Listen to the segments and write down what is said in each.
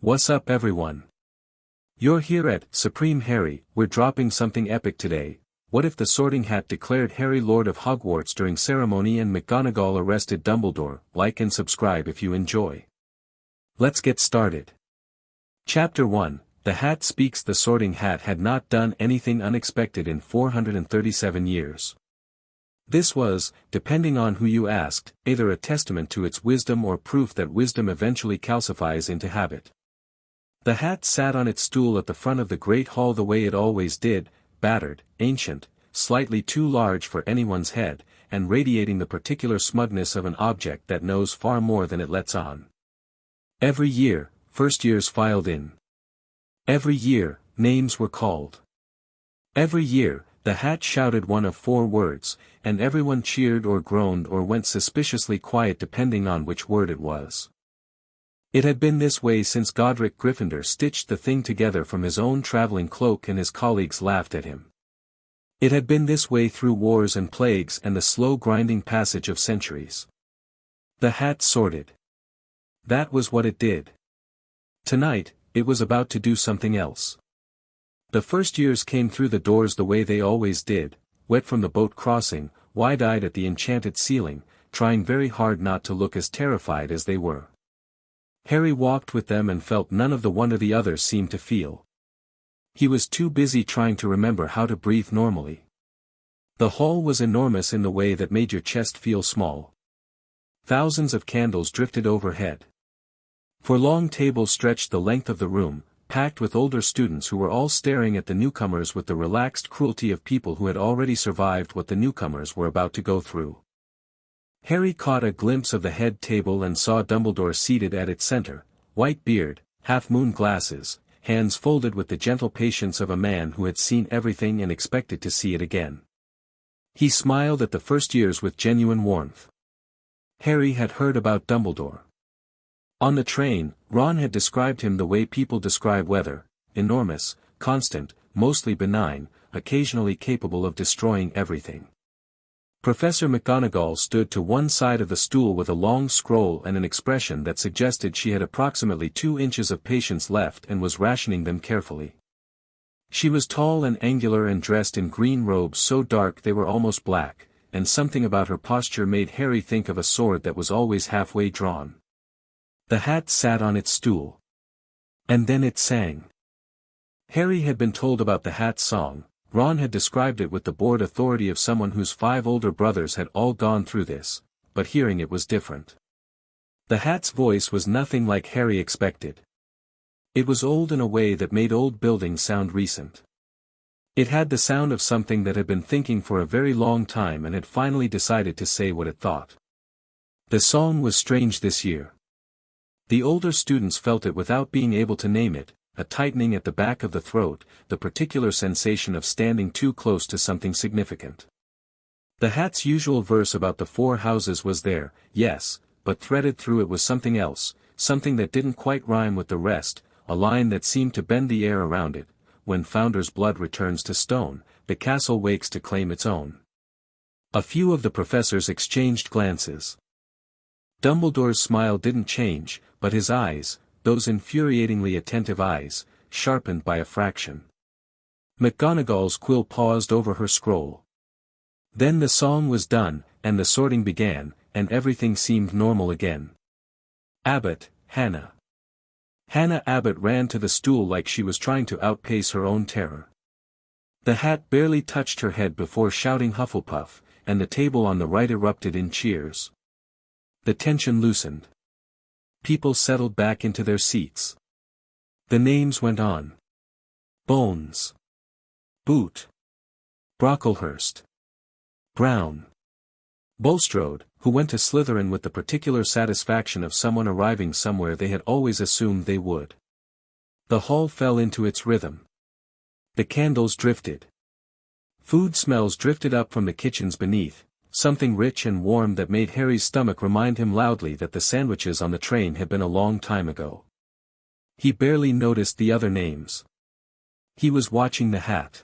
What's up everyone? You're here at Supreme Harry. We're dropping something epic today. What if the Sorting Hat declared Harry Lord of Hogwarts during ceremony and McGonagall arrested Dumbledore? Like and subscribe if you enjoy. Let's get started. Chapter 1, The Hat Speaks. The Sorting Hat had not done anything unexpected in 437 years. This was, depending on who you asked, either a testament to its wisdom or proof that wisdom eventually calcifies into habit. The hat sat on its stool at the front of the great hall the way it always did, battered, ancient, slightly too large for anyone's head, and radiating the particular smugness of an object that knows far more than it lets on. Every year, first years filed in. Every year, names were called. Every year, the hat shouted one of 4 words, and everyone cheered or groaned or went suspiciously quiet depending on which word it was. It had been this way since Godric Gryffindor stitched the thing together from his own traveling cloak and his colleagues laughed at him. It had been this way through wars and plagues and the slow grinding passage of centuries. The hat sorted. That was what it did. Tonight, it was about to do something else. The first years came through the doors the way they always did, wet from the boat crossing, wide-eyed at the enchanted ceiling, trying very hard not to look as terrified as they were. Harry walked with them and felt none of the wonder the others seemed to feel. He was too busy trying to remember how to breathe normally. The hall was enormous in the way that made your chest feel small. Thousands of candles drifted overhead. 4 long tables stretched the length of the room, packed with older students who were all staring at the newcomers with the relaxed cruelty of people who had already survived what the newcomers were about to go through. Harry caught a glimpse of the head table and saw Dumbledore seated at its center, white beard, half-moon glasses, hands folded with the gentle patience of a man who had seen everything and expected to see it again. He smiled at the first years with genuine warmth. Harry had heard about Dumbledore. On the train, Ron had described him the way people describe weather, enormous, constant, mostly benign, occasionally capable of destroying everything. Professor McGonagall stood to one side of the stool with a long scroll and an expression that suggested she had approximately 2 inches of patience left and was rationing them carefully. She was tall and angular and dressed in green robes so dark they were almost black, and something about her posture made Harry think of a sword that was always halfway drawn. The hat sat on its stool. And then it sang. Harry had been told about the hat's song. Ron had described it with the bored authority of someone whose 5 older brothers had all gone through this, but hearing it was different. The hat's voice was nothing like Harry expected. It was old in a way that made old buildings sound recent. It had the sound of something that had been thinking for a very long time and had finally decided to say what it thought. The song was strange this year. The older students felt it without being able to name it. A tightening at the back of the throat, the particular sensation of standing too close to something significant. The hat's usual verse about the 4 houses was there, yes, but threaded through it was something else, something that didn't quite rhyme with the rest, a line that seemed to bend the air around it. When Founder's blood returns to stone, the castle wakes to claim its own. A few of the professors exchanged glances. Dumbledore's smile didn't change, but his eyes, those infuriatingly attentive eyes, sharpened by a fraction. McGonagall's quill paused over her scroll. Then the song was done, and the sorting began, and everything seemed normal again. Abbott, Hannah. Hannah Abbott ran to the stool like she was trying to outpace her own terror. The hat barely touched her head before shouting Hufflepuff, and the table on the right erupted in cheers. The tension loosened. People settled back into their seats. The names went on. Bones. Boot. Brocklehurst. Brown. Bulstrode, who went to Slytherin with the particular satisfaction of someone arriving somewhere they had always assumed they would. The hall fell into its rhythm. The candles drifted. Food smells drifted up from the kitchens beneath. Something rich and warm that made Harry's stomach remind him loudly that the sandwiches on the train had been a long time ago. He barely noticed the other names. He was watching the hat.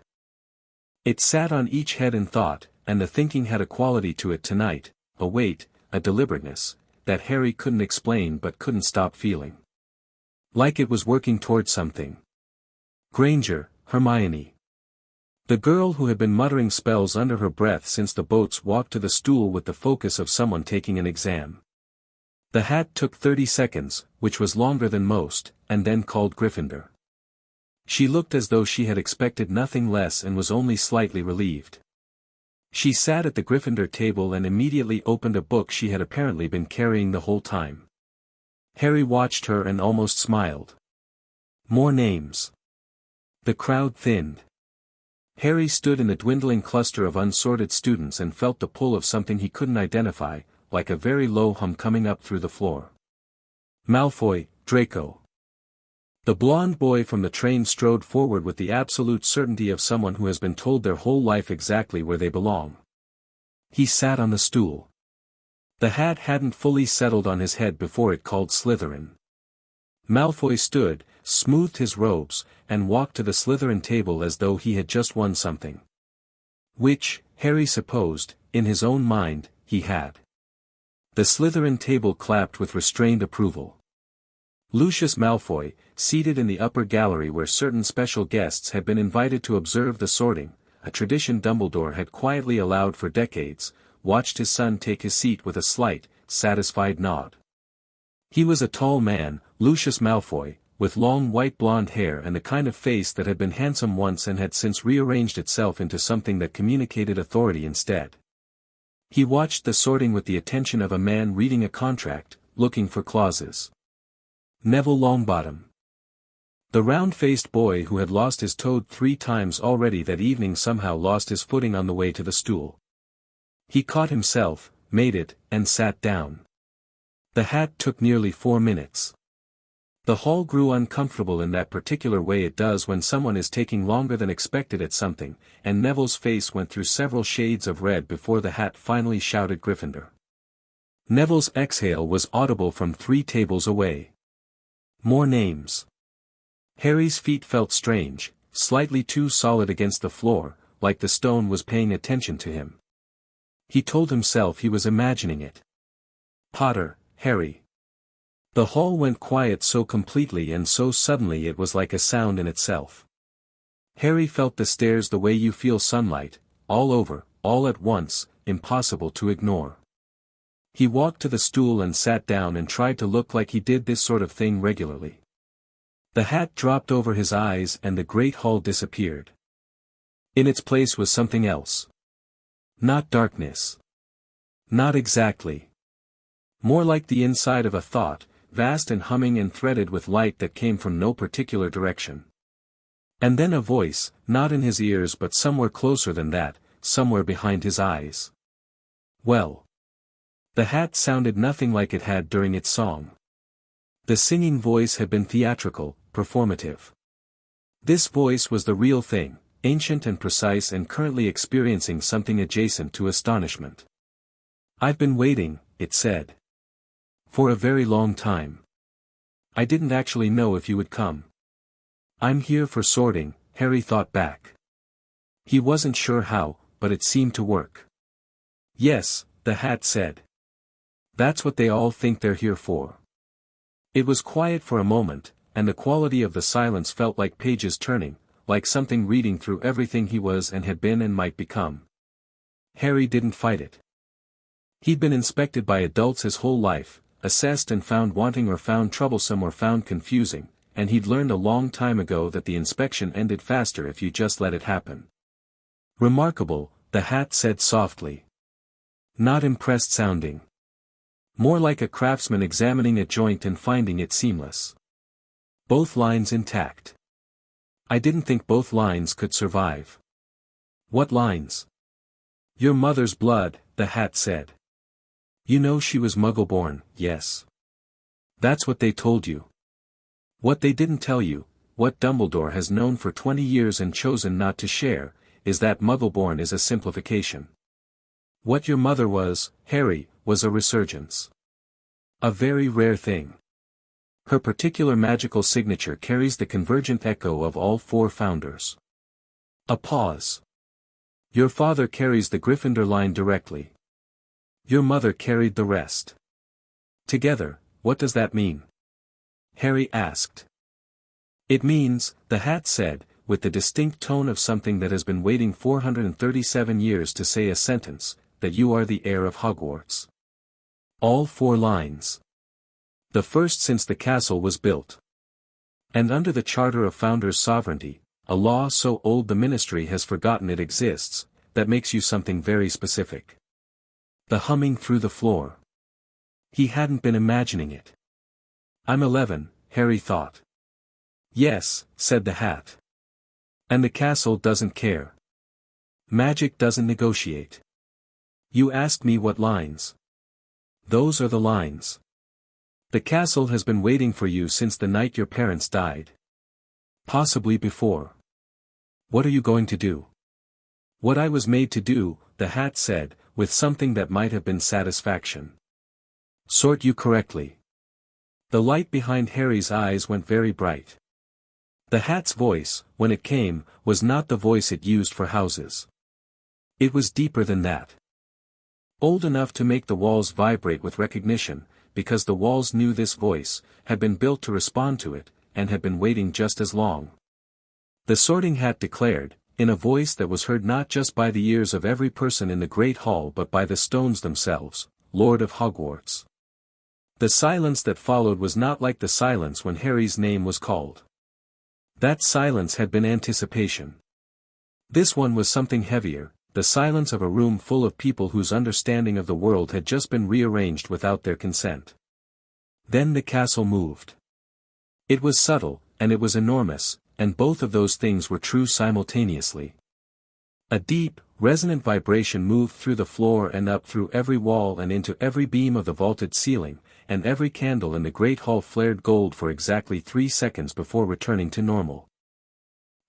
It sat on each head and thought, and the thinking had a quality to it tonight, a weight, a deliberateness, that Harry couldn't explain but couldn't stop feeling. Like it was working towards something. Granger, Hermione. The girl who had been muttering spells under her breath since the boats walked to the stool with the focus of someone taking an exam. The hat took 30 seconds, which was longer than most, and then called Gryffindor. She looked as though she had expected nothing less and was only slightly relieved. She sat at the Gryffindor table and immediately opened a book she had apparently been carrying the whole time. Harry watched her and almost smiled. More names. The crowd thinned. Harry stood in the dwindling cluster of unsorted students and felt the pull of something he couldn't identify, like a very low hum coming up through the floor. Malfoy, Draco. The blond boy from the train strode forward with the absolute certainty of someone who has been told their whole life exactly where they belong. He sat on the stool. The hat hadn't fully settled on his head before it called Slytherin. Malfoy stood, smoothed his robes, and walked to the Slytherin table as though he had just won something. Which, Harry supposed, in his own mind, he had. The Slytherin table clapped with restrained approval. Lucius Malfoy, seated in the upper gallery where certain special guests had been invited to observe the sorting, a tradition Dumbledore had quietly allowed for decades, watched his son take his seat with a slight, satisfied nod. He was a tall man, Lucius Malfoy, with long white blonde hair and the kind of face that had been handsome once and had since rearranged itself into something that communicated authority instead. He watched the sorting with the attention of a man reading a contract, looking for clauses. Neville Longbottom. The round-faced boy who had lost his toad 3 times already that evening somehow lost his footing on the way to the stool. He caught himself, made it, and sat down. The hat took nearly 4 minutes. The hall grew uncomfortable in that particular way it does when someone is taking longer than expected at something, and Neville's face went through several shades of red before the hat finally shouted Gryffindor. Neville's exhale was audible from 3 tables away. More names. Harry's feet felt strange, slightly too solid against the floor, like the stone was paying attention to him. He told himself he was imagining it. Potter, Harry. The hall went quiet so completely and so suddenly it was like a sound in itself. Harry felt the stares the way you feel sunlight, all over, all at once, impossible to ignore. He walked to the stool and sat down and tried to look like he did this sort of thing regularly. The hat dropped over his eyes and the great hall disappeared. In its place was something else. Not darkness. Not exactly. More like the inside of a thought, vast and humming and threaded with light that came from no particular direction. And then a voice, not in his ears but somewhere closer than that, somewhere behind his eyes. Well. The hat sounded nothing like it had during its song. The singing voice had been theatrical, performative. This voice was the real thing, ancient and precise and currently experiencing something adjacent to astonishment. I've been waiting, it said. For a very long time. I didn't actually know if you would come. I'm here for sorting, Harry thought back. He wasn't sure how, but it seemed to work. Yes, the hat said. That's what they all think they're here for. It was quiet for a moment, and the quality of the silence felt like pages turning, like something reading through everything he was and had been and might become. Harry didn't fight it. He'd been inspected by adults his whole life, assessed and found wanting or found troublesome or found confusing, and he'd learned a long time ago that the inspection ended faster if you just let it happen. Remarkable, the hat said softly. Not impressed sounding. More like a craftsman examining a joint and finding it seamless. Both lines intact. I didn't think both lines could survive. What lines? Your mother's blood, the hat said. You know she was Muggle-born, yes. That's what they told you. What they didn't tell you, what Dumbledore has known for 20 years and chosen not to share, is that Muggle-born is a simplification. What your mother was, Harry, was a resurgence. A very rare thing. Her particular magical signature carries the convergent echo of all 4 founders. A pause. Your father carries the Gryffindor line directly. Your mother carried the rest. Together, what does that mean? Harry asked. It means, the hat said, with the distinct tone of something that has been waiting 437 years to say a sentence, that you are the heir of Hogwarts. All 4 lines. The first since the castle was built. And under the Charter of Founders' Sovereignty, a law so old the Ministry has forgotten it exists, that makes you something very specific. The humming through the floor. He hadn't been imagining it. I'm 11, Harry thought. Yes, said the hat. And the castle doesn't care. Magic doesn't negotiate. You asked me what lines. Those are the lines. The castle has been waiting for you since the night your parents died. Possibly before. What are you going to do? What I was made to do, the hat said, with something that might have been satisfaction. Sort you correctly. The light behind Harry's eyes went very bright. The hat's voice, when it came, was not the voice it used for houses. It was deeper than that. Old enough to make the walls vibrate with recognition, because the walls knew this voice, had been built to respond to it, and had been waiting just as long. The Sorting Hat declared, in a voice that was heard not just by the ears of every person in the Great Hall but by the stones themselves, Lord of Hogwarts. The silence that followed was not like the silence when Harry's name was called. That silence had been anticipation. This one was something heavier, the silence of a room full of people whose understanding of the world had just been rearranged without their consent. Then the castle moved. It was subtle, and it was enormous, and both of those things were true simultaneously. A deep, resonant vibration moved through the floor and up through every wall and into every beam of the vaulted ceiling, and every candle in the great hall flared gold for exactly 3 seconds before returning to normal.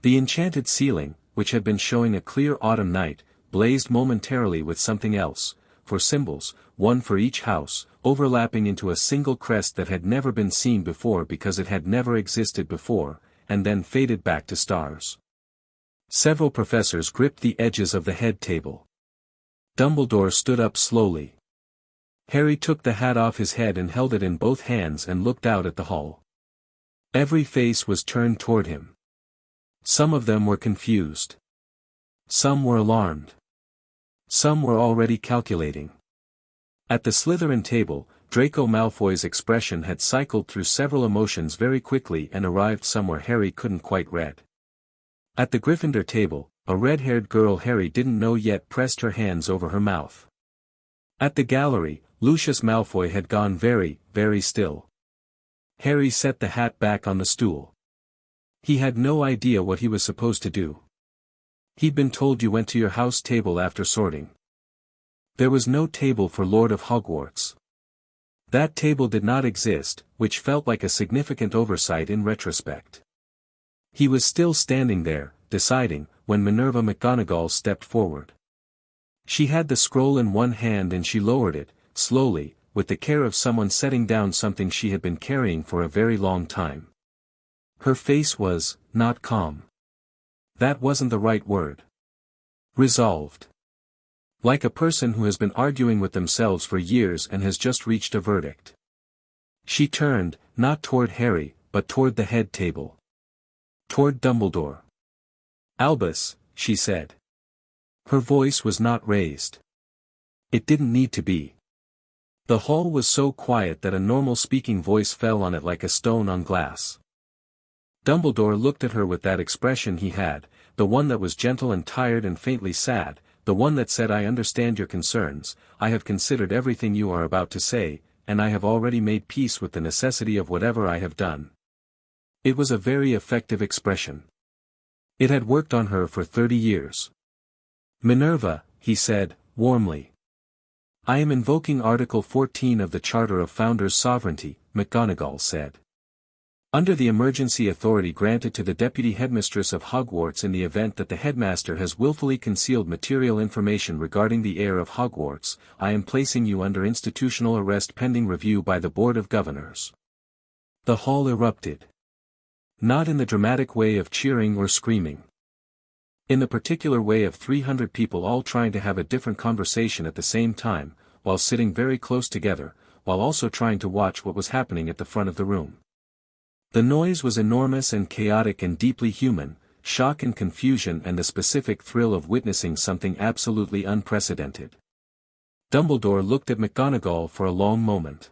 The enchanted ceiling, which had been showing a clear autumn night, blazed momentarily with something else, 4 symbols, one for each house, overlapping into a single crest that had never been seen before because it had never existed before, and then faded back to stars. Several professors gripped the edges of the head table. Dumbledore stood up slowly. Harry took the hat off his head and held it in both hands and looked out at the hall. Every face was turned toward him. Some of them were confused. Some were alarmed. Some were already calculating. At the Slytherin table, Draco Malfoy's expression had cycled through several emotions very quickly and arrived somewhere Harry couldn't quite read. At the Gryffindor table, a red-haired girl Harry didn't know yet pressed her hands over her mouth. At the gallery, Lucius Malfoy had gone very, very still. Harry set the hat back on the stool. He had no idea what he was supposed to do. He'd been told you went to your house table after sorting. There was no table for Lord of Hogwarts. That table did not exist, which felt like a significant oversight in retrospect. He was still standing there, deciding, when Minerva McGonagall stepped forward. She had the scroll in one hand and she lowered it, slowly, with the care of someone setting down something she had been carrying for a very long time. Her face was, not calm. That wasn't the right word. Resolved. Like a person who has been arguing with themselves for years and has just reached a verdict. She turned, not toward Harry, but toward the head table. Toward Dumbledore. Albus, she said. Her voice was not raised. It didn't need to be. The hall was so quiet that a normal speaking voice fell on it like a stone on glass. Dumbledore looked at her with that expression he had, the one that was gentle and tired and faintly sad, the one that said, I understand your concerns, I have considered everything you are about to say, and I have already made peace with the necessity of whatever I have done. It was a very effective expression. It had worked on her for 30 years. Minerva, he said, warmly. I am invoking Article 14 of the Charter of Founders' Sovereignty, McGonagall said. Under the emergency authority granted to the Deputy Headmistress of Hogwarts in the event that the headmaster has willfully concealed material information regarding the heir of Hogwarts, I am placing you under institutional arrest pending review by the Board of Governors. The hall erupted. Not in the dramatic way of cheering or screaming. In the particular way of 300 people all trying to have a different conversation at the same time, while sitting very close together, while also trying to watch what was happening at the front of the room. The noise was enormous and chaotic and deeply human, shock and confusion and the specific thrill of witnessing something absolutely unprecedented. Dumbledore looked at McGonagall for a long moment.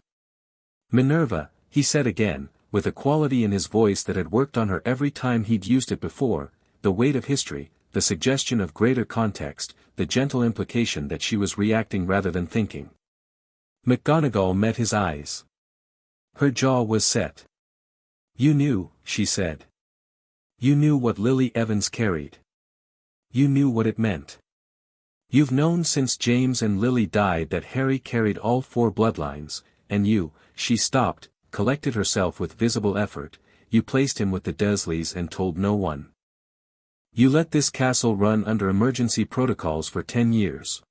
"Minerva," he said again, with a quality in his voice that had worked on her every time he'd used it before, the weight of history, the suggestion of greater context, the gentle implication that she was reacting rather than thinking. McGonagall met his eyes. Her jaw was set. "You knew," she said. "You knew what Lily Evans carried. You knew what it meant. You've known since James and Lily died that Harry carried all 4 bloodlines, and you," she stopped, collected herself with visible effort, "you placed him with the Dursleys and told no one. You let this castle run under emergency protocols for 10 years.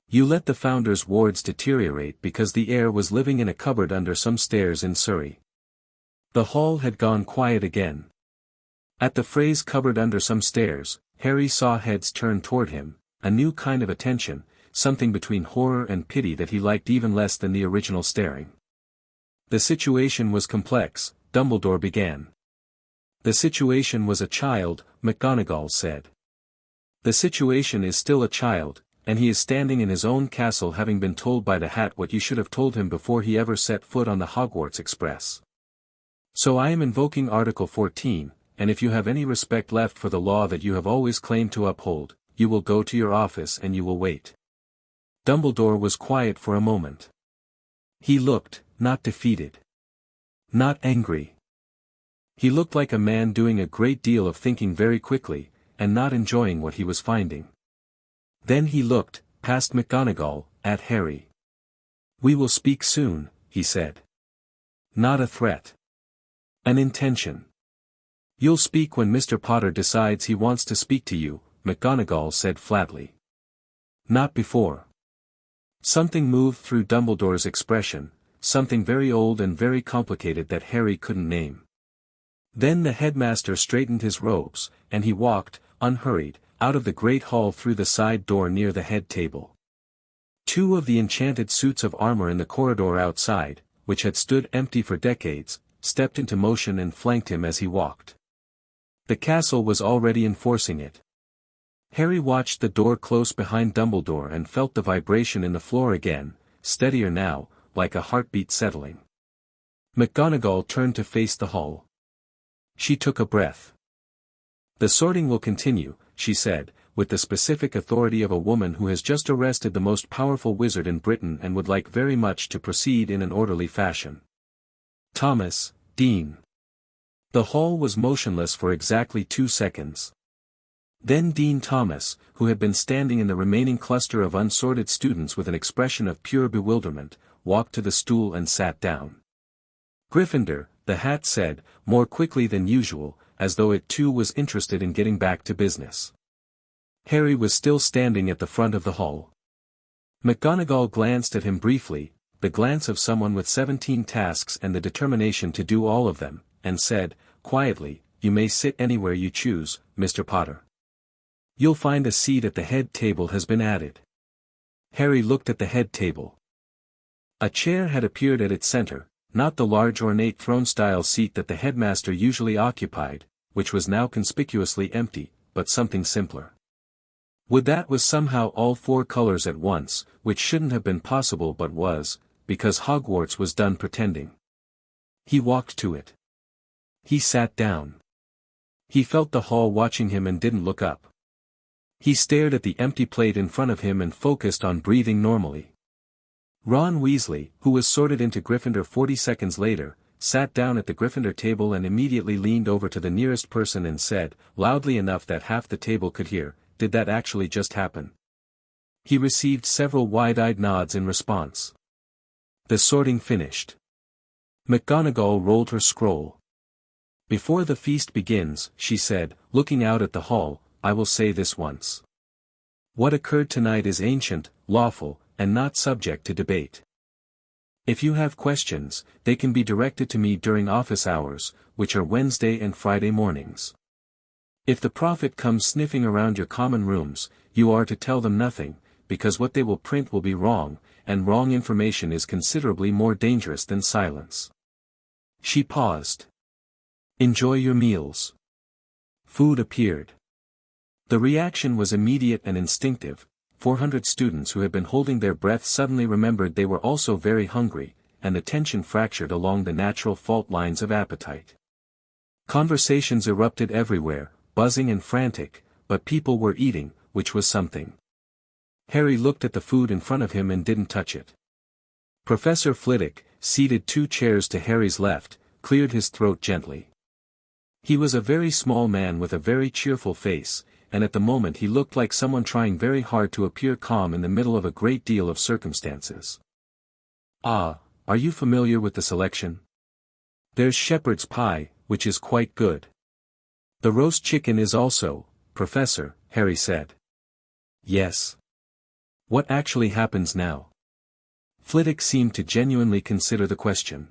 You let the founder's wards deteriorate because the heir was living in a cupboard under some stairs in Surrey." The hall had gone quiet again. At the phrase "cupboard under some stairs," Harry saw heads turn toward him, a new kind of attention, something between horror and pity that he liked even less than the original staring. "The situation was complex," Dumbledore began. "The situation was a child," McGonagall said. "The situation is still a child, and he is standing in his own castle having been told by the Hat what you should have told him before he ever set foot on the Hogwarts Express. So I am invoking Article 14, and if you have any respect left for the law that you have always claimed to uphold, you will go to your office and you will wait." Dumbledore was quiet for a moment. He looked, not defeated. Not angry. He looked like a man doing a great deal of thinking very quickly, and not enjoying what he was finding. Then he looked, past McGonagall, at Harry. "We will speak soon," he said. "Not a threat. An intention." "You'll speak when Mr. Potter decides he wants to speak to you," McGonagall said flatly. "Not before." Something moved through Dumbledore's expression, something very old and very complicated that Harry couldn't name. Then the headmaster straightened his robes, and he walked, unhurried, out of the great hall through the side door near the head table. 2 of the enchanted suits of armor in the corridor outside, which had stood empty for decades, stepped into motion and flanked him as he walked. The castle was already enforcing it. Harry watched the door close behind Dumbledore and felt the vibration in the floor again, steadier now, like a heartbeat settling. McGonagall turned to face the hall. She took a breath. "The sorting will continue," she said, with the specific authority of a woman who has just arrested the most powerful wizard in Britain and would like very much to proceed in an orderly fashion. "Thomas, Dean." The hall was motionless for exactly 2 seconds. Then Dean Thomas, who had been standing in the remaining cluster of unsorted students with an expression of pure bewilderment, walked to the stool and sat down. "Gryffindor," the Hat said, more quickly than usual, as though it too was interested in getting back to business. Harry was still standing at the front of the hall. McGonagall glanced at him briefly, the glance of someone with 17 tasks and the determination to do all of them, and said, quietly, "You may sit anywhere you choose, Mr. Potter. You'll find a seat at the head table has been added." Harry looked at the head table. A chair had appeared at its center, not the large ornate throne-style seat that the headmaster usually occupied, which was now conspicuously empty, but something simpler. Would that was somehow all 4 colors at once, which shouldn't have been possible but was, because Hogwarts was done pretending. He walked to it. He sat down. He felt the hall watching him and didn't look up. He stared at the empty plate in front of him and focused on breathing normally. Ron Weasley, who was sorted into Gryffindor 40 seconds later, sat down at the Gryffindor table and immediately leaned over to the nearest person and said, loudly enough that half the table could hear, "Did that actually just happen?" He received several wide-eyed nods in response. The sorting finished. McGonagall rolled her scroll. "Before the feast begins," she said, looking out at the hall, "I will say this once. What occurred tonight is ancient, lawful, and not subject to debate. If you have questions, they can be directed to me during office hours, which are Wednesday and Friday mornings. If the prophet comes sniffing around your common rooms, you are to tell them nothing, because what they will print will be wrong, and wrong information is considerably more dangerous than silence." She paused. Enjoy your meals. Food appeared. The reaction was immediate and instinctive. 400 students who had been holding their breath suddenly remembered they were also very hungry, and the tension fractured along the natural fault lines of appetite. Conversations erupted everywhere, buzzing and frantic, but people were eating, which was something. Harry looked at the food in front of him and didn't touch it. Professor Flitwick, seated 2 chairs to Harry's left, cleared his throat gently. He was a very small man with a very cheerful face, and at the moment he looked like someone trying very hard to appear calm in the middle of a great deal of circumstances. "Ah, are you familiar with the selection? There's shepherd's pie, which is quite good. The roast chicken is also, Professor," Harry said. "Yes. What actually happens now?" Flitwick seemed to genuinely consider the question.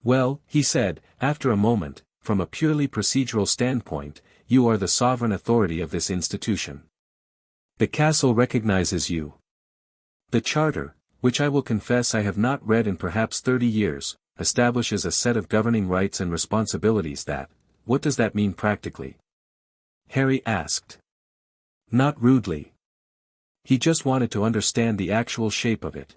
"Well," he said, after a moment, "from a purely procedural standpoint, you are the sovereign authority of this institution. The castle recognizes you. The charter, which I will confess I have not read in perhaps 30 years, establishes a set of governing rights and responsibilities that, what does that mean practically?" Harry asked. Not rudely. He just wanted to understand the actual shape of it.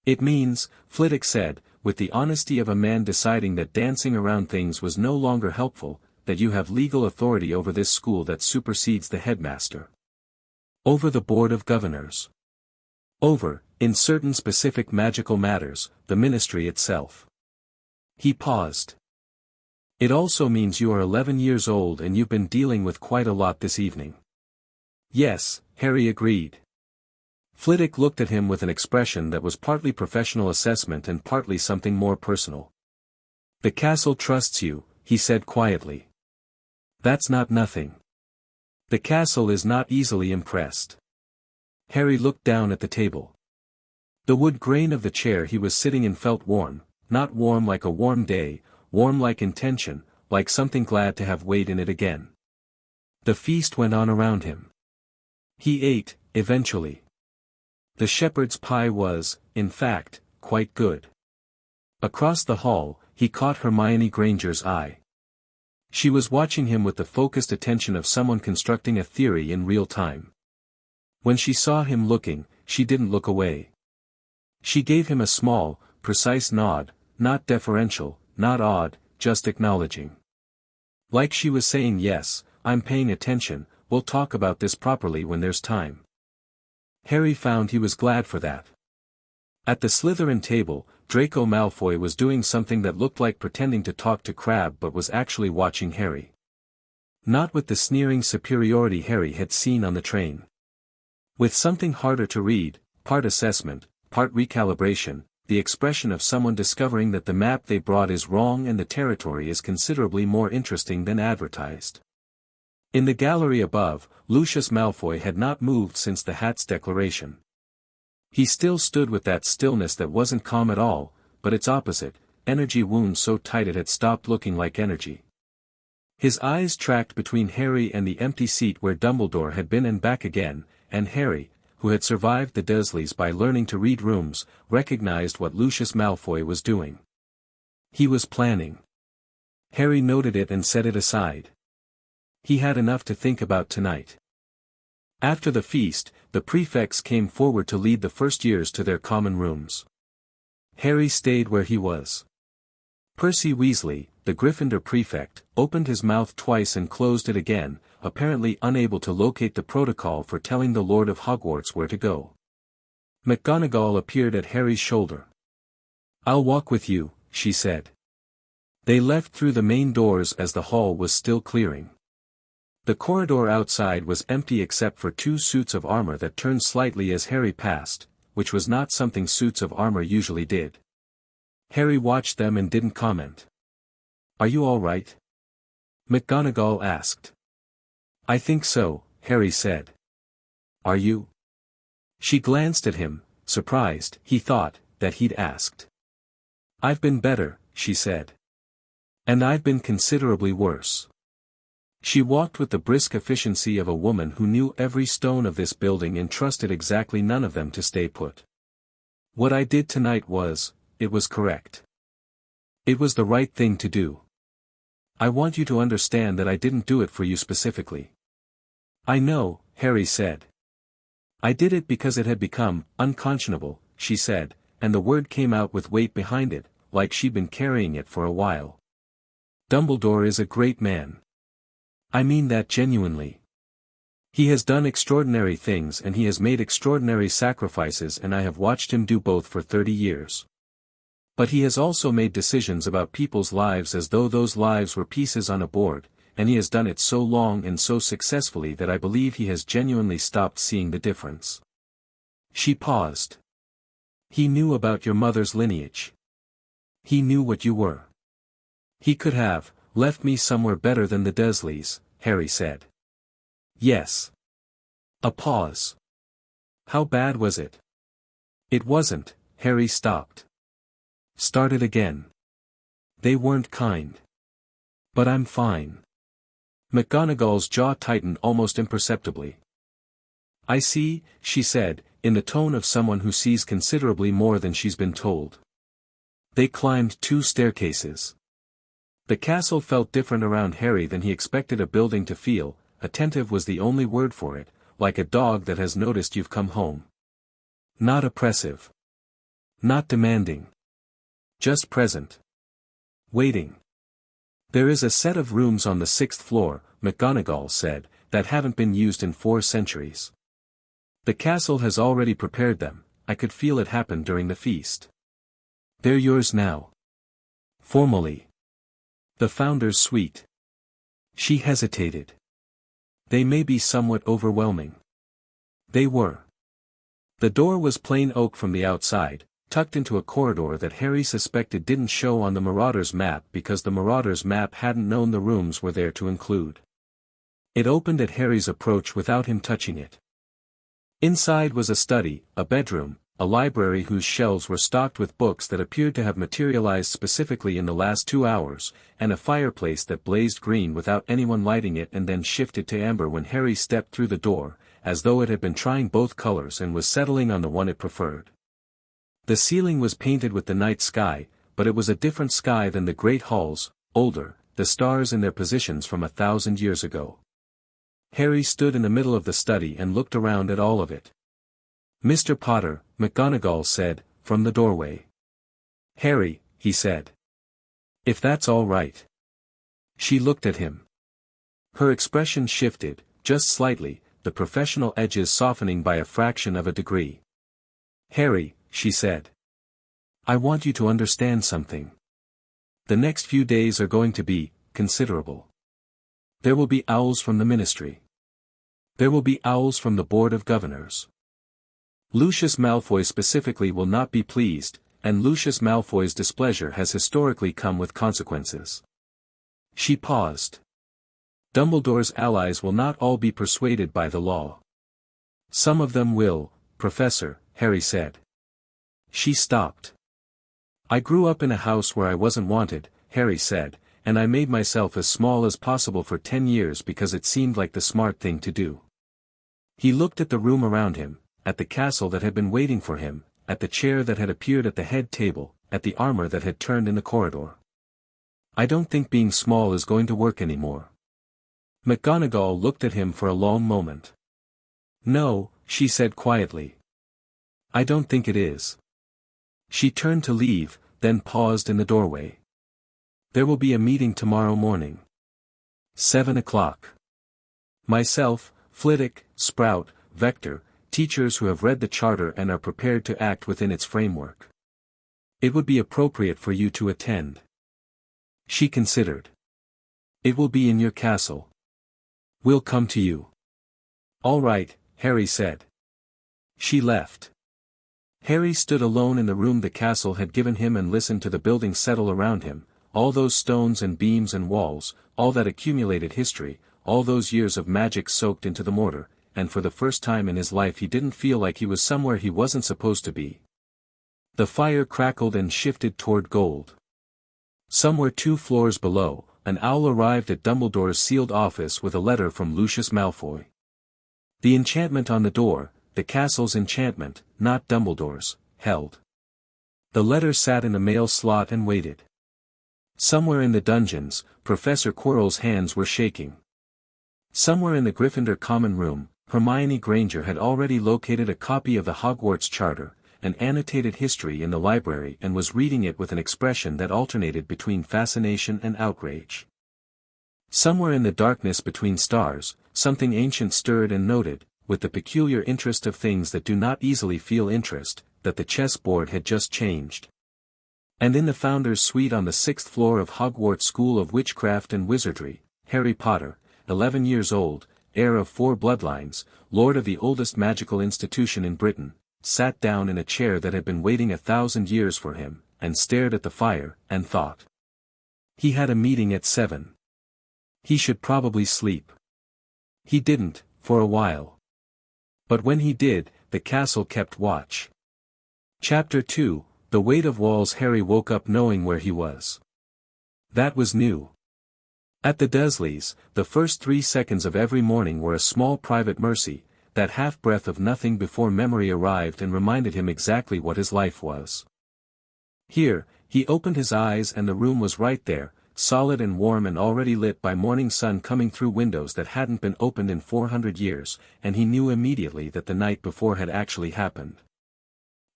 "It means," Flitwick said, with the honesty of a man deciding that dancing around things was no longer helpful, "that you have legal authority over this school that supersedes the headmaster. Over the Board of Governors. Over, in certain specific magical matters, the ministry itself." He paused. "It also means you are 11 years old and you've been dealing with quite a lot this evening." "Yes," Harry agreed. Flitwick looked at him with an expression that was partly professional assessment and partly something more personal. "The castle trusts you," he said quietly. "That's not nothing. The castle is not easily impressed." Harry looked down at the table. The wood grain of the chair he was sitting in felt warm, not warm like a warm day, warm like intention, like something glad to have weight in it again. The feast went on around him. He ate, eventually. The shepherd's pie was, in fact, quite good. Across the hall, he caught Hermione Granger's eye. She was watching him with the focused attention of someone constructing a theory in real time. When she saw him looking, she didn't look away. She gave him a small, precise nod, not deferential, not odd, just acknowledging. Like she was saying, "Yes, I'm paying attention, we'll talk about this properly when there's time." Harry found he was glad for that. At the Slytherin table, Draco Malfoy was doing something that looked like pretending to talk to Crabbe but was actually watching Harry. Not with the sneering superiority Harry had seen on the train. With something harder to read, part assessment, part recalibration, the expression of someone discovering that the map they brought is wrong and the territory is considerably more interesting than advertised. In the gallery above, Lucius Malfoy had not moved since the hat's declaration. He still stood with that stillness that wasn't calm at all, but its opposite, energy wound so tight it had stopped looking like energy. His eyes tracked between Harry and the empty seat where Dumbledore had been and back again, and Harry, who had survived the Dursleys by learning to read rooms, recognized what Lucius Malfoy was doing. He was planning. Harry noted it and set it aside. He had enough to think about tonight. After the feast, the prefects came forward to lead the first years to their common rooms. Harry stayed where he was. Percy Weasley, the Gryffindor prefect, opened his mouth twice and closed it again, apparently unable to locate the protocol for telling the Lord of Hogwarts where to go. McGonagall appeared at Harry's shoulder. "I'll walk with you," she said. They left through the main doors as the hall was still clearing. The corridor outside was empty except for 2 suits of armor that turned slightly as Harry passed, which was not something suits of armor usually did. Harry watched them and didn't comment. "Are you all right?" McGonagall asked. "I think so," Harry said. "Are you?" She glanced at him, surprised, he thought, that he'd asked. "I've been better," she said. "And I've been considerably worse." She walked with the brisk efficiency of a woman who knew every stone of this building and trusted exactly none of them to stay put. "What I did tonight was, it was correct. It was the right thing to do. I want you to understand that I didn't do it for you specifically. I know, Harry said. I did it because it had become unconscionable, she said, and the word came out with weight behind it, like she'd been carrying it for a while. Dumbledore is a great man. I mean that genuinely. He has done extraordinary things and he has made extraordinary sacrifices, and I have watched him do both for 30 years. But he has also made decisions about people's lives as though those lives were pieces on a board, and he has done it so long and so successfully that I believe he has genuinely stopped seeing the difference. She paused. He knew about your mother's lineage. He knew what you were. He could have left me somewhere better than the Dursleys, Harry said. Yes. A pause. How bad was it? It wasn't. Harry stopped. Started again. They weren't kind. But I'm fine. McGonagall's jaw tightened almost imperceptibly. I see, she said, in the tone of someone who sees considerably more than she's been told. They climbed 2 staircases. The castle felt different around Harry than he expected a building to feel. Attentive was the only word for it, like a dog that has noticed you've come home. Not oppressive. Not demanding. Just present. Waiting. There is a set of rooms on the 6th floor, McGonagall said, that haven't been used in 4 centuries. The castle has already prepared them. I could feel it happen during the feast. They're yours now. Formally. The Founder's Suite. She hesitated. They may be somewhat overwhelming. They were. The door was plain oak from the outside, tucked into a corridor that Harry suspected didn't show on the Marauder's map because the Marauder's map hadn't known the rooms were there to include. It opened at Harry's approach without him touching it. Inside was a study, a bedroom, a library whose shelves were stocked with books that appeared to have materialized specifically in the last 2 hours, and a fireplace that blazed green without anyone lighting it and then shifted to amber when Harry stepped through the door, as though it had been trying both colors and was settling on the one it preferred. The ceiling was painted with the night sky, but it was a different sky than the great halls, older, the stars in their positions from 1,000 years ago. Harry stood in the middle of the study and looked around at all of it. Mr. Potter, McGonagall said, from the doorway. Harry, he said. If that's all right. She looked at him. Her expression shifted, just slightly, the professional edges softening by a fraction of a degree. Harry, she said. I want you to understand something. The next few days are going to be considerable. There will be owls from the ministry. There will be owls from the Board of Governors. Lucius Malfoy specifically will not be pleased, and Lucius Malfoy's displeasure has historically come with consequences. She paused. Dumbledore's allies will not all be persuaded by the law. Some of them will, Professor, Harry said. She stopped. I grew up in a house where I wasn't wanted, Harry said, and I made myself as small as possible for 10 years because it seemed like the smart thing to do. He looked at the room around him, at the castle that had been waiting for him, at the chair that had appeared at the head table, at the armor that had turned in the corridor. I don't think being small is going to work anymore. McGonagall looked at him for a long moment. No, she said quietly. I don't think it is. She turned to leave, then paused in the doorway. There will be a meeting tomorrow morning. 7 o'clock. Myself, Flitwick, Sprout, Vector, teachers who have read the charter and are prepared to act within its framework. It would be appropriate for you to attend. She considered. It will be in your castle. We'll come to you. All right, Harry said. She left. Harry stood alone in the room the castle had given him and listened to the building settle around him, all those stones and beams and walls, all that accumulated history, all those years of magic soaked into the mortar, and for the first time in his life he didn't feel like he was somewhere he wasn't supposed to be. The fire crackled and shifted toward gold. Somewhere 2 floors below, an owl arrived at Dumbledore's sealed office with a letter from Lucius Malfoy. The enchantment on the door, the castle's enchantment, not Dumbledore's, held. The letter sat in the mail slot and waited. Somewhere in the dungeons, Professor Quirrell's hands were shaking. Somewhere in the Gryffindor common room, Hermione Granger had already located a copy of the Hogwarts Charter, an annotated history in the library, and was reading it with an expression that alternated between fascination and outrage. Somewhere in the darkness between stars, something ancient stirred and noted, with the peculiar interest of things that do not easily feel interest, that the chessboard had just changed. And in the Founder's Suite on the 6th floor of Hogwarts School of Witchcraft and Wizardry, Harry Potter, 11 years old, heir of 4 bloodlines, lord of the oldest magical institution in Britain, sat down in a chair that had been waiting 1,000 years for him, and stared at the fire, and thought. He had a meeting at 7. He should probably sleep. He didn't, for a while. But when he did, the castle kept watch. Chapter 2, The Weight of Walls. Harry woke up knowing where he was. That was new. At the Dursleys, the first 3 seconds of every morning were a small private mercy, that half-breath of nothing before memory arrived and reminded him exactly what his life was. Here, he opened his eyes and the room was right there, solid and warm and already lit by morning sun coming through windows that hadn't been opened in 400 years, and he knew immediately that the night before had actually happened.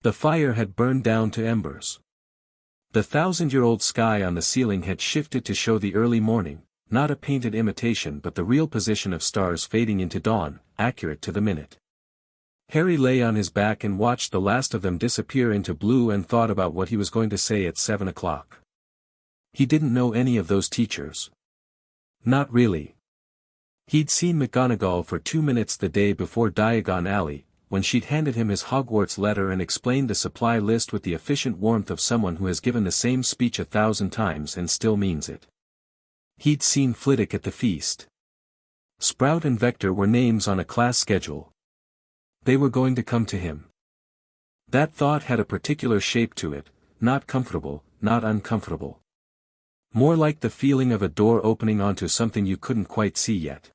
The fire had burned down to embers. The 1,000-year-old sky on the ceiling had shifted to show the early morning, not a painted imitation but the real position of stars fading into dawn, accurate to the minute. Harry lay on his back and watched the last of them disappear into blue and thought about what he was going to say at 7 o'clock. He didn't know any of those teachers. Not really. He'd seen McGonagall for 2 minutes the day before Diagon Alley, when she'd handed him his Hogwarts letter and explained the supply list with the efficient warmth of someone who has given the same speech 1,000 times and still means it. He'd seen Flitwick at the feast. Sprout and Vector were names on a class schedule. They were going to come to him. That thought had a particular shape to it, not comfortable, not uncomfortable. More like the feeling of a door opening onto something you couldn't quite see yet.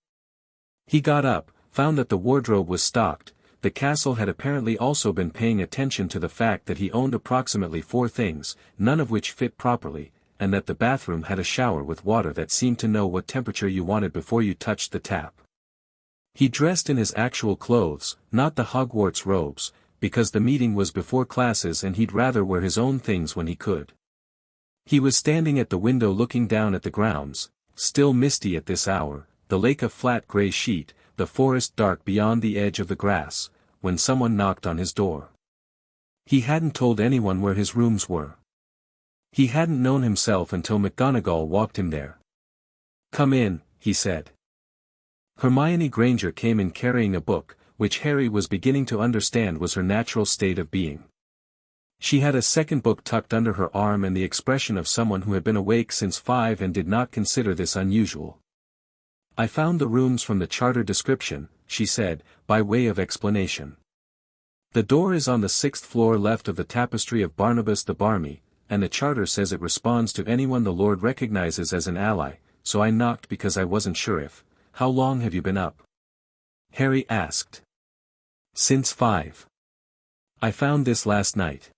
He got up, found that the wardrobe was stocked. The castle had apparently also been paying attention to the fact that he owned approximately 4 things, none of which fit properly, and that the bathroom had a shower with water that seemed to know what temperature you wanted before you touched the tap. He dressed in his actual clothes, not the Hogwarts robes, because the meeting was before classes and he'd rather wear his own things when he could. He was standing at the window looking down at the grounds, still misty at this hour, the lake a flat grey sheet, the forest dark beyond the edge of the grass, when someone knocked on his door. He hadn't told anyone where his rooms were. He hadn't known himself until McGonagall walked him there. "Come in," he said. Hermione Granger came in carrying a book, which Harry was beginning to understand was her natural state of being. She had a second book tucked under her arm and the expression of someone who had been awake since 5 and did not consider this unusual. "I found the rooms from the charter description," she said, by way of explanation. "The door is on the 6th floor left of the tapestry of Barnabas the Barmy, and the charter says it responds to anyone the Lord recognizes as an ally, so I knocked because I wasn't sure if." "How long have you been up?" Harry asked. "Since 5. I found this last night."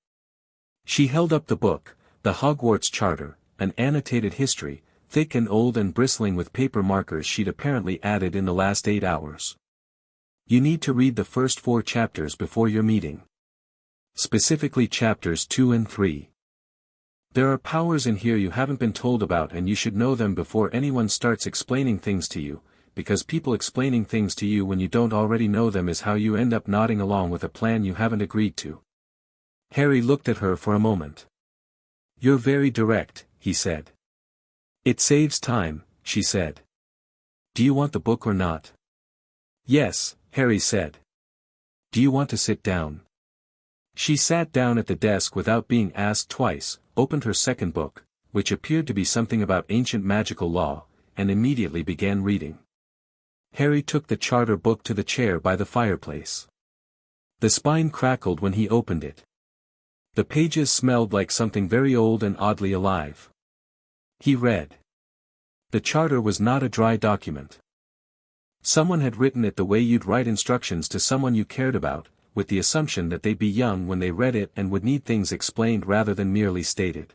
She held up the book, the Hogwarts Charter, an annotated history, thick and old and bristling with paper markers she'd apparently added in the last 8 hours. "You need to read the first 4 chapters before your meeting. Specifically chapters 2 and 3. There are powers in here you haven't been told about and you should know them before anyone starts explaining things to you, because people explaining things to you when you don't already know them is how you end up nodding along with a plan you haven't agreed to." Harry looked at her for a moment. "You're very direct," he said. "It saves time," she said. "Do you want the book or not?" "Yes," Harry said. "Do you want to sit down?" She sat down at the desk without being asked twice, opened her second book, which appeared to be something about ancient magical law, and immediately began reading. Harry took the charter book to the chair by the fireplace. The spine crackled when he opened it. The pages smelled like something very old and oddly alive. He read. The charter was not a dry document. Someone had written it the way you'd write instructions to someone you cared about, with the assumption that they'd be young when they read it and would need things explained rather than merely stated.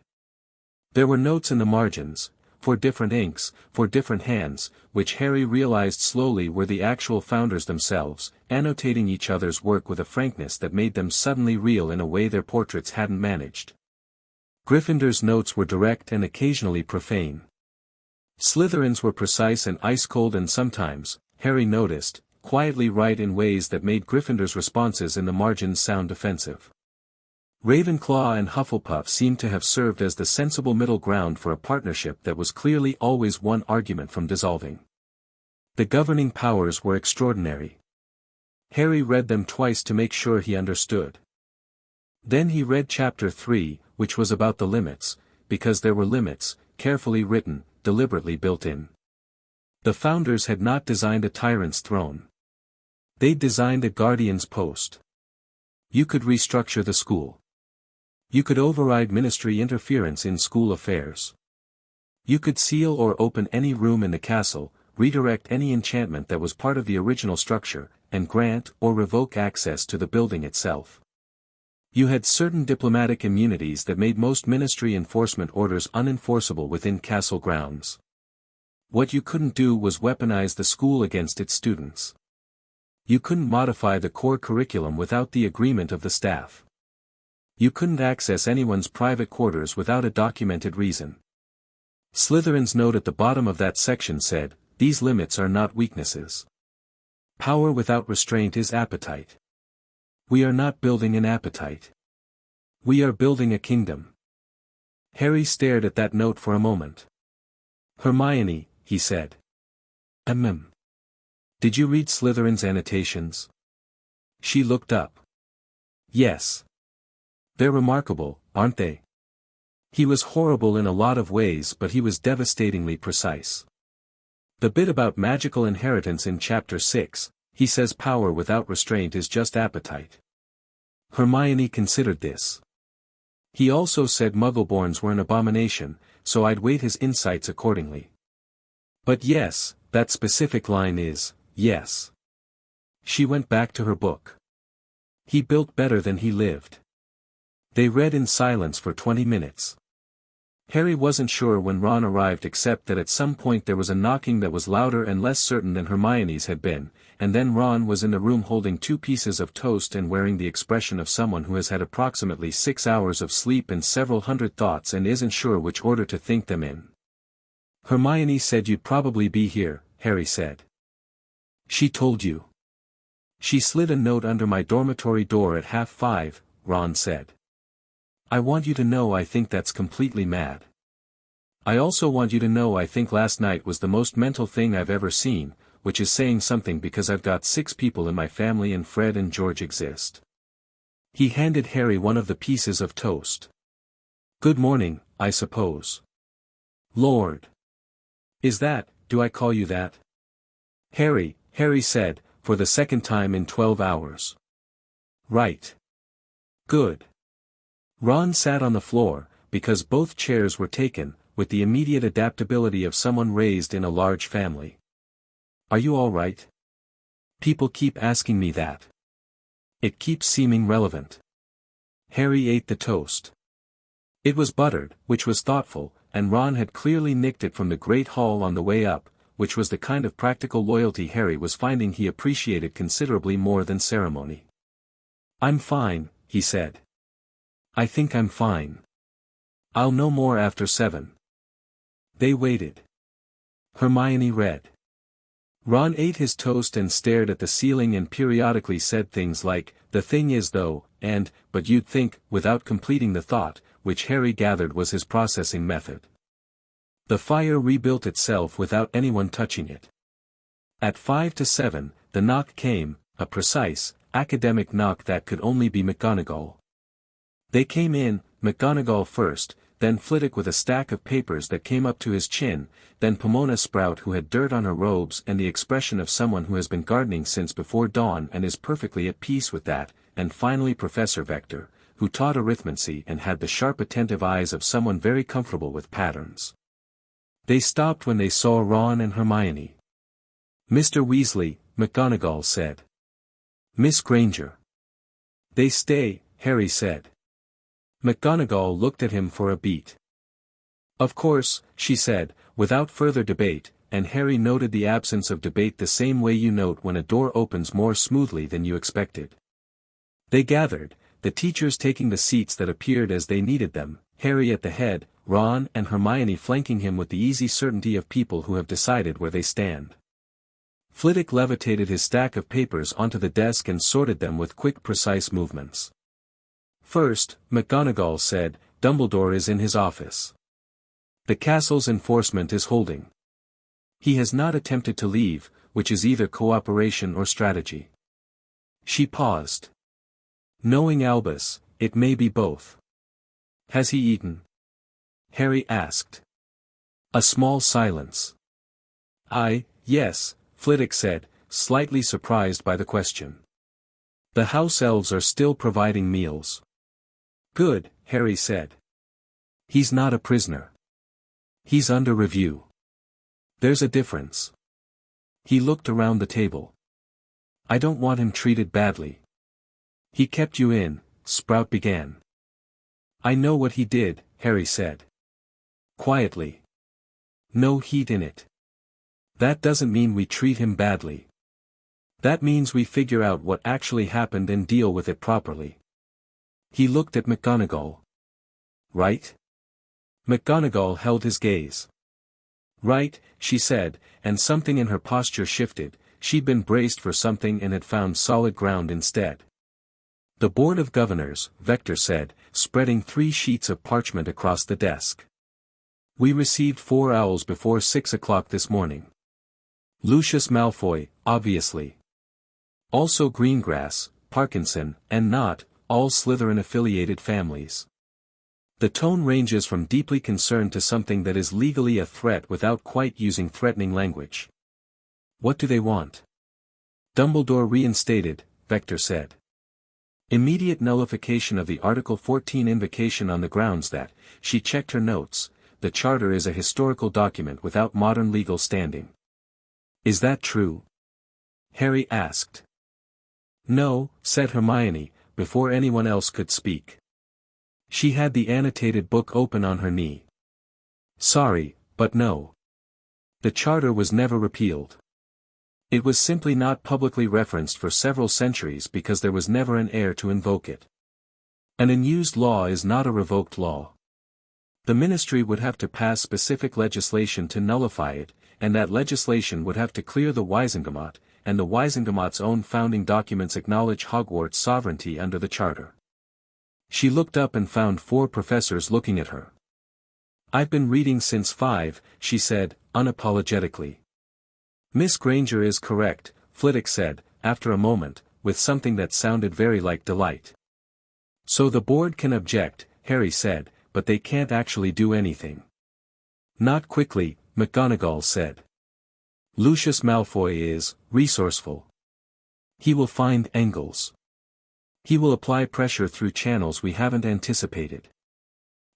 There were notes in the margins, for different inks, for different hands, which Harry realized slowly were the actual founders themselves, annotating each other's work with a frankness that made them suddenly real in a way their portraits hadn't managed. Gryffindor's notes were direct and occasionally profane. Slytherin's were precise and ice-cold and sometimes, Harry noticed, quietly right in ways that made Gryffindor's responses in the margins sound defensive. Ravenclaw and Hufflepuff seemed to have served as the sensible middle ground for a partnership that was clearly always one argument from dissolving. The governing powers were extraordinary. Harry read them twice to make sure he understood. Then he read Chapter 3, which was about the limits, because there were limits, carefully written, deliberately built in. The founders had not designed a tyrant's throne. They'd designed a guardian's post. You could restructure the school. You could override ministry interference in school affairs. You could seal or open any room in the castle, redirect any enchantment that was part of the original structure, and grant or revoke access to the building itself. You had certain diplomatic immunities that made most ministry enforcement orders unenforceable within castle grounds. What you couldn't do was weaponize the school against its students. You couldn't modify the core curriculum without the agreement of the staff. You couldn't access anyone's private quarters without a documented reason. Slytherin's note at the bottom of that section said, "These limits are not weaknesses. Power without restraint is appetite. We are not building an appetite. We are building a kingdom." Harry stared at that note for a moment. "Hermione," he said. Did you read Slytherin's annotations?" She looked up. "Yes. They're remarkable, aren't they? He was horrible in a lot of ways, but he was devastatingly precise. The bit about magical inheritance in Chapter 6, he says power without restraint is just appetite." Hermione considered this. "He also said Muggleborns were an abomination, so I'd weight his insights accordingly. But yes, that specific line is, yes." She went back to her book. "He built better than he lived." They read in silence for 20 minutes. Harry wasn't sure when Ron arrived except that at some point there was a knocking that was louder and less certain than Hermione's had been, and then Ron was in the room holding 2 pieces of toast and wearing the expression of someone who has had approximately 6 hours of sleep and several hundred thoughts and isn't sure which order to think them in. "Hermione said you'd probably be here," Harry said. "She told you?" "She slid a note under my dormitory door at 5:30, Ron said. "I want you to know I think that's completely mad. I also want you to know I think last night was the most mental thing I've ever seen, which is saying something because I've got 6 people in my family and Fred and George exist." He handed Harry one of the pieces of toast. "Good morning, I suppose." "Lord. Do I call you that?" Harry said, for the second time in 12 hours. "Right. Good." Ron sat on the floor, because both chairs were taken, with the immediate adaptability of someone raised in a large family. "Are you all right? People keep asking me that. It keeps seeming relevant." Harry ate the toast. It was buttered, which was thoughtful, and Ron had clearly nicked it from the Great Hall on the way up, which was the kind of practical loyalty Harry was finding he appreciated considerably more than ceremony. "I'm fine," he said. "I think I'm fine. I'll know more after 7. They waited. Hermione read. Ron ate his toast and stared at the ceiling and periodically said things like, "The thing is though," and, "but you'd think," without completing the thought, which Harry gathered was his processing method. The fire rebuilt itself without anyone touching it. At 5 to 7, the knock came, a precise, academic knock that could only be McGonagall. They came in, McGonagall first, then Flitwick with a stack of papers that came up to his chin, then Pomona Sprout who had dirt on her robes and the expression of someone who has been gardening since before dawn and is perfectly at peace with that, and finally Professor Vector, who taught arithmancy and had the sharp attentive eyes of someone very comfortable with patterns. They stopped when they saw Ron and Hermione. "Mr. Weasley," McGonagall said. "Miss Granger." "They stay," Harry said. McGonagall looked at him for a beat. Of course, she said, without further debate, and Harry noted the absence of debate the same way you note when a door opens more smoothly than you expected. They gathered, the teachers taking the seats that appeared as they needed them, Harry at the head, Ron and Hermione flanking him with the easy certainty of people who have decided where they stand. Flitwick levitated his stack of papers onto the desk and sorted them with quick precise movements. First, McGonagall said, Dumbledore is in his office. The castle's enforcement is holding. He has not attempted to leave, which is either cooperation or strategy. She paused. Knowing Albus, it may be both. Has he eaten? Harry asked. A small silence. Yes, Flitwick said, slightly surprised by the question. The house elves are still providing meals. Good, Harry said. He's not a prisoner. He's under review. There's a difference. He looked around the table. I don't want him treated badly. He kept you in, Sprout began. I know what he did, Harry said. Quietly. No heat in it. That doesn't mean we treat him badly. That means we figure out what actually happened and deal with it properly. He looked at McGonagall. Right? McGonagall held his gaze. Right, she said, and something in her posture shifted. She'd been braced for something and had found solid ground instead. The Board of Governors, Vector said, spreading 3 sheets of parchment across the desk. We received 4 owls before 6 o'clock this morning. Lucius Malfoy, obviously. Also Greengrass, Parkinson, and Not, all Slytherin-affiliated families. The tone ranges from deeply concerned to something that is legally a threat without quite using threatening language. What do they want? Dumbledore reinstated, Vector said. Immediate nullification of the Article 14 invocation on the grounds that, she checked her notes, the Charter is a historical document without modern legal standing. Is that true? Harry asked. No, said Hermione, before anyone else could speak. She had the annotated book open on her knee. Sorry, but no. The Charter was never repealed. It was simply not publicly referenced for several centuries because there was never an heir to invoke it. An unused law is not a revoked law. The Ministry would have to pass specific legislation to nullify it, and that legislation would have to clear the Wisengamot, and the Wisengamot's own founding documents acknowledge Hogwarts' sovereignty under the Charter. She looked up and found 4 professors looking at her. I've been reading since 5, she said, unapologetically. Miss Granger is correct, Flitwick said, after a moment, with something that sounded very like delight. So the board can object, Harry said, but they can't actually do anything. Not quickly, McGonagall said. Lucius Malfoy is resourceful. He will find angles. He will apply pressure through channels we haven't anticipated.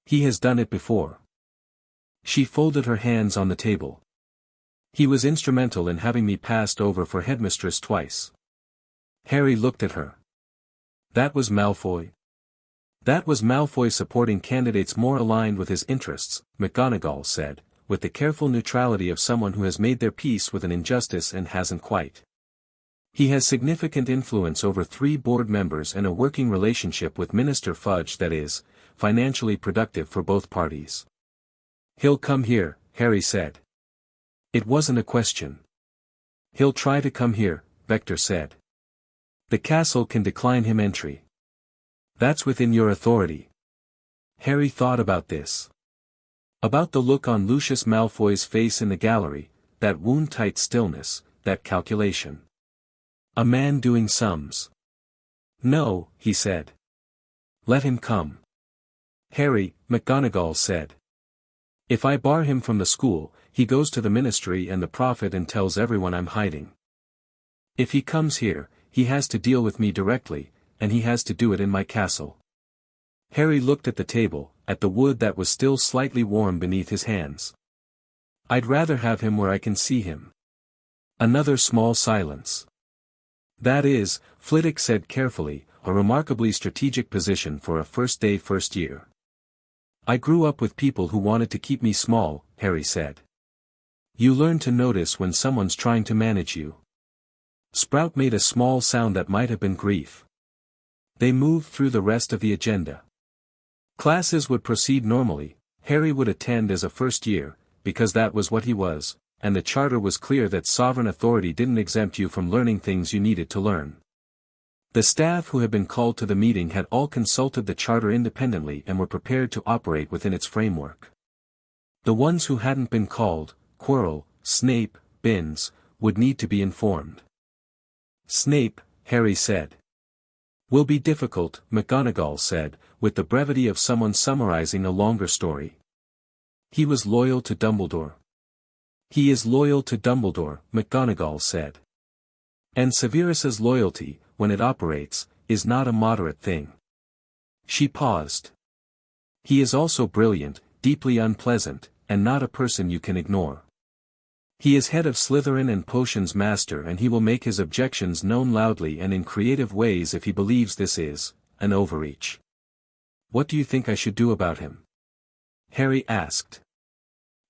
He has done it before. She folded her hands on the table. He was instrumental in having me passed over for headmistress twice. Harry looked at her. That was Malfoy? That was Malfoy supporting candidates more aligned with his interests, McGonagall said, with the careful neutrality of someone who has made their peace with an injustice and hasn't quite. He has significant influence over 3 board members and a working relationship with Minister Fudge that is, financially productive for both parties. He'll come here, Harry said. It wasn't a question. He'll try to come here, Vector said. The castle can decline him entry. That's within your authority. Harry thought about this. About the look on Lucius Malfoy's face in the gallery, that wound-tight stillness, that calculation. A man doing sums. No, he said. Let him come. Harry, McGonagall said. If I bar him from the school, he goes to the ministry and the prophet and tells everyone I'm hiding. If he comes here, he has to deal with me directly, and he has to do it in my castle. Harry looked at the table, at the wood that was still slightly warm beneath his hands. I'd rather have him where I can see him. Another small silence. That is, Flitwick said carefully, a remarkably strategic position for a first-day first year. I grew up with people who wanted to keep me small, Harry said. You learn to notice when someone's trying to manage you. Sprout made a small sound that might have been grief. They moved through the rest of the agenda. Classes would proceed normally. Harry would attend as a first year, because that was what he was, and the charter was clear that sovereign authority didn't exempt you from learning things you needed to learn. The staff who had been called to the meeting had all consulted the charter independently and were prepared to operate within its framework. The ones who hadn't been called, Quirrell, Snape, Binns, would need to be informed. Snape, Harry said. Will be difficult, McGonagall said, with the brevity of someone summarizing a longer story. He was loyal to Dumbledore. He is loyal to Dumbledore, McGonagall said. And Severus's loyalty, when it operates, is not a moderate thing. She paused. He is also brilliant, deeply unpleasant, and not a person you can ignore. He is head of Slytherin and Potions Master, and he will make his objections known loudly and in creative ways if he believes this is an overreach. What do you think I should do about him? Harry asked.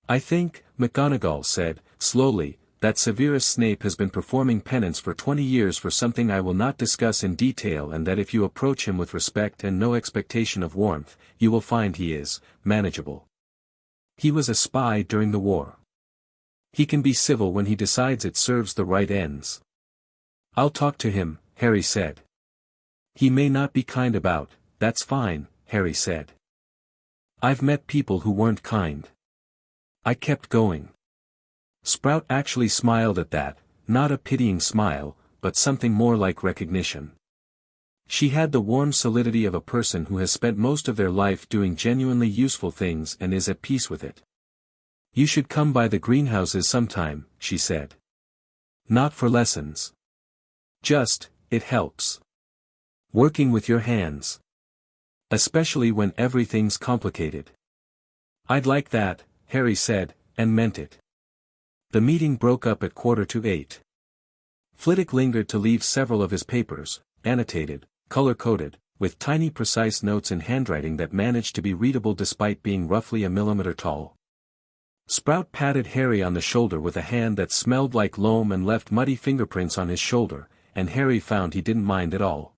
I think, McGonagall said, slowly, that Severus Snape has been performing penance for 20 years for something I will not discuss in detail, and that if you approach him with respect and no expectation of warmth, you will find he is manageable. He was a spy during the war. He can be civil when he decides it serves the right ends. I'll talk to him, Harry said. He may not be kind about, that's fine, Harry said. I've met people who weren't kind. I kept going. Sprout actually smiled at that, not a pitying smile, but something more like recognition. She had the warm solidity of a person who has spent most of their life doing genuinely useful things and is at peace with it. You should come by the greenhouses sometime, she said. Not for lessons. Just, it helps. Working with your hands. Especially when everything's complicated. I'd like that, Harry said, and meant it. The meeting broke up at 7:45. Flitwick lingered to leave several of his papers, annotated, color-coded, with tiny precise notes in handwriting that managed to be readable despite being roughly a millimeter tall. Sprout patted Harry on the shoulder with a hand that smelled like loam and left muddy fingerprints on his shoulder, and Harry found he didn't mind at all.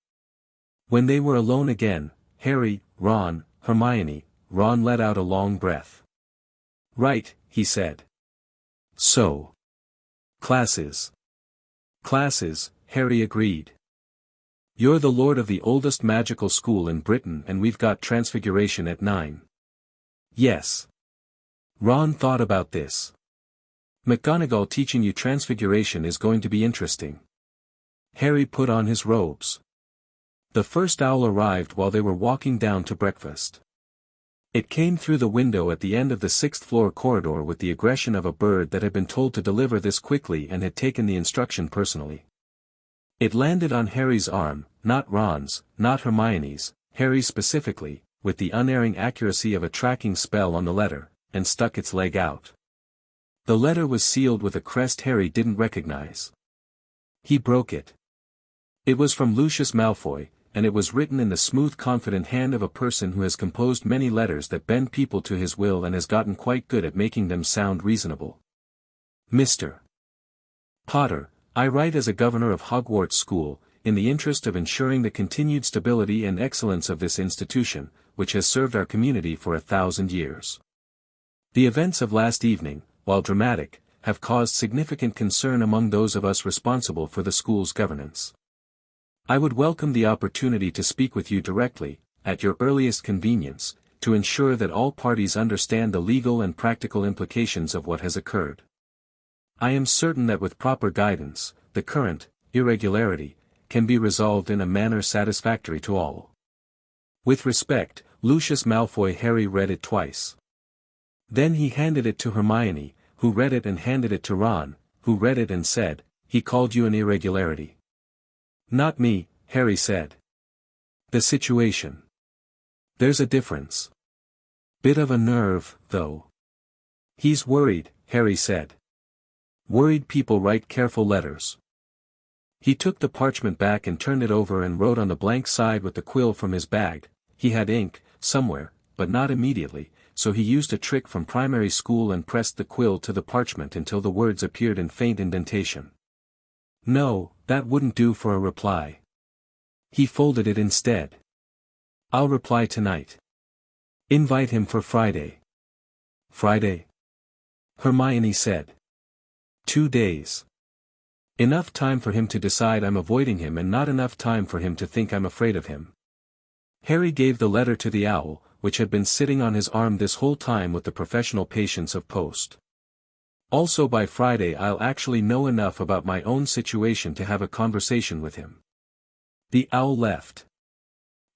When they were alone again, Harry, Ron, Hermione, Ron let out a long breath. Right, he said. So. Classes. Classes, Harry agreed. You're the lord of the oldest magical school in Britain, and we've got Transfiguration at 9. Yes. Ron thought about this. McGonagall teaching you Transfiguration is going to be interesting. Harry put on his robes. The first owl arrived while they were walking down to breakfast. It came through the window at the end of the 6th-floor corridor with the aggression of a bird that had been told to deliver this quickly and had taken the instruction personally. It landed on Harry's arm, not Ron's, not Hermione's, Harry's specifically, with the unerring accuracy of a tracking spell on the letter, and stuck its leg out. The letter was sealed with a crest Harry didn't recognize. He broke it. It was from Lucius Malfoy, and it was written in the smooth confident hand of a person who has composed many letters that bend people to his will and has gotten quite good at making them sound reasonable. Mr. Potter, I write as a governor of Hogwarts School, in the interest of ensuring the continued stability and excellence of this institution, which has served our community for 1,000 years. The events of last evening, while dramatic, have caused significant concern among those of us responsible for the school's governance. I would welcome the opportunity to speak with you directly, at your earliest convenience, to ensure that all parties understand the legal and practical implications of what has occurred. I am certain that with proper guidance, the current irregularity can be resolved in a manner satisfactory to all. With respect, Lucius Malfoy. Harry read it twice. Then he handed it to Hermione, who read it and handed it to Ron, who read it and said, "He called you an irregularity." "Not me," Harry said. "The situation. There's a difference. Bit of a nerve, though." "He's worried," Harry said. "Worried people write careful letters." He took the parchment back and turned it over and wrote on the blank side with the quill from his bag. He had ink, somewhere, but not immediately, so he used a trick from primary school and pressed the quill to the parchment until the words appeared in faint indentation. No, that wouldn't do for a reply. He folded it instead. I'll reply tonight. Invite him for Friday. Friday? Hermione said. 2 days. Enough time for him to decide I'm avoiding him and not enough time for him to think I'm afraid of him. Harry gave the letter to the owl, which had been sitting on his arm this whole time with the professional patience of post. Also by Friday I'll actually know enough about my own situation to have a conversation with him. The owl left.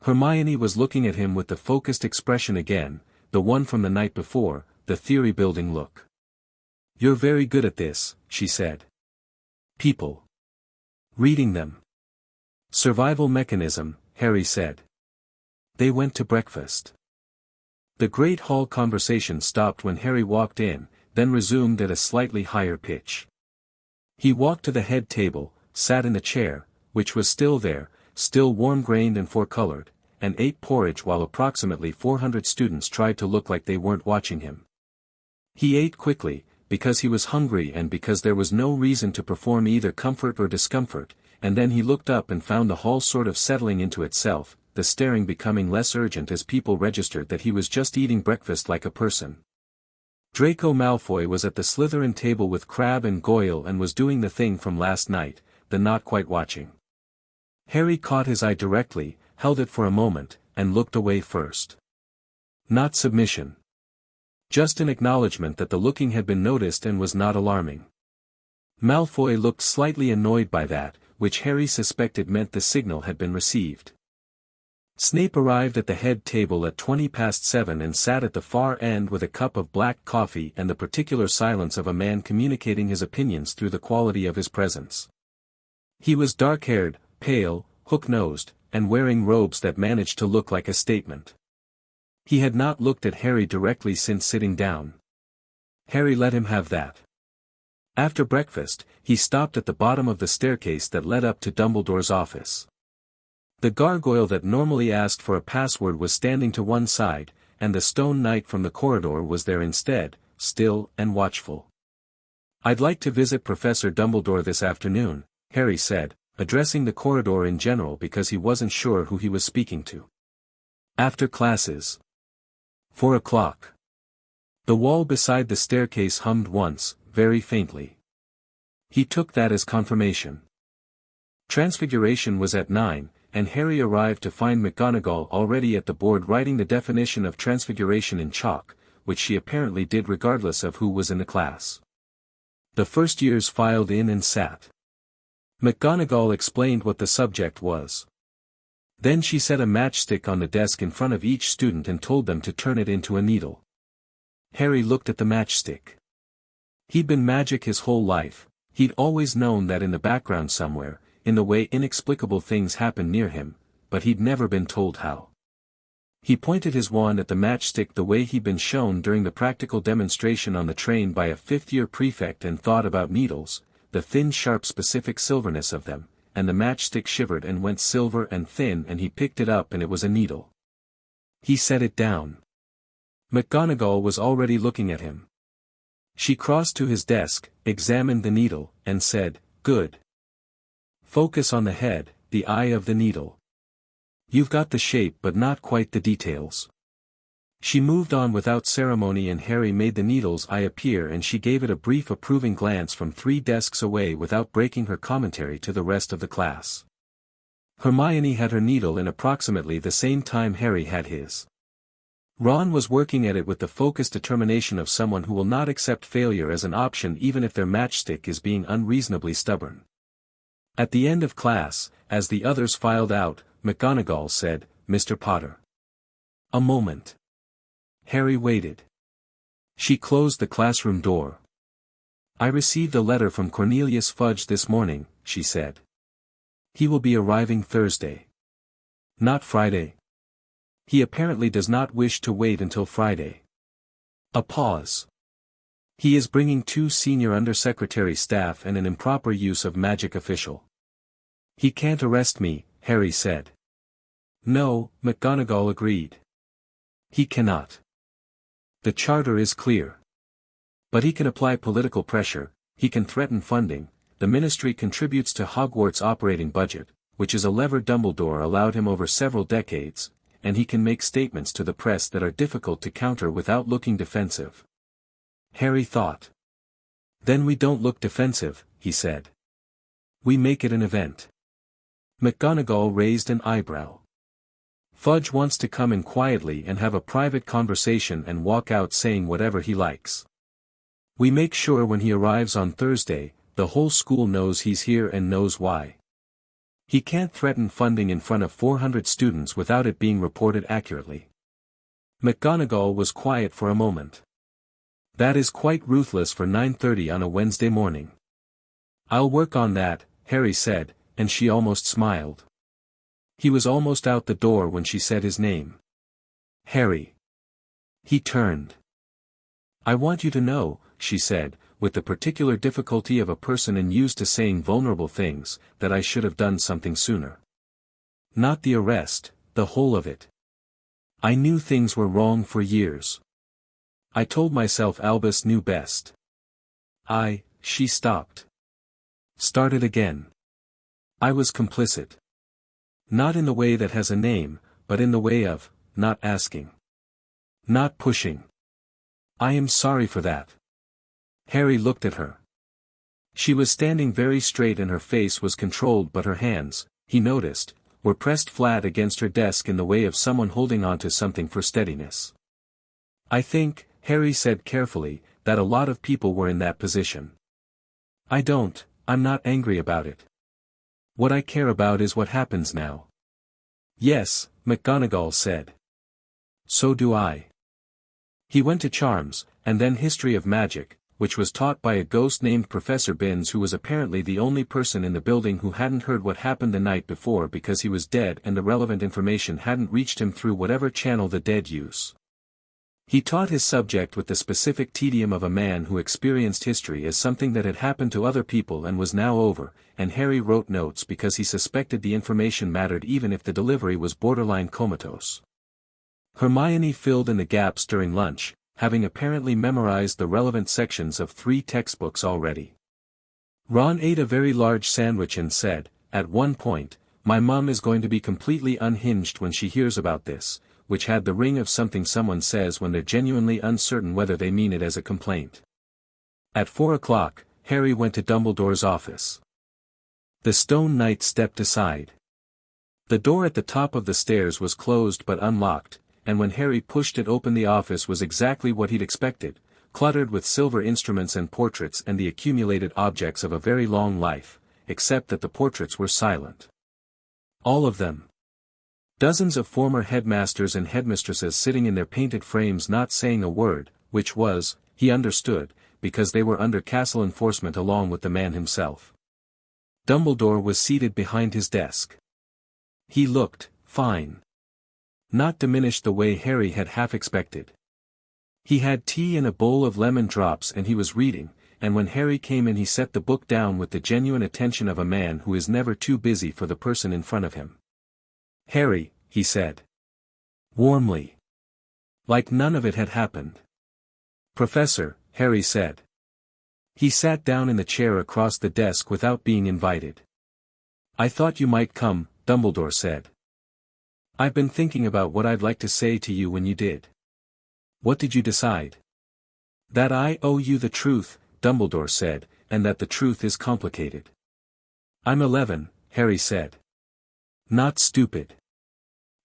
Hermione was looking at him with the focused expression again, the one from the night before, the theory-building look. You're very good at this, she said. People. Reading them. Survival mechanism, Harry said. They went to breakfast. The great hall conversation stopped when Harry walked in, then resumed at a slightly higher pitch. He walked to the head table, sat in the chair, which was still there, still warm-grained and four-colored, and ate porridge while approximately 400 students tried to look like they weren't watching him. He ate quickly, because he was hungry and because there was no reason to perform either comfort or discomfort, and then he looked up and found the hall sort of settling into itself, the staring becoming less urgent as people registered that he was just eating breakfast like a person. Draco Malfoy was at the Slytherin table with Crabbe and Goyle and was doing the thing from last night, the not quite watching. Harry caught his eye directly, held it for a moment, and looked away first. Not submission. Just an acknowledgement that the looking had been noticed and was not alarming. Malfoy looked slightly annoyed by that, which Harry suspected meant the signal had been received. Snape arrived at the head table at 7:20 and sat at the far end with a cup of black coffee and the particular silence of a man communicating his opinions through the quality of his presence. He was dark-haired, pale, hook-nosed, and wearing robes that managed to look like a statement. He had not looked at Harry directly since sitting down. Harry let him have that. After breakfast, he stopped at the bottom of the staircase that led up to Dumbledore's office. The gargoyle that normally asked for a password was standing to one side, and the stone knight from the corridor was there instead, still and watchful. I'd like to visit Professor Dumbledore this afternoon, Harry said, addressing the corridor in general because he wasn't sure who he was speaking to. After classes. 4 o'clock. The wall beside the staircase hummed once, very faintly. He took that as confirmation. Transfiguration was at 9, and Harry arrived to find McGonagall already at the board writing the definition of transfiguration in chalk, which she apparently did regardless of who was in the class. The first years filed in and sat. McGonagall explained what the subject was. Then she set a matchstick on the desk in front of each student and told them to turn it into a needle. Harry looked at the matchstick. He'd been magic his whole life, he'd always known that in the background somewhere, in the way inexplicable things happened near him, but he'd never been told how. He pointed his wand at the matchstick the way he'd been shown during the practical demonstration on the train by a fifth-year prefect and thought about needles, the thin sharp specific silverness of them, and the matchstick shivered and went silver and thin and he picked it up and it was a needle. He set it down. McGonagall was already looking at him. She crossed to his desk, examined the needle, and said, "Good. Focus on the head, the eye of the needle. You've got the shape but not quite the details." She moved on without ceremony and Harry made the needle's eye appear and she gave it a brief approving glance from 3 desks away without breaking her commentary to the rest of the class. Hermione had her needle in approximately the same time Harry had his. Ron was working at it with the focused determination of someone who will not accept failure as an option even if their matchstick is being unreasonably stubborn. At the end of class, as the others filed out, McGonagall said, "Mr. Potter." A moment. Harry waited. She closed the classroom door. "I received a letter from Cornelius Fudge this morning," she said. "He will be arriving Thursday. Not Friday. He apparently does not wish to wait until Friday." A pause. "He is bringing 2 senior undersecretary staff and an improper use of magic official. He can't arrest me," Harry said. "No," McGonagall agreed. He cannot. The charter is clear. But he can apply political pressure, he can threaten funding, the ministry contributes to Hogwarts' operating budget, which is a lever Dumbledore allowed him over several decades, and he can make statements to the press that are difficult to counter without looking defensive. Harry thought. Then we don't look defensive, he said. We make it an event. McGonagall raised an eyebrow. Fudge wants to come in quietly and have a private conversation and walk out saying whatever he likes. We make sure when he arrives on Thursday, the whole school knows he's here and knows why. He can't threaten funding in front of 400 students without it being reported accurately. McGonagall was quiet for a moment. That is quite ruthless for 9:30 on a Wednesday morning. I'll work on that, Harry said, and she almost smiled. He was almost out the door when she said his name. Harry. He turned. I want you to know, she said, with the particular difficulty of a person used to saying vulnerable things, that I should have done something sooner. Not the arrest, the whole of it. I knew things were wrong for years. I told myself Albus knew best. She stopped. Started again. I was complicit. Not in the way that has a name, but in the way of, not asking. Not pushing. I am sorry for that. Harry looked at her. She was standing very straight and her face was controlled, but her hands, he noticed, were pressed flat against her desk in the way of someone holding on to something for steadiness. I think, Harry said carefully, that a lot of people were in that position. I'm not angry about it. What I care about is what happens now. Yes, McGonagall said. So do I. He went to Charms, and then History of Magic, which was taught by a ghost named Professor Binns, who was apparently the only person in the building who hadn't heard what happened the night before because he was dead and the relevant information hadn't reached him through whatever channel the dead use. He taught his subject with the specific tedium of a man who experienced history as something that had happened to other people and was now over, and Harry wrote notes because he suspected the information mattered even if the delivery was borderline comatose. Hermione filled in the gaps during lunch, having apparently memorized the relevant sections of 3 textbooks already. Ron ate a very large sandwich and said, at one point, my mom is going to be completely unhinged when she hears about this, which had the ring of something someone says when they're genuinely uncertain whether they mean it as a complaint. At 4 o'clock, Harry went to Dumbledore's office. The Stone Knight stepped aside. The door at the top of the stairs was closed but unlocked, and when Harry pushed it open the office was exactly what he'd expected, cluttered with silver instruments and portraits and the accumulated objects of a very long life, except that the portraits were silent. All of them. Dozens of former headmasters and headmistresses sitting in their painted frames not saying a word, which was, he understood, because they were under castle enforcement along with the man himself. Dumbledore was seated behind his desk. He looked fine. Not diminished the way Harry had half expected. He had tea and a bowl of lemon drops and he was reading, and when Harry came in he set the book down with the genuine attention of a man who is never too busy for the person in front of him. Harry, he said. Warmly. Like none of it had happened. Professor, Harry said. He sat down in the chair across the desk without being invited. I thought you might come, Dumbledore said. I've been thinking about what I'd like to say to you when you did. What did you decide? That I owe you the truth, Dumbledore said, and that the truth is complicated. I'm 11, Harry said. Not stupid.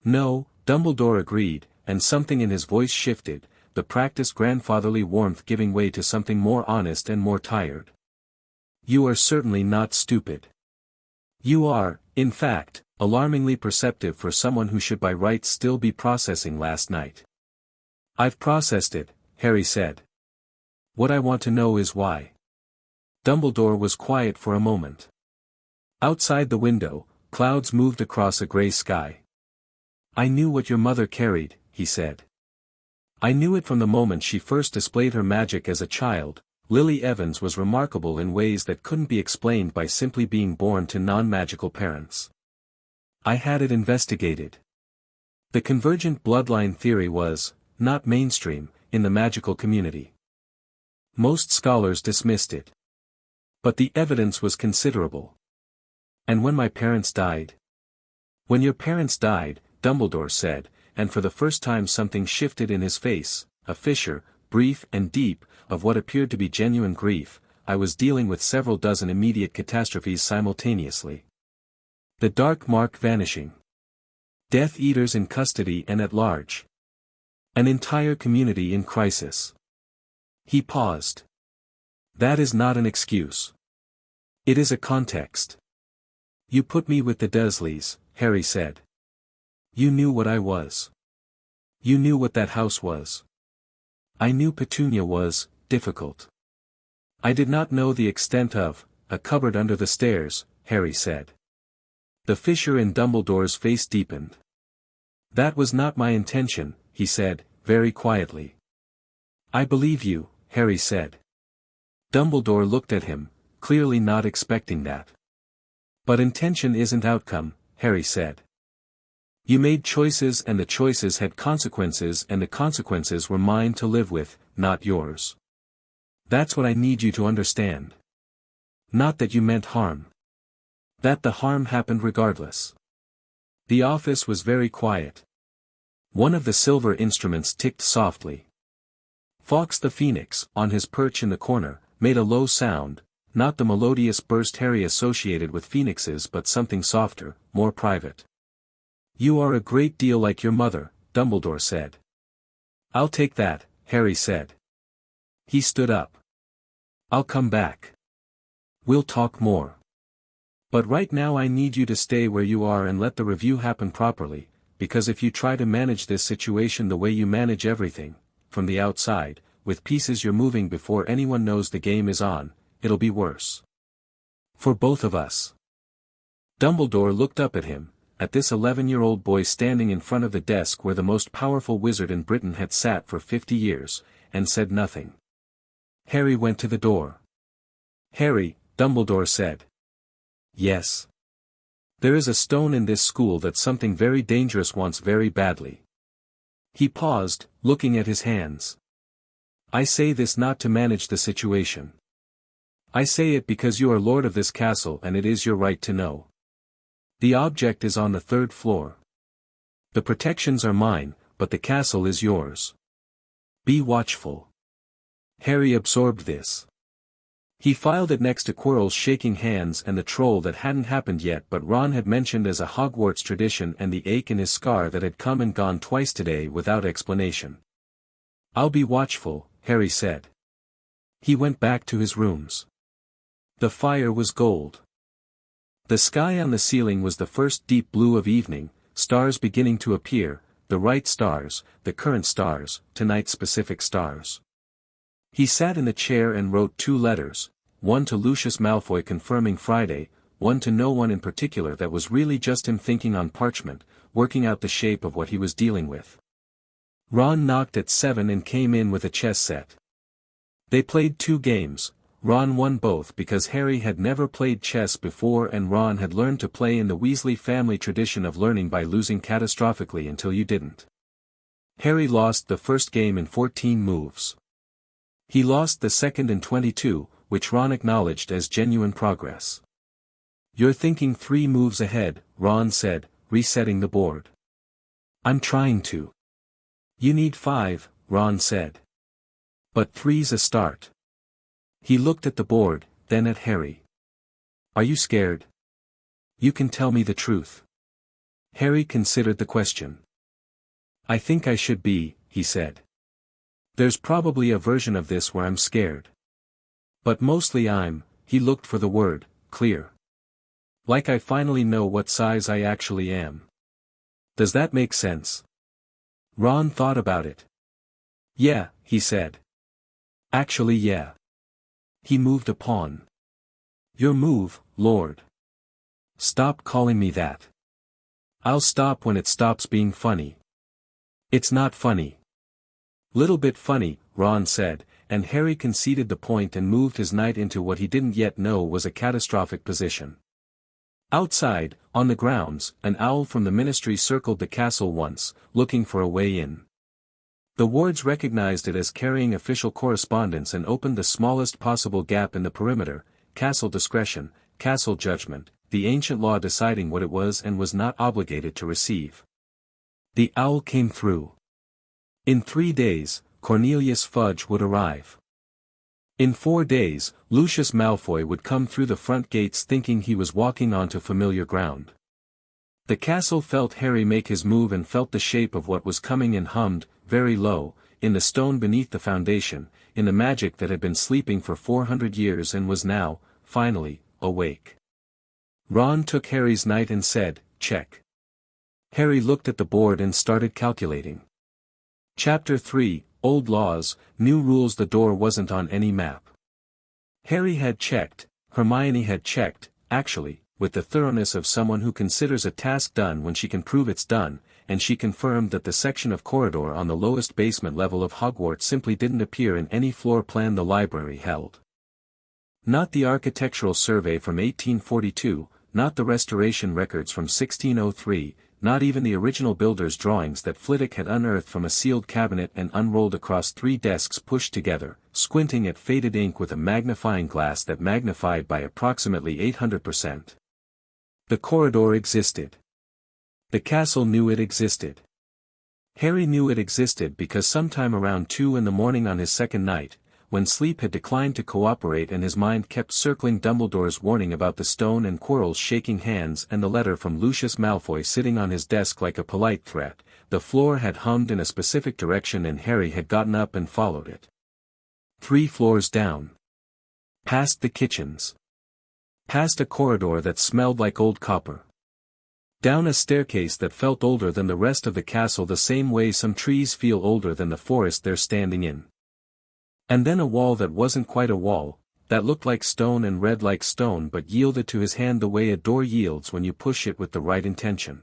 No, Dumbledore agreed, and something in his voice shifted, the practiced grandfatherly warmth giving way to something more honest and more tired. You are certainly not stupid. You are, in fact, alarmingly perceptive for someone who should by rights still be processing last night. I've processed it, Harry said. What I want to know is why. Dumbledore was quiet for a moment. Outside the window, clouds moved across a gray sky. I knew what your mother carried, he said. I knew it from the moment she first displayed her magic as a child. Lily Evans was remarkable in ways that couldn't be explained by simply being born to non-magical parents. I had it investigated. The convergent bloodline theory was, not mainstream, in the magical community. Most scholars dismissed it. But the evidence was considerable. And when my parents died? When your parents died, Dumbledore said, and for the first time something shifted in his face, a fissure, brief and deep, of what appeared to be genuine grief. I was dealing with several dozen immediate catastrophes simultaneously. The dark mark vanishing. Death Eaters in custody and at large. An entire community in crisis. He paused. That is not an excuse. It is a context. You put me with the Dursleys, Harry said. You knew what I was. You knew what that house was. I knew Petunia was difficult. I did not know the extent of a cupboard under the stairs, Harry said. The fissure in Dumbledore's face deepened. That was not my intention, he said, very quietly. I believe you, Harry said. Dumbledore looked at him, clearly not expecting that. But intention isn't outcome, Harry said. You made choices and the choices had consequences and the consequences were mine to live with, not yours. That's what I need you to understand. Not that you meant harm. That the harm happened regardless. The office was very quiet. One of the silver instruments ticked softly. Fawkes the Phoenix, on his perch in the corner, made a low sound, not the melodious burst Harry associated with phoenixes but something softer, more private. You are a great deal like your mother, Dumbledore said. I'll take that, Harry said. He stood up. I'll come back. We'll talk more. But right now I need you to stay where you are and let the review happen properly, because if you try to manage this situation the way you manage everything, from the outside, with pieces you're moving before anyone knows the game is on, it'll be worse. For both of us. Dumbledore looked up at him, at this 11-year-old boy standing in front of the desk where the most powerful wizard in Britain had sat for 50 years, and said nothing. Harry went to the door. Harry, Dumbledore said. Yes. There is a stone in this school that something very dangerous wants very badly. He paused, looking at his hands. I say this not to manage the situation. I say it because you are lord of this castle and it is your right to know. The object is on the 3rd floor. The protections are mine, but the castle is yours. Be watchful. Harry absorbed this. He filed it next to Quirrell's shaking hands and the troll that hadn't happened yet but Ron had mentioned as a Hogwarts tradition and the ache in his scar that had come and gone twice today without explanation. I'll be watchful, Harry said. He went back to his rooms. The fire was gold. The sky on the ceiling was the first deep blue of evening, stars beginning to appear, the right stars, the current stars, tonight's specific stars. He sat in the chair and wrote 2 letters, one to Lucius Malfoy confirming Friday, one to no one in particular that was really just him thinking on parchment, working out the shape of what he was dealing with. Ron knocked at 7 and came in with a chess set. They played 2 games. Ron won both because Harry had never played chess before and Ron had learned to play in the Weasley family tradition of learning by losing catastrophically until you didn't. Harry lost the first game in 14 moves. He lost the second in 22, which Ron acknowledged as genuine progress. You're thinking 3 moves ahead, Ron said, resetting the board. I'm trying to. You need 5, Ron said. But 3's a start. He looked at the board, then at Harry. Are you scared? You can tell me the truth. Harry considered the question. I think I should be, he said. There's probably a version of this where I'm scared. But mostly he looked for the word, clear. Like I finally know what size I actually am. Does that make sense? Ron thought about it. Yeah, he said. Actually yeah. He moved a pawn. Your move, Lord. Stop calling me that. I'll stop when it stops being funny. It's not funny. Little bit funny, Ron said, and Harry conceded the point and moved his knight into what he didn't yet know was a catastrophic position. Outside, on the grounds, an owl from the ministry circled the castle once, looking for a way in. The wards recognized it as carrying official correspondence and opened the smallest possible gap in the perimeter: castle discretion, castle judgment, the ancient law deciding what it was and was not obligated to receive. The owl came through. In 3 days, Cornelius Fudge would arrive. In 4 days, Lucius Malfoy would come through the front gates thinking he was walking onto familiar ground. The castle felt Harry make his move and felt the shape of what was coming and hummed, very low, in the stone beneath the foundation, in the magic that had been sleeping for 400 years and was now, finally, awake. Ron took Harry's knight and said, "Check." Harry looked at the board and started calculating. Chapter 3, Old Laws, New Rules. The door wasn't on any map. Harry had checked, Hermione had checked, actually, with the thoroughness of someone who considers a task done when she can prove it's done, and she confirmed that the section of corridor on the lowest basement level of Hogwarts simply didn't appear in any floor plan the library held. Not the architectural survey from 1842, not the restoration records from 1603, not even the original builder's drawings that Flitwick had unearthed from a sealed cabinet and unrolled across 3 desks pushed together, squinting at faded ink with a magnifying glass that magnified by approximately 800%. The corridor existed. The castle knew it existed. Harry knew it existed because sometime around 2 in the morning on his second night, when sleep had declined to cooperate and his mind kept circling Dumbledore's warning about the stone and Quirrell's shaking hands and the letter from Lucius Malfoy sitting on his desk like a polite threat, the floor had hummed in a specific direction and Harry had gotten up and followed it. 3 floors down. Past the kitchens. Past a corridor that smelled like old copper. Down a staircase that felt older than the rest of the castle, the same way some trees feel older than the forest they're standing in. And then a wall that wasn't quite a wall, that looked like stone and read like stone but yielded to his hand the way a door yields when you push it with the right intention.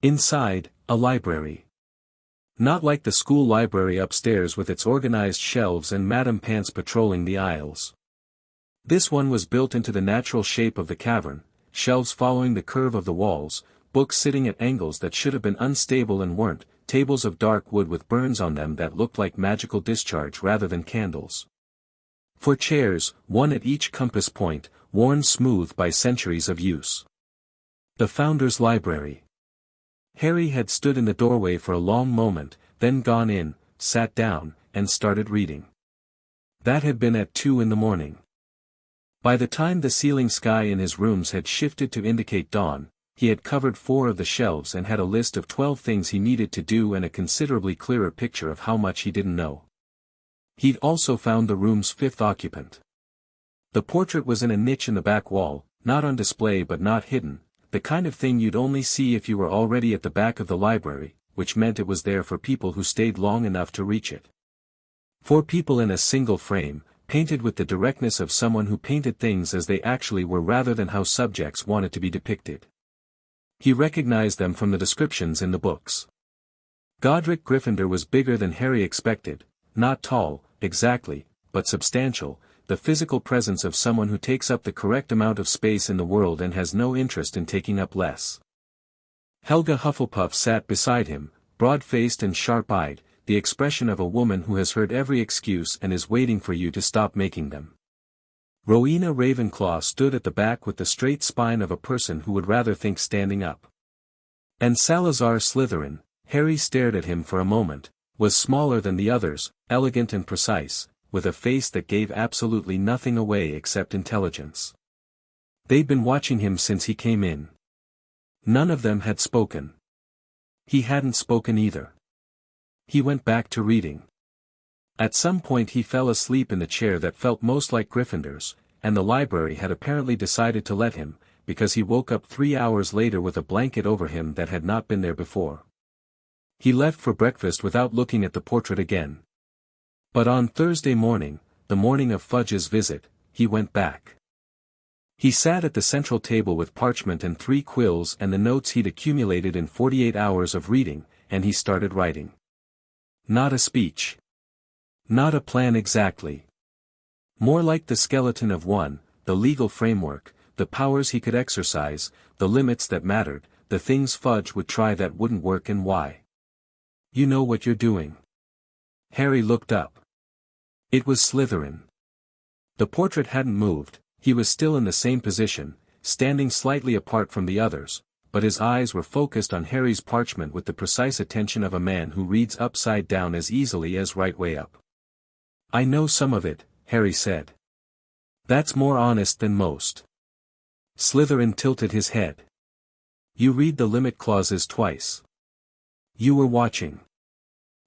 Inside, a library. Not like the school library upstairs with its organized shelves and Madame Pants patrolling the aisles. This one was built into the natural shape of the cavern, shelves following the curve of the walls, books sitting at angles that should have been unstable and weren't, tables of dark wood with burns on them that looked like magical discharge rather than candles. 4 chairs, one at each compass point, worn smooth by centuries of use. The Founder's Library. Harry had stood in the doorway for a long moment, then gone in, sat down, and started reading. That had been at 2 in the morning. By the time the ceiling sky in his rooms had shifted to indicate dawn, he had covered 4 of the shelves and had a list of 12 things he needed to do and a considerably clearer picture of how much he didn't know. He'd also found the room's 5th occupant. The portrait was in a niche in the back wall, not on display but not hidden, the kind of thing you'd only see if you were already at the back of the library, which meant it was there for people who stayed long enough to reach it. 4 people in a single frame, painted with the directness of someone who painted things as they actually were rather than how subjects wanted to be depicted. He recognized them from the descriptions in the books. Godric Gryffindor was bigger than Harry expected, not tall, exactly, but substantial, the physical presence of someone who takes up the correct amount of space in the world and has no interest in taking up less. Helga Hufflepuff sat beside him, broad-faced and sharp-eyed, the expression of a woman who has heard every excuse and is waiting for you to stop making them. Rowena Ravenclaw stood at the back with the straight spine of a person who would rather think standing up. And Salazar Slytherin, Harry stared at him for a moment, was smaller than the others, elegant and precise, with a face that gave absolutely nothing away except intelligence. They'd been watching him since he came in. None of them had spoken. He hadn't spoken either. He went back to reading. At some point he fell asleep in the chair that felt most like Gryffindor's, and the library had apparently decided to let him, because he woke up 3 hours later with a blanket over him that had not been there before. He left for breakfast without looking at the portrait again. But on Thursday morning, the morning of Fudge's visit, he went back. He sat at the central table with parchment and 3 quills and the notes he'd accumulated in 48 hours of reading, and he started writing. Not a speech. Not a plan exactly. More like the skeleton of one, the legal framework, the powers he could exercise, the limits that mattered, the things Fudge would try that wouldn't work and why. You know what you're doing. Harry looked up. It was Slytherin. The portrait hadn't moved, he was still in the same position, standing slightly apart from the others, but his eyes were focused on Harry's parchment with the precise attention of a man who reads upside down as easily as right way up. "I know some of it," Harry said. "That's more honest than most." Slytherin tilted his head. "You read the limit clauses twice. You were watching.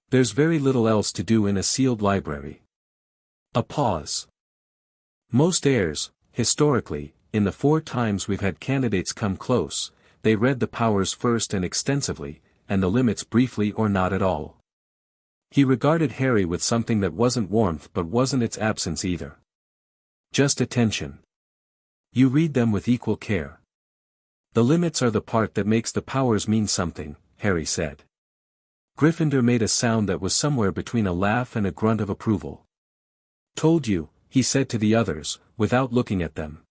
There's very little else to do in a sealed library." A pause. "Most heirs, historically, in the 4 times we've had candidates come close, they read the powers first and extensively, and the limits briefly or not at all." He regarded Harry with something that wasn't warmth but wasn't its absence either. "Just attention. You read them with equal care. The limits are the part that makes the powers mean something," Harry said. Gryffindor made a sound that was somewhere between a laugh and a grunt of approval. "Told you," he said to the others, without looking at them.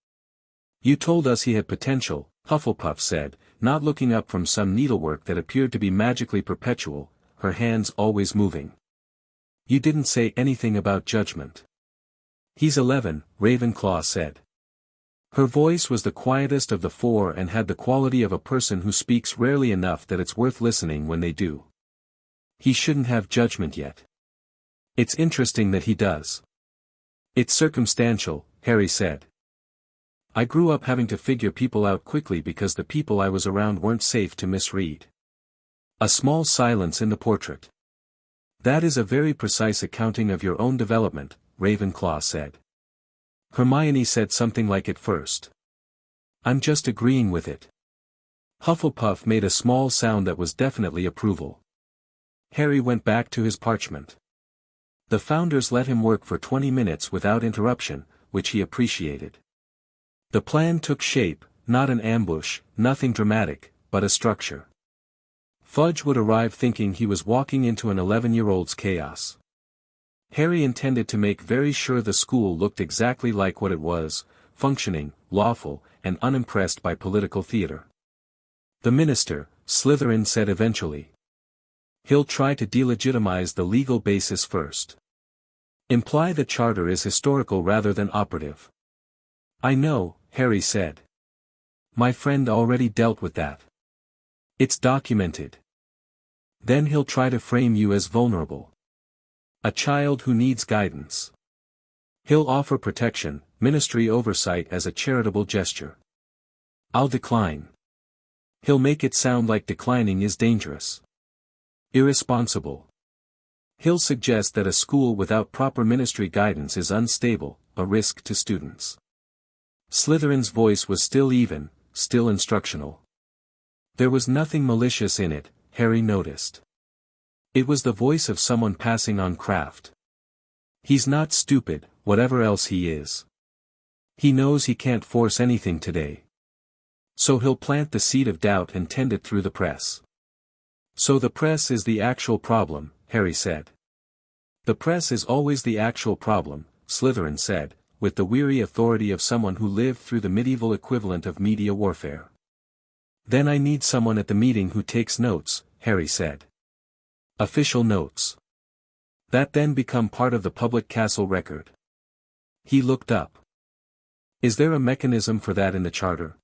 "You told us he had potential," Hufflepuff said, not looking up from some needlework that appeared to be magically perpetual, her hands always moving. "You didn't say anything about judgment." "He's 11, Ravenclaw said." Her voice was the quietest of the 4 and had the quality of a person who speaks rarely enough that it's worth listening when they do. "He shouldn't have judgment yet. It's interesting that he does." "It's circumstantial," Harry said. "I grew up having to figure people out quickly because the people I was around weren't safe to misread." A small silence in the portrait. "That is a very precise accounting of your own development," Ravenclaw said. Hermione said something like it first. "I'm just agreeing with it." Hufflepuff made a small sound that was definitely approval. Harry went back to his parchment. The founders let him work for 20 minutes without interruption, which he appreciated. The plan took shape, not an ambush, nothing dramatic, but a structure. Fudge would arrive thinking he was walking into an 11-year-old's chaos. Harry intended to make very sure the school looked exactly like what it was, functioning, lawful, and unimpressed by political theater. "The minister," Slytherin said eventually. "He'll try to delegitimize the legal basis first. Imply the charter is historical rather than operative." "I know," Harry said. "My friend already dealt with that. It's documented." "Then he'll try to frame you as vulnerable. A child who needs guidance. He'll offer protection, ministry oversight as a charitable gesture. I'll decline. He'll make it sound like declining is dangerous. Irresponsible. He'll suggest that a school without proper ministry guidance is unstable, a risk to students." Slytherin's voice was still even, still instructional. There was nothing malicious in it, Harry noticed. It was the voice of someone passing on craft. He's not stupid, whatever else he is. He knows he can't force anything today. So he'll plant the seed of doubt and tend it through the press. "So the press is the actual problem," Harry said. "The press is always the actual problem," Slytherin said, with the weary authority of someone who lived through the medieval equivalent of media warfare. "Then I need someone at the meeting who takes notes," Harry said. "Official notes. That then become part of the public castle record." He looked up. "Is there a mechanism for that in the charter?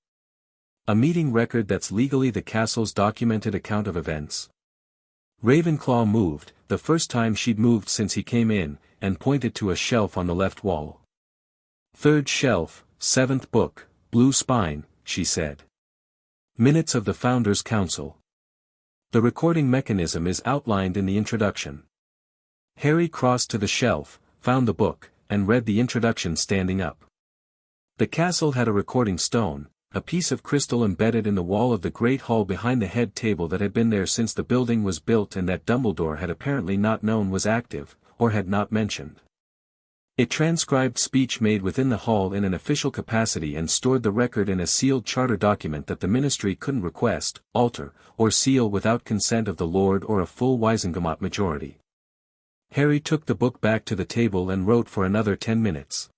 A meeting record that's legally the castle's documented account of events?" Ravenclaw moved, the first time she'd moved since he came in, and pointed to a shelf on the left wall. "Third shelf, 7th book, blue spine," she said. "Minutes of the Founders' Council. The recording mechanism is outlined in the introduction." Harry crossed to the shelf, found the book, and read the introduction standing up. The castle had a recording stone, a piece of crystal embedded in the wall of the great hall behind the head table that had been there since the building was built and that Dumbledore had apparently not known was active, or had not mentioned. It transcribed speech made within the hall in an official capacity and stored the record in a sealed charter document that the ministry couldn't request, alter, or seal without consent of the Lord or a full Wisengamot majority. Harry took the book back to the table and wrote for another 10 minutes.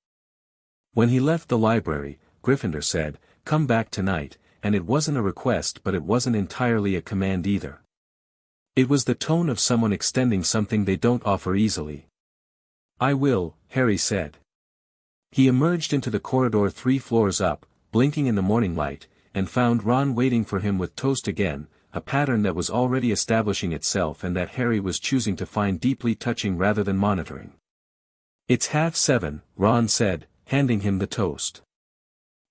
When he left the library, Gryffindor said, "Come back tonight," and it wasn't a request but it wasn't entirely a command either. It was the tone of someone extending something they don't offer easily. I will, Harry said. He emerged into the corridor 3 floors up, blinking in the morning light, and found Ron waiting for him with toast again, a pattern that was already establishing itself and that Harry was choosing to find deeply touching rather than monitoring. It's 7:30, Ron said, handing him the toast.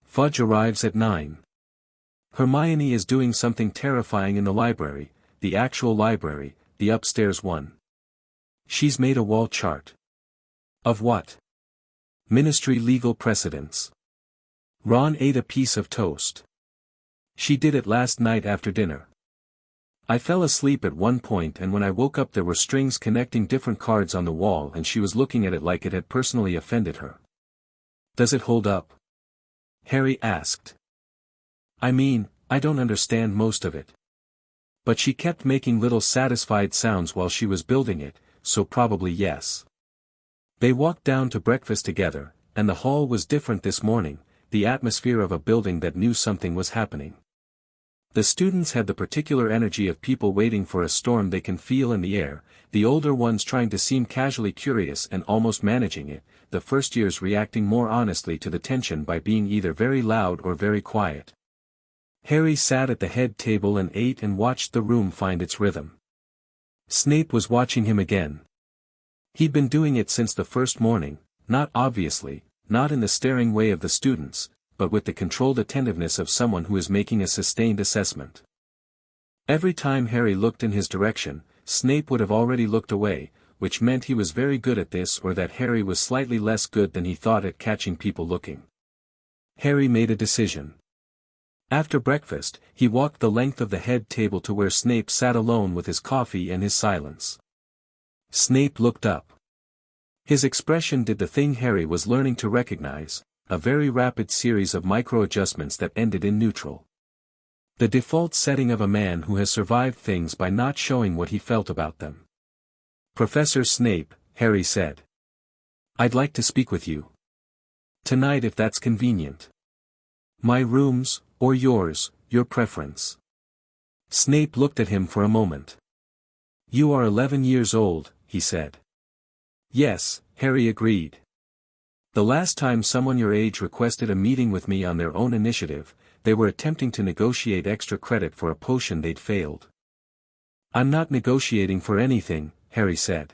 Fudge arrives at 9. Hermione is doing something terrifying in the library, the actual library, the upstairs one. She's made a wall chart. Of what? Ministry legal precedents. Ron ate a piece of toast. She did it last night after dinner. I fell asleep at one point and when I woke up there were strings connecting different cards on the wall and she was looking at it like it had personally offended her. Does it hold up? Harry asked. I mean, I don't understand most of it. But she kept making little satisfied sounds while she was building it, so probably yes. They walked down to breakfast together, and the hall was different this morning, the atmosphere of a building that knew something was happening. The students had the particular energy of people waiting for a storm they can feel in the air, the older ones trying to seem casually curious and almost managing it, the first years reacting more honestly to the tension by being either very loud or very quiet. Harry sat at the head table and ate and watched the room find its rhythm. Snape was watching him again. He'd been doing it since the first morning, not obviously, not in the staring way of the students, but with the controlled attentiveness of someone who is making a sustained assessment. Every time Harry looked in his direction, Snape would have already looked away, which meant he was very good at this or that Harry was slightly less good than he thought at catching people looking. Harry made a decision. After breakfast, he walked the length of the head table to where Snape sat alone with his coffee and his silence. Snape looked up. His expression did the thing Harry was learning to recognize, a very rapid series of micro-adjustments that ended in neutral. The default setting of a man who has survived things by not showing what he felt about them. Professor Snape, Harry said. I'd like to speak with you. Tonight if that's convenient. My rooms, or yours, your preference. Snape looked at him for a moment. You are 11 years old, he said. Yes, Harry agreed. The last time someone your age requested a meeting with me on their own initiative, they were attempting to negotiate extra credit for a potion they'd failed. I'm not negotiating for anything, Harry said.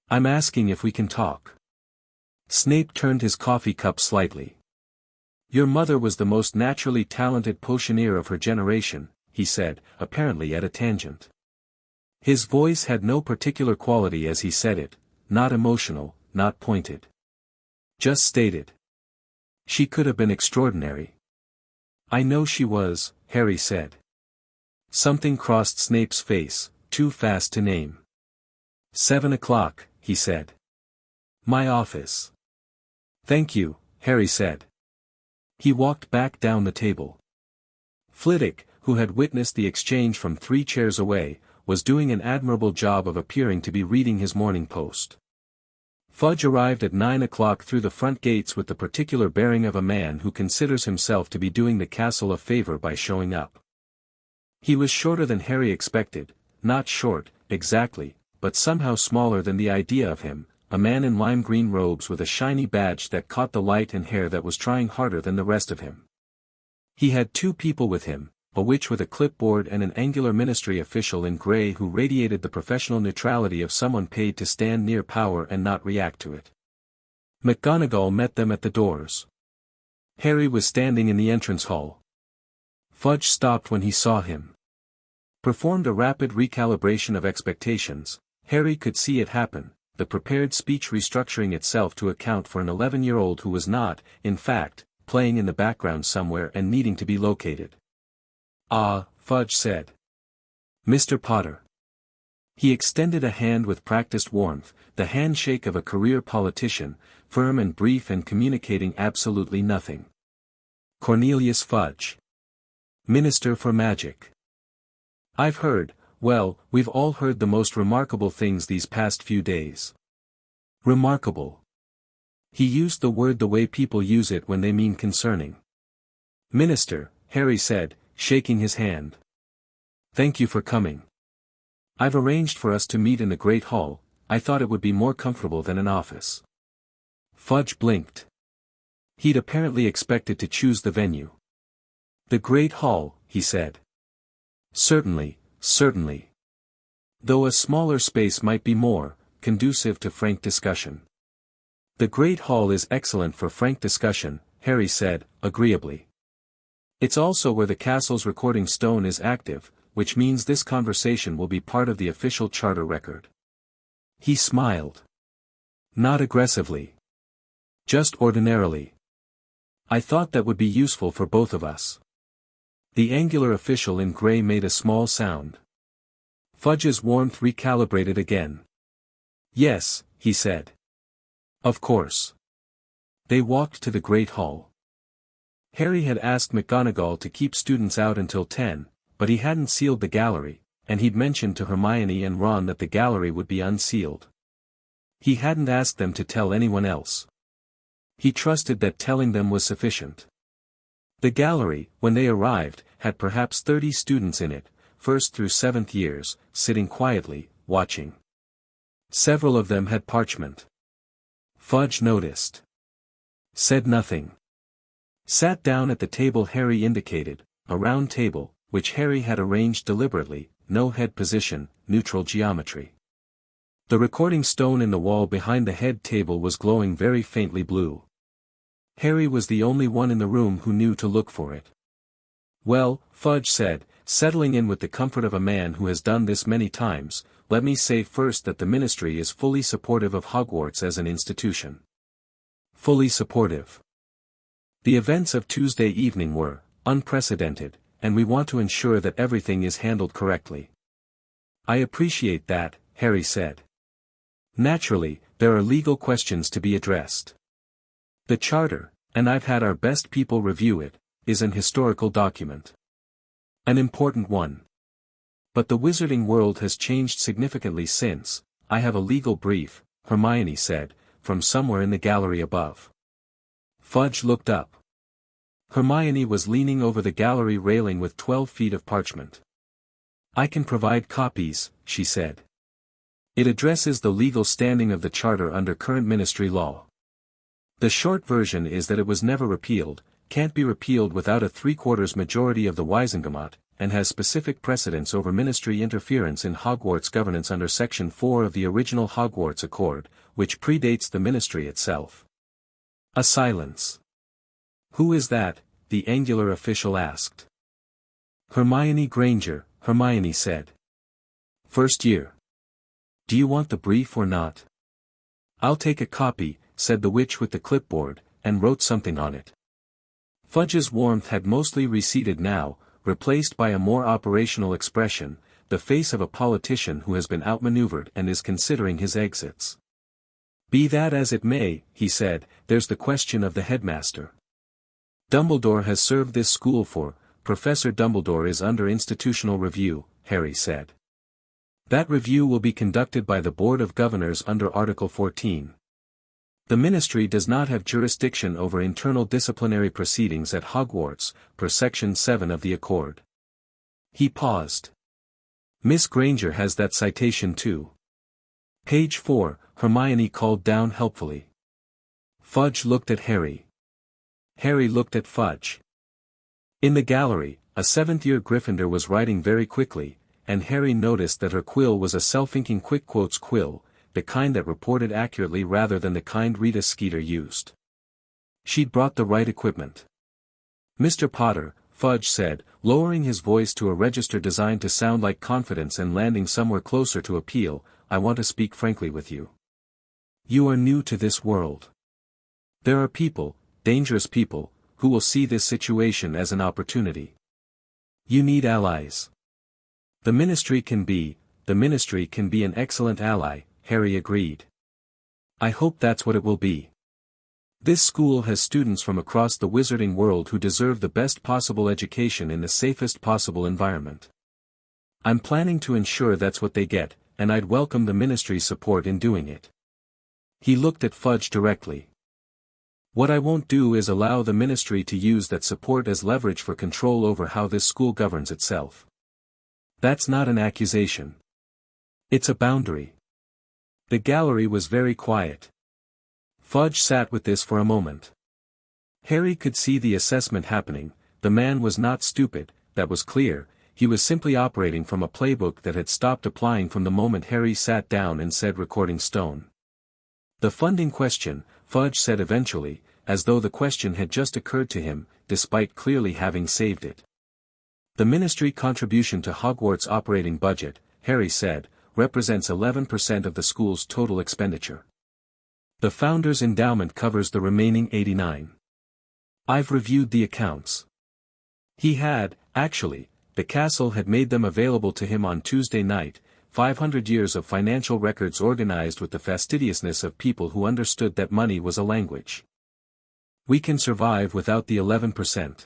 I'm asking if we can talk. Snape turned his coffee cup slightly. Your mother was the most naturally talented potioneer of her generation, he said, apparently at a tangent. His voice had no particular quality as he said it, not emotional, not pointed. Just stated. She could have been extraordinary. I know she was, Harry said. Something crossed Snape's face, too fast to name. 7 o'clock, he said. My office. Thank you, Harry said. He walked back down the table. Flitwick, who had witnessed the exchange from 3 chairs away, was doing an admirable job of appearing to be reading his Morning Post. Fudge arrived at 9 o'clock through the front gates with the particular bearing of a man who considers himself to be doing the castle a favor by showing up. He was shorter than Harry expected, not short, exactly, but somehow smaller than the idea of him, a man in lime green robes with a shiny badge that caught the light and hair that was trying harder than the rest of him. He had 2 people with him, a witch with a clipboard and an angular ministry official in grey who radiated the professional neutrality of someone paid to stand near power and not react to it. McGonagall met them at the doors. Harry was standing in the entrance hall. Fudge stopped when he saw him. Performed a rapid recalibration of expectations, Harry could see it happen, the prepared speech restructuring itself to account for an 11-year-old who was not, in fact, playing in the background somewhere and needing to be located. Ah, Fudge said. Mr. Potter. He extended a hand with practiced warmth, the handshake of a career politician, firm and brief and communicating absolutely nothing. Cornelius Fudge. Minister for Magic. I've heard, well, we've all heard the most remarkable things these past few days. Remarkable. He used the word the way people use it when they mean concerning. Minister, Harry said, shaking his hand. Thank you for coming. I've arranged for us to meet in the Great Hall. I thought it would be more comfortable than an office. Fudge blinked. He'd apparently expected to choose the venue. The Great Hall, he said. Certainly, certainly. Though a smaller space might be more conducive to frank discussion. The Great Hall is excellent for frank discussion, Harry said, agreeably. It's also where the castle's recording stone is active, which means this conversation will be part of the official charter record. He smiled. Not aggressively. Just ordinarily. I thought that would be useful for both of us. The angular official in grey made a small sound. Fudge's warmth recalibrated again. Yes, he said. Of course. They walked to the Great Hall. Harry had asked McGonagall to keep students out until 10, but he hadn't sealed the gallery, and he'd mentioned to Hermione and Ron that the gallery would be unsealed. He hadn't asked them to tell anyone else. He trusted that telling them was sufficient. The gallery, when they arrived, had perhaps 30 students in it, 1st through 7th years, sitting quietly, watching. Several of them had parchment. Fudge noticed. Said nothing. Sat down at the table Harry indicated, a round table, which Harry had arranged deliberately, no head position, neutral geometry. The recording stone in the wall behind the head table was glowing very faintly blue. Harry was the only one in the room who knew to look for it. Well, Fudge said, settling in with the comfort of a man who has done this many times, let me say first that the Ministry is fully supportive of Hogwarts as an institution. Fully supportive. The events of Tuesday evening were unprecedented, and we want to ensure that everything is handled correctly. I appreciate that, Harry said. Naturally, there are legal questions to be addressed. The Charter, and I've had our best people review it, is an historical document. An important one. But the wizarding world has changed significantly since. I have a legal brief, Hermione said, from somewhere in the gallery above. Fudge looked up. Hermione was leaning over the gallery railing with 12 feet of parchment. I can provide copies, she said. It addresses the legal standing of the Charter under current Ministry law. The short version is that it was never repealed, can't be repealed without a 3/4 majority of the Wisengamot, and has specific precedence over Ministry interference in Hogwarts governance under Section 4 of the original Hogwarts Accord, which predates the Ministry itself. A silence. Who is that? The angular official asked. Hermione Granger, Hermione said. First year. Do you want the brief or not? I'll take a copy, said the witch with the clipboard, and wrote something on it. Fudge's warmth had mostly receded now, replaced by a more operational expression, the face of a politician who has been outmaneuvered and is considering his exits. Be that as it may, he said, there's the question of the headmaster. Dumbledore has served this school for, Professor Dumbledore is under institutional review, Harry said. That review will be conducted by the Board of Governors under Article 14. The Ministry does not have jurisdiction over internal disciplinary proceedings at Hogwarts, per Section 7 of the Accord. He paused. Miss Granger has that citation too. Page 4, Hermione called down helpfully. Fudge looked at Harry. Harry looked at Fudge. In the gallery, a 7th-year Gryffindor was writing very quickly, and Harry noticed that her quill was a self-inking quick quotes quill, the kind that reported accurately rather than the kind Rita Skeeter used. She'd brought the right equipment. Mr. Potter, Fudge said, lowering his voice to a register designed to sound like confidence and landing somewhere closer to appeal, I want to speak frankly with you. You are new to this world. There are people, dangerous people, who will see this situation as an opportunity. You need allies. The Ministry can be an excellent ally, Harry agreed. I hope that's what it will be. This school has students from across the wizarding world who deserve the best possible education in the safest possible environment. I'm planning to ensure that's what they get, and I'd welcome the Ministry's support in doing it. He looked at Fudge directly. What I won't do is allow the Ministry to use that support as leverage for control over how this school governs itself. That's not an accusation. It's a boundary. The gallery was very quiet. Fudge sat with this for a moment. Harry could see the assessment happening. The man was not stupid, that was clear. He was simply operating from a playbook that had stopped applying from the moment Harry sat down and said recording stone. The funding question, Fudge said eventually, as though the question had just occurred to him, despite clearly having saved it. The ministry contribution to Hogwarts' operating budget, Harry said, represents 11% of the school's total expenditure. The founder's endowment covers the remaining 89. I've reviewed the accounts. He had, actually, the castle had made them available to him on Tuesday night, 500 years of financial records organized with the fastidiousness of people who understood that money was a language. We can survive without the 11%.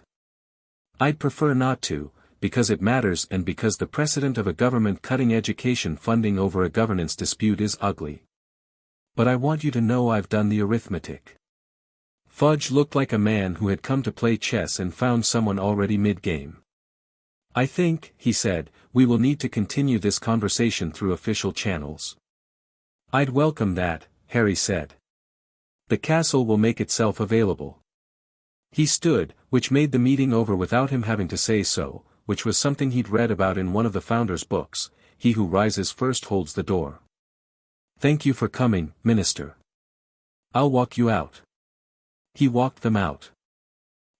I'd prefer not to, because it matters and because the precedent of a government cutting education funding over a governance dispute is ugly. But I want you to know I've done the arithmetic. Fudge looked like a man who had come to play chess and found someone already mid-game. I think, he said, we will need to continue this conversation through official channels. I'd welcome that, Harry said. The castle will make itself available. He stood, which made the meeting over without him having to say so, which was something he'd read about in one of the founder's books. He who rises first holds the door. Thank you for coming, Minister. I'll walk you out. He walked them out.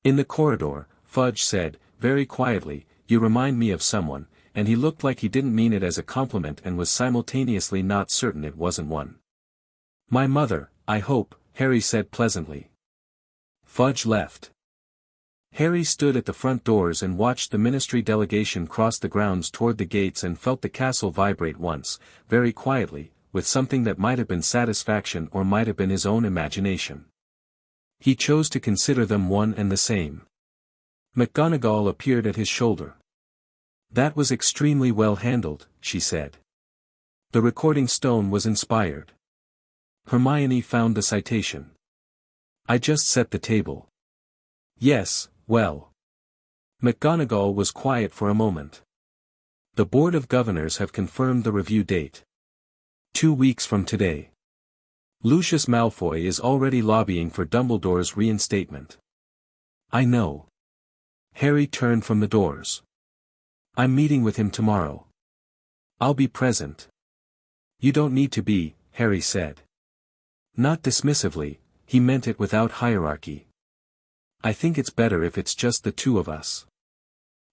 In the corridor, Fudge said, very quietly, you remind me of someone, and he looked like he didn't mean it as a compliment and was simultaneously not certain it wasn't one. My mother, I hope, Harry said pleasantly. Fudge left. Harry stood at the front doors and watched the ministry delegation cross the grounds toward the gates and felt the castle vibrate once, very quietly, with something that might have been satisfaction or might have been his own imagination. He chose to consider them one and the same. McGonagall appeared at his shoulder. That was extremely well handled, she said. The recording stone was inspired. Hermione found the citation. I just set the table. Yes, well. McGonagall was quiet for a moment. The Board of Governors have confirmed the review date. 2 weeks from today. Lucius Malfoy is already lobbying for Dumbledore's reinstatement. I know. Harry turned from the doors. I'm meeting with him tomorrow. I'll be present. You don't need to be, Harry said. Not dismissively, he meant it without hierarchy. I think it's better if it's just the two of us.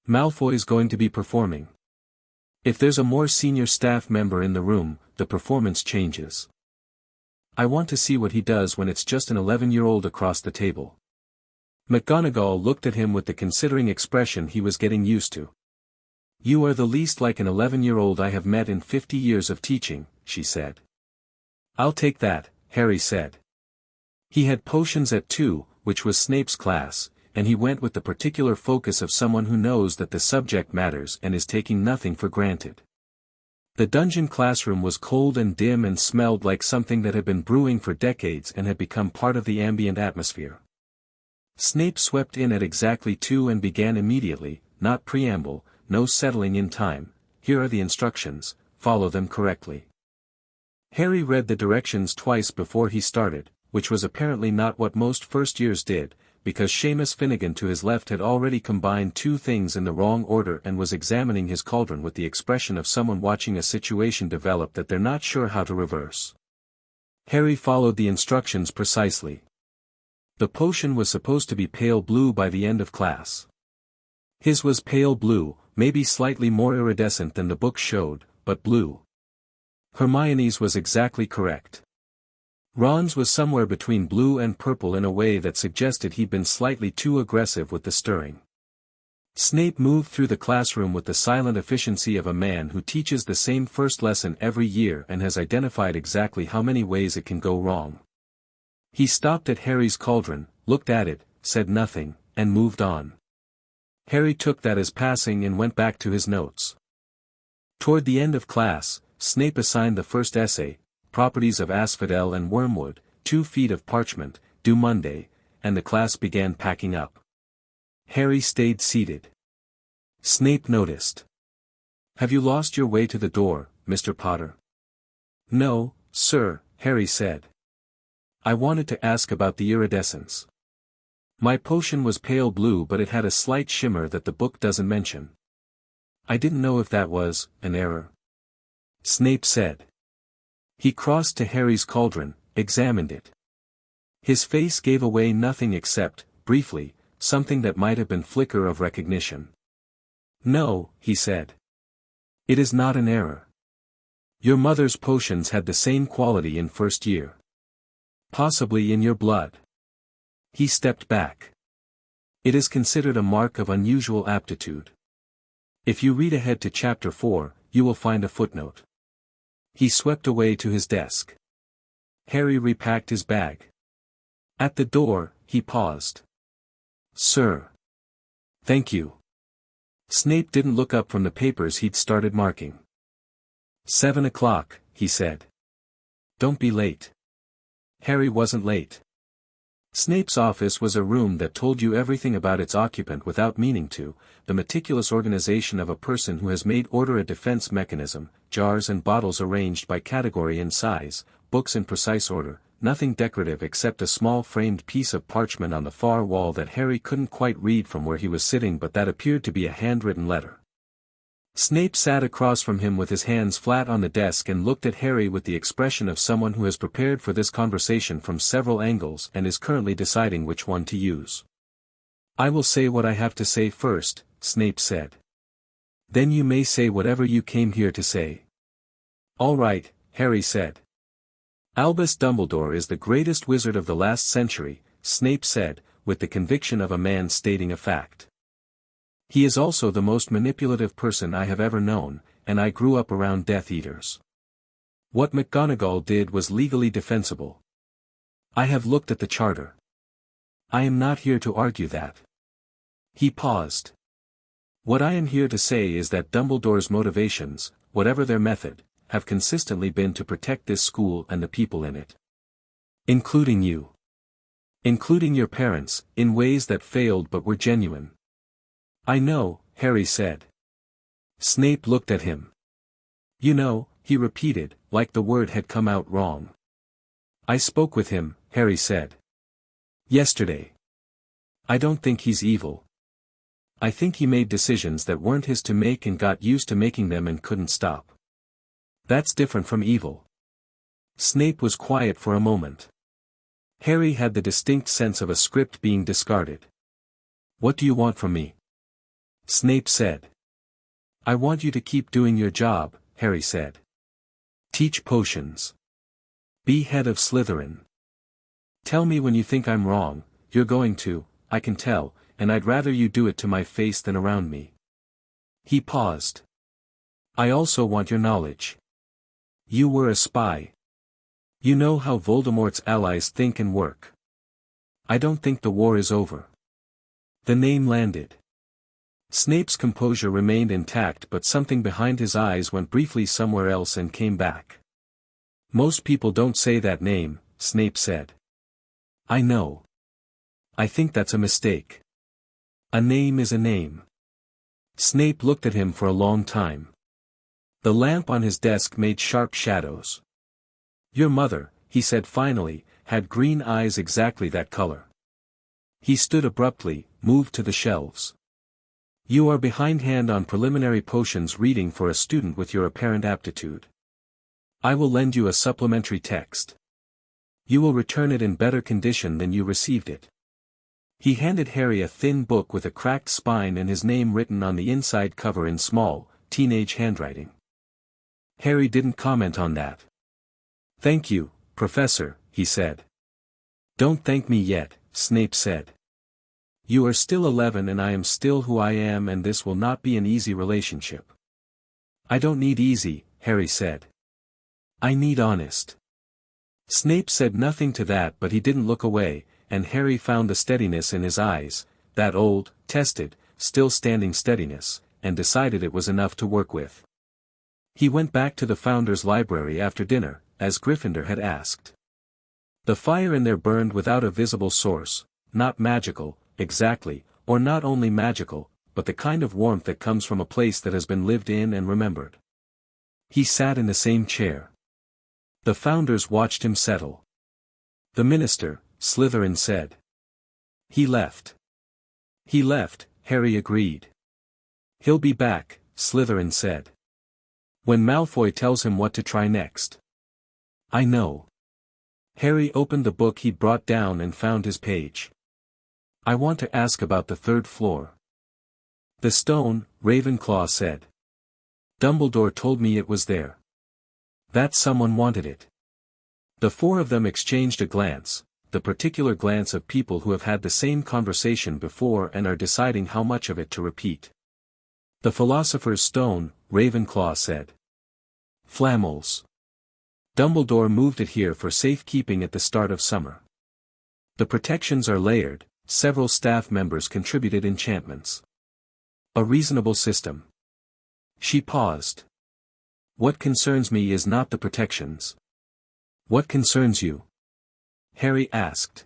Malfoy's going to be performing. If there's a more senior staff member in the room, the performance changes. I want to see what he does when it's just an 11-year-old across the table. McGonagall looked at him with the considering expression he was getting used to. You are the least like an 11-year-old I have met in 50 years of teaching, she said. I'll take that, Harry said. He had potions at 2, which was Snape's class, and he went with the particular focus of someone who knows that the subject matters and is taking nothing for granted. The dungeon classroom was cold and dim and smelled like something that had been brewing for decades and had become part of the ambient atmosphere. Snape swept in at exactly 2 and began immediately, not preamble, no settling in time. Here are the instructions, follow them correctly. Harry read the directions twice before he started, which was apparently not what most first years did, because Seamus Finnegan to his left had already combined 2 things in the wrong order and was examining his cauldron with the expression of someone watching a situation develop that they're not sure how to reverse. Harry followed the instructions precisely. The potion was supposed to be pale blue by the end of class. His was pale blue, maybe slightly more iridescent than the book showed, but blue. Hermione's was exactly correct. Ron's was somewhere between blue and purple in a way that suggested he'd been slightly too aggressive with the stirring. Snape moved through the classroom with the silent efficiency of a man who teaches the same first lesson every year and has identified exactly how many ways it can go wrong. He stopped at Harry's cauldron, looked at it, said nothing, and moved on. Harry took that as passing and went back to his notes. Toward the end of class, Snape assigned the first essay, Properties of Asphodel and Wormwood, 2 feet of parchment, due Monday, and the class began packing up. Harry stayed seated. Snape noticed. Have you lost your way to the door, Mr. Potter? No, sir, Harry said. I wanted to ask about the iridescence. My potion was pale blue, but it had a slight shimmer that the book doesn't mention. I didn't know if that was an error. Snape said. He crossed to Harry's cauldron, examined it. His face gave away nothing except, briefly, something that might have been flicker of recognition. No, he said. It is not an error. Your mother's potions had the same quality in first year. Possibly in your blood. He stepped back. It is considered a mark of unusual aptitude. If you read ahead to chapter 4, you will find a footnote. He swept away to his desk. Harry repacked his bag. At the door, he paused. Sir. Thank you. Snape didn't look up from the papers he'd started marking. 7 o'clock, he said. Don't be late. Harry wasn't late. Snape's office was a room that told you everything about its occupant without meaning to, the meticulous organization of a person who has made order a defense mechanism, jars and bottles arranged by category and size, books in precise order, nothing decorative except a small framed piece of parchment on the far wall that Harry couldn't quite read from where he was sitting, but that appeared to be a handwritten letter. Snape sat across from him with his hands flat on the desk and looked at Harry with the expression of someone who has prepared for this conversation from several angles and is currently deciding which one to use. I will say what I have to say first, Snape said. Then you may say whatever you came here to say. All right, Harry said. Albus Dumbledore is the greatest wizard of the last century, Snape said, with the conviction of a man stating a fact. He is also the most manipulative person I have ever known, and I grew up around Death Eaters. What McGonagall did was legally defensible. I have looked at the charter. I am not here to argue that. He paused. What I am here to say is that Dumbledore's motivations, whatever their method, have consistently been to protect this school and the people in it. Including you. Including your parents, in ways that failed but were genuine. I know, Harry said. Snape looked at him. You know, he repeated, like the word had come out wrong. I spoke with him, Harry said. Yesterday. I don't think he's evil. I think he made decisions that weren't his to make and got used to making them and couldn't stop. That's different from evil. Snape was quiet for a moment. Harry had the distinct sense of a script being discarded. What do you want from me? Snape said. I want you to keep doing your job, Harry said. Teach potions. Be head of Slytherin. Tell me when you think I'm wrong, you're going to, I can tell, and I'd rather you do it to my face than around me. He paused. I also want your knowledge. You were a spy. You know how Voldemort's allies think and work. I don't think the war is over. The name landed. Snape's composure remained intact, but something behind his eyes went briefly somewhere else and came back. Most people don't say that name, Snape said. I know. I think that's a mistake. A name is a name. Snape looked at him for a long time. The lamp on his desk made sharp shadows. Your mother, he said finally, had green eyes exactly that color. He stood abruptly, moved to the shelves. You are behindhand on preliminary potions reading for a student with your apparent aptitude. I will lend you a supplementary text. You will return it in better condition than you received it. He handed Harry a thin book with a cracked spine and his name written on the inside cover in small, teenage handwriting. Harry didn't comment on that. Thank you, Professor, he said. Don't thank me yet, Snape said. You are still 11 and I am still who I am, and this will not be an easy relationship. I don't need easy, Harry said. I need honest. Snape said nothing to that, but he didn't look away, and Harry found the steadiness in his eyes, that old, tested, still standing steadiness, and decided it was enough to work with. He went back to the Founder's library after dinner, as Gryffindor had asked. The fire in there burned without a visible source, not magical, exactly, or not only magical, but the kind of warmth that comes from a place that has been lived in and remembered. He sat in the same chair. The founders watched him settle. The minister, Slytherin said. He left. He left, Harry agreed. He'll be back, Slytherin said. When Malfoy tells him what to try next. I know. Harry opened the book he'd brought down and found his page. I want to ask about the third floor. The stone, Ravenclaw said. Dumbledore told me it was there. That someone wanted it. The four of them exchanged a glance, the particular glance of people who have had the same conversation before and are deciding how much of it to repeat. The Philosopher's Stone, Ravenclaw said. Flamels. Dumbledore moved it here for safekeeping at the start of summer. The protections are layered, several staff members contributed enchantments. A reasonable system. She paused. What concerns me is not the protections. What concerns you? Harry asked.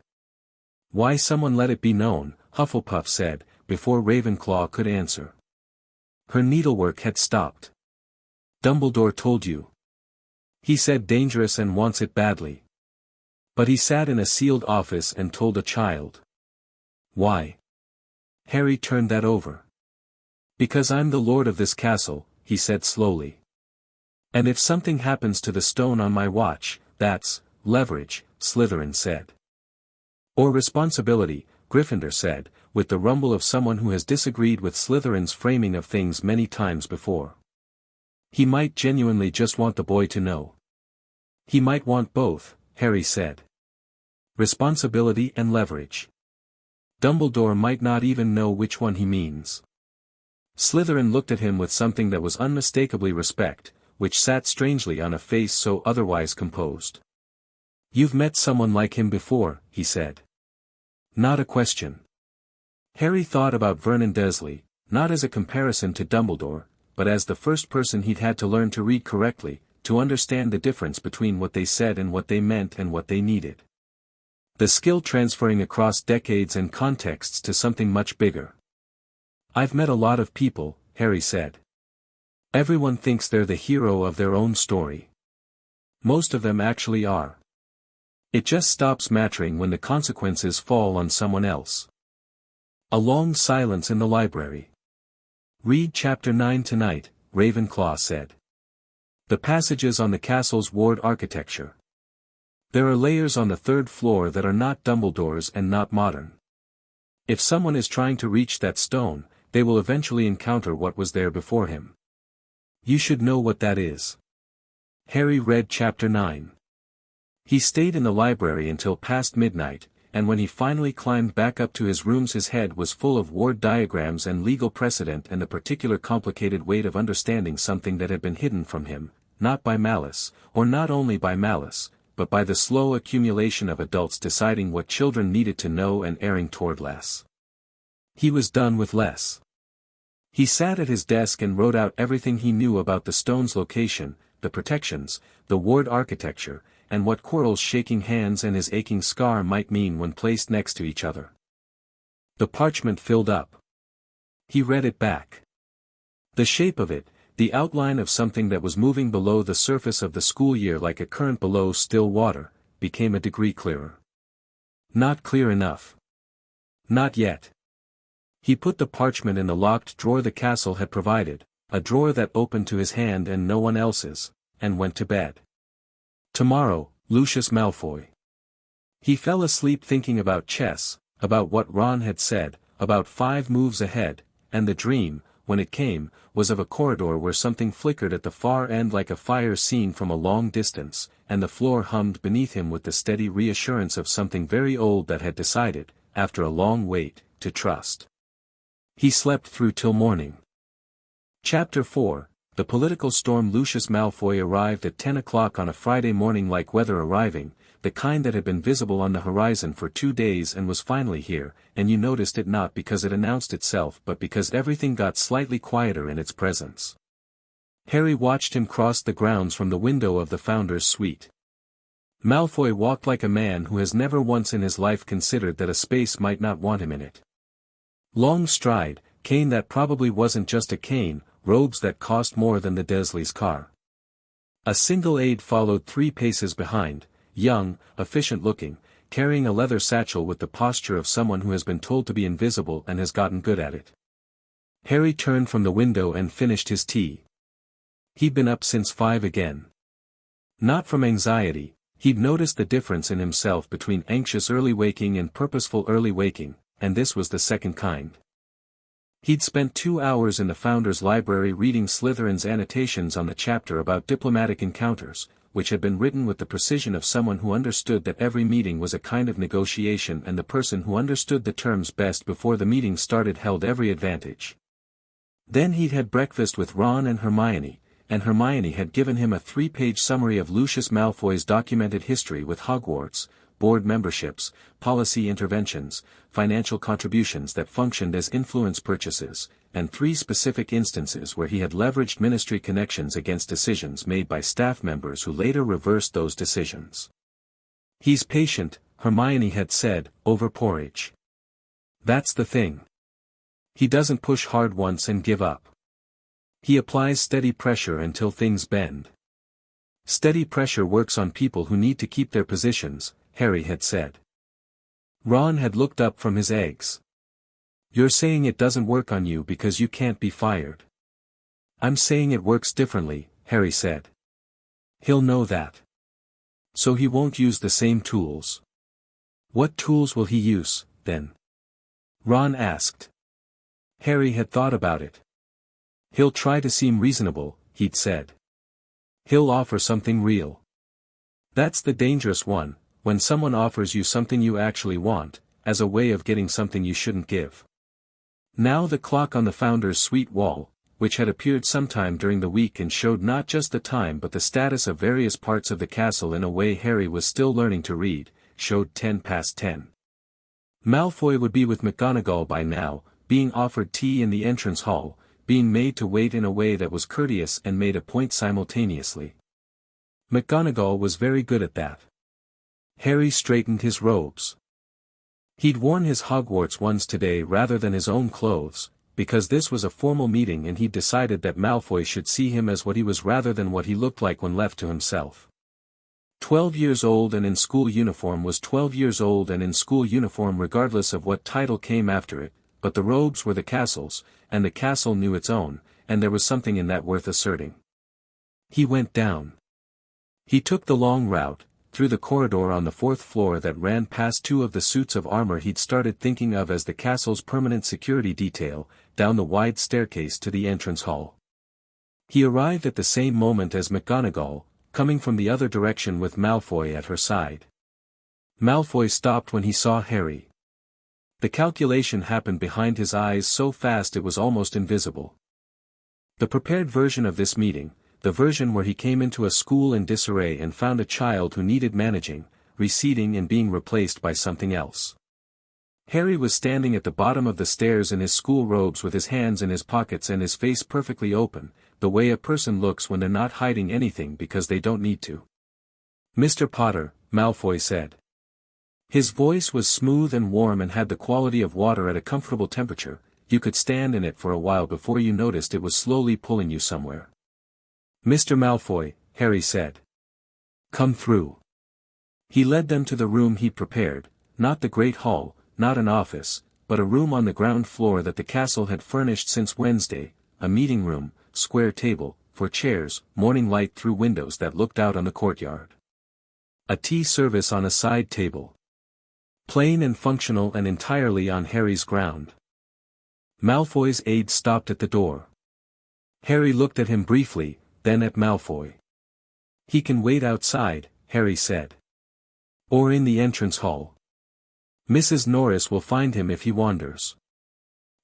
Why someone let it be known, Hufflepuff said, before Ravenclaw could answer. Her needlework had stopped. Dumbledore told you. He said dangerous and wants it badly. But he sat in a sealed office and told a child. Why? Harry turned that over. Because I'm the lord of this castle, he said slowly. And if something happens to the stone on my watch, that's leverage, Slytherin said. Or responsibility, Gryffindor said, with the rumble of someone who has disagreed with Slytherin's framing of things many times before. He might genuinely just want the boy to know. He might want both, Harry said. Responsibility and leverage. Dumbledore might not even know which one he means. Slytherin looked at him with something that was unmistakably respect, which sat strangely on a face so otherwise composed. You've met someone like him before, he said. Not a question. Harry thought about Vernon Dursley, not as a comparison to Dumbledore, but as the first person he'd had to learn to read correctly, to understand the difference between what they said and what they meant and what they needed. The skill transferring across decades and contexts to something much bigger. I've met a lot of people, Harry said. Everyone thinks they're the hero of their own story. Most of them actually are. It just stops mattering when the consequences fall on someone else. A long silence in the library. Read chapter 9 tonight, Ravenclaw said. The passages on the castle's ward architecture. There are layers on the third floor that are not Dumbledore's and not modern. If someone is trying to reach that stone, they will eventually encounter what was there before him. You should know what that is. Harry read chapter 9. He stayed in the library until past midnight, and when he finally climbed back up to his rooms his head was full of ward diagrams and legal precedent and the particular complicated weight of understanding something that had been hidden from him, not by malice, or not only by malice, but by the slow accumulation of adults deciding what children needed to know and erring toward less. He was done with less. He sat at his desk and wrote out everything he knew about the stone's location, the protections, the ward architecture, and what Quirrell's shaking hands and his aching scar might mean when placed next to each other. The parchment filled up. He read it back. The shape of it, the outline of something that was moving below the surface of the school year like a current below still water, became a degree clearer. Not clear enough. Not yet. He put the parchment in the locked drawer the castle had provided, a drawer that opened to his hand and no one else's, and went to bed. Tomorrow, Lucius Malfoy. He fell asleep thinking about chess, about what Ron had said, about 5 moves ahead, and the dream, when it came, was of a corridor where something flickered at the far end like a fire seen from a long distance, and the floor hummed beneath him with the steady reassurance of something very old that had decided, after a long wait, to trust. He slept through till morning. Chapter 4. The political storm. Lucius Malfoy arrived at 10 o'clock on a Friday morning like weather arriving, the kind that had been visible on the horizon for 2 days and was finally here, and you noticed it not because it announced itself but because everything got slightly quieter in its presence. Harry watched him cross the grounds from the window of the Founder's suite. Malfoy walked like a man who has never once in his life considered that a space might not want him in it. Long stride, cane that probably wasn't just a cane, robes that cost more than the Dursleys' car. A single aide followed 3 paces behind, young, efficient-looking, carrying a leather satchel with the posture of someone who has been told to be invisible and has gotten good at it. Harry turned from the window and finished his tea. He'd been up since 5 again. Not from anxiety, he'd noticed the difference in himself between anxious early waking and purposeful early waking, and this was the second kind. He'd spent 2 hours in the Founder's Library reading Slytherin's annotations on the chapter about diplomatic encounters, which had been written with the precision of someone who understood that every meeting was a kind of negotiation and the person who understood the terms best before the meeting started held every advantage. Then he'd had breakfast with Ron and Hermione had given him a 3-page summary of Lucius Malfoy's documented history with Hogwarts, board memberships, policy interventions, financial contributions that functioned as influence purchases, and 3 specific instances where he had leveraged ministry connections against decisions made by staff members who later reversed those decisions. He's patient, Hermione had said, over porridge. That's the thing. He doesn't push hard once and give up. He applies steady pressure until things bend. Steady pressure works on people who need to keep their positions, Harry had said. Ron had looked up from his eggs. You're saying it doesn't work on you because you can't be fired. I'm saying it works differently, Harry said. He'll know that. So he won't use the same tools. What tools will he use, then? Ron asked. Harry had thought about it. He'll try to seem reasonable, he'd said. He'll offer something real. That's the dangerous one, when someone offers you something you actually want, as a way of getting something you shouldn't give. Now the clock on the Founder's suite wall, which had appeared sometime during the week and showed not just the time but the status of various parts of the castle in a way Harry was still learning to read, showed 10 past 10. Malfoy would be with McGonagall by now, being offered tea in the entrance hall, being made to wait in a way that was courteous and made a point simultaneously. McGonagall was very good at that. Harry straightened his robes. He'd worn his Hogwarts ones today rather than his own clothes, because this was a formal meeting and he'd decided that Malfoy should see him as what he was rather than what he looked like when left to himself. 12 years old and in school uniform was 12 years old and in school uniform regardless of what title came after it, but the robes were the castle's, and the castle knew its own, and there was something in that worth asserting. He went down. He took the long route, through the corridor on the 4th floor that ran past 2 of the suits of armor he'd started thinking of as the castle's permanent security detail, down the wide staircase to the entrance hall. He arrived at the same moment as McGonagall, coming from the other direction with Malfoy at her side. Malfoy stopped when he saw Harry. The calculation happened behind his eyes so fast it was almost invisible. The prepared version of this meeting, the version where he came into a school in disarray and found a child who needed managing, receding and being replaced by something else. Harry was standing at the bottom of the stairs in his school robes with his hands in his pockets and his face perfectly open, the way a person looks when they're not hiding anything because they don't need to. "Mr. Potter," Malfoy said. His voice was smooth and warm and had the quality of water at a comfortable temperature. You could stand in it for a while before you noticed it was slowly pulling you somewhere. "Mr. Malfoy," Harry said. "Come through." He led them to the room he'd prepared, not the great hall, not an office, but a room on the ground floor that the castle had furnished since Wednesday, a meeting room, square table, 4 chairs, morning light through windows that looked out on the courtyard. A tea service on a side table. Plain and functional and entirely on Harry's ground. Malfoy's aide stopped at the door. Harry looked at him briefly, then at Malfoy. "He can wait outside," Harry said. "Or in the entrance hall. Mrs. Norris will find him if he wanders."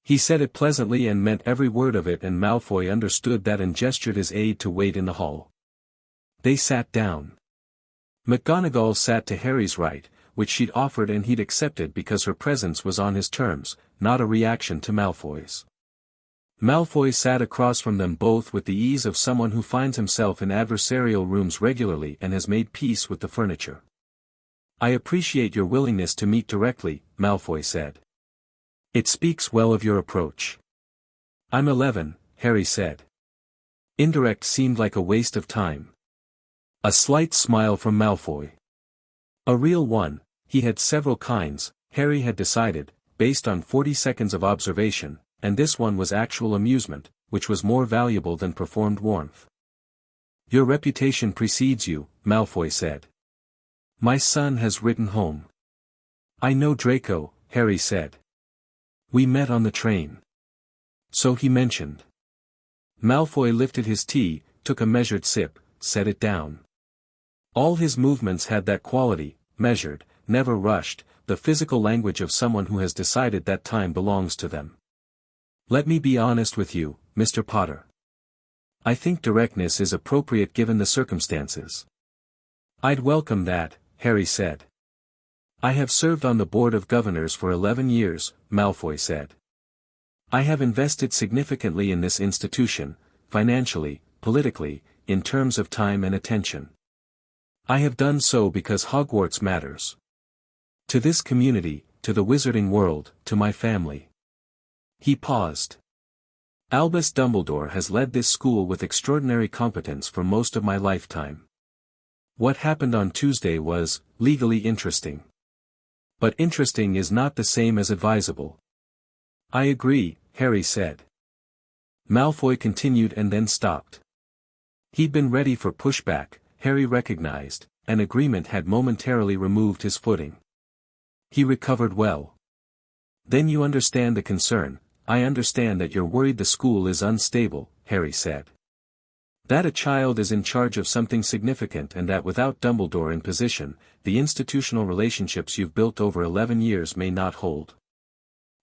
He said it pleasantly and meant every word of it, and Malfoy understood that and gestured his aide to wait in the hall. They sat down. McGonagall sat to Harry's right, which she'd offered and he'd accepted because her presence was on his terms, not a reaction to Malfoy's. Malfoy sat across from them both with the ease of someone who finds himself in adversarial rooms regularly and has made peace with the furniture. "I appreciate your willingness to meet directly," Malfoy said. "It speaks well of your approach." "I'm 11, Harry said. Indirect seemed like a waste of time. A slight smile from Malfoy. A real one. He had several kinds, Harry had decided, based on 40 seconds of observation, and this one was actual amusement, which was more valuable than performed warmth. Your reputation precedes you, Malfoy said. My son has written home. I know Draco, Harry said. We met on the train. So he mentioned. Malfoy lifted his tea, took a measured sip, set it down. All his movements had that quality, measured, never rushed, the physical language of someone who has decided that time belongs to them. Let me be honest with you, Mr. Potter. I think directness is appropriate given the circumstances. I'd welcome that, Harry said. I have served on the Board of Governors for 11 years, Malfoy said. I have invested significantly in this institution, financially, politically, in terms of time and attention. I have done so because Hogwarts matters. To this community, to the wizarding world, to my family. He paused. Albus Dumbledore has led this school with extraordinary competence for most of my lifetime. What happened on Tuesday was, legally interesting. But interesting is not the same as advisable. I agree, Harry said. Malfoy continued and then stopped. He'd been ready for pushback, Harry recognized, an agreement had momentarily removed his footing. He recovered well. Then you understand the concern. I understand that you're worried the school is unstable, Harry said. That a child is in charge of something significant and that without Dumbledore in position, the institutional relationships you've built over 11 years may not hold.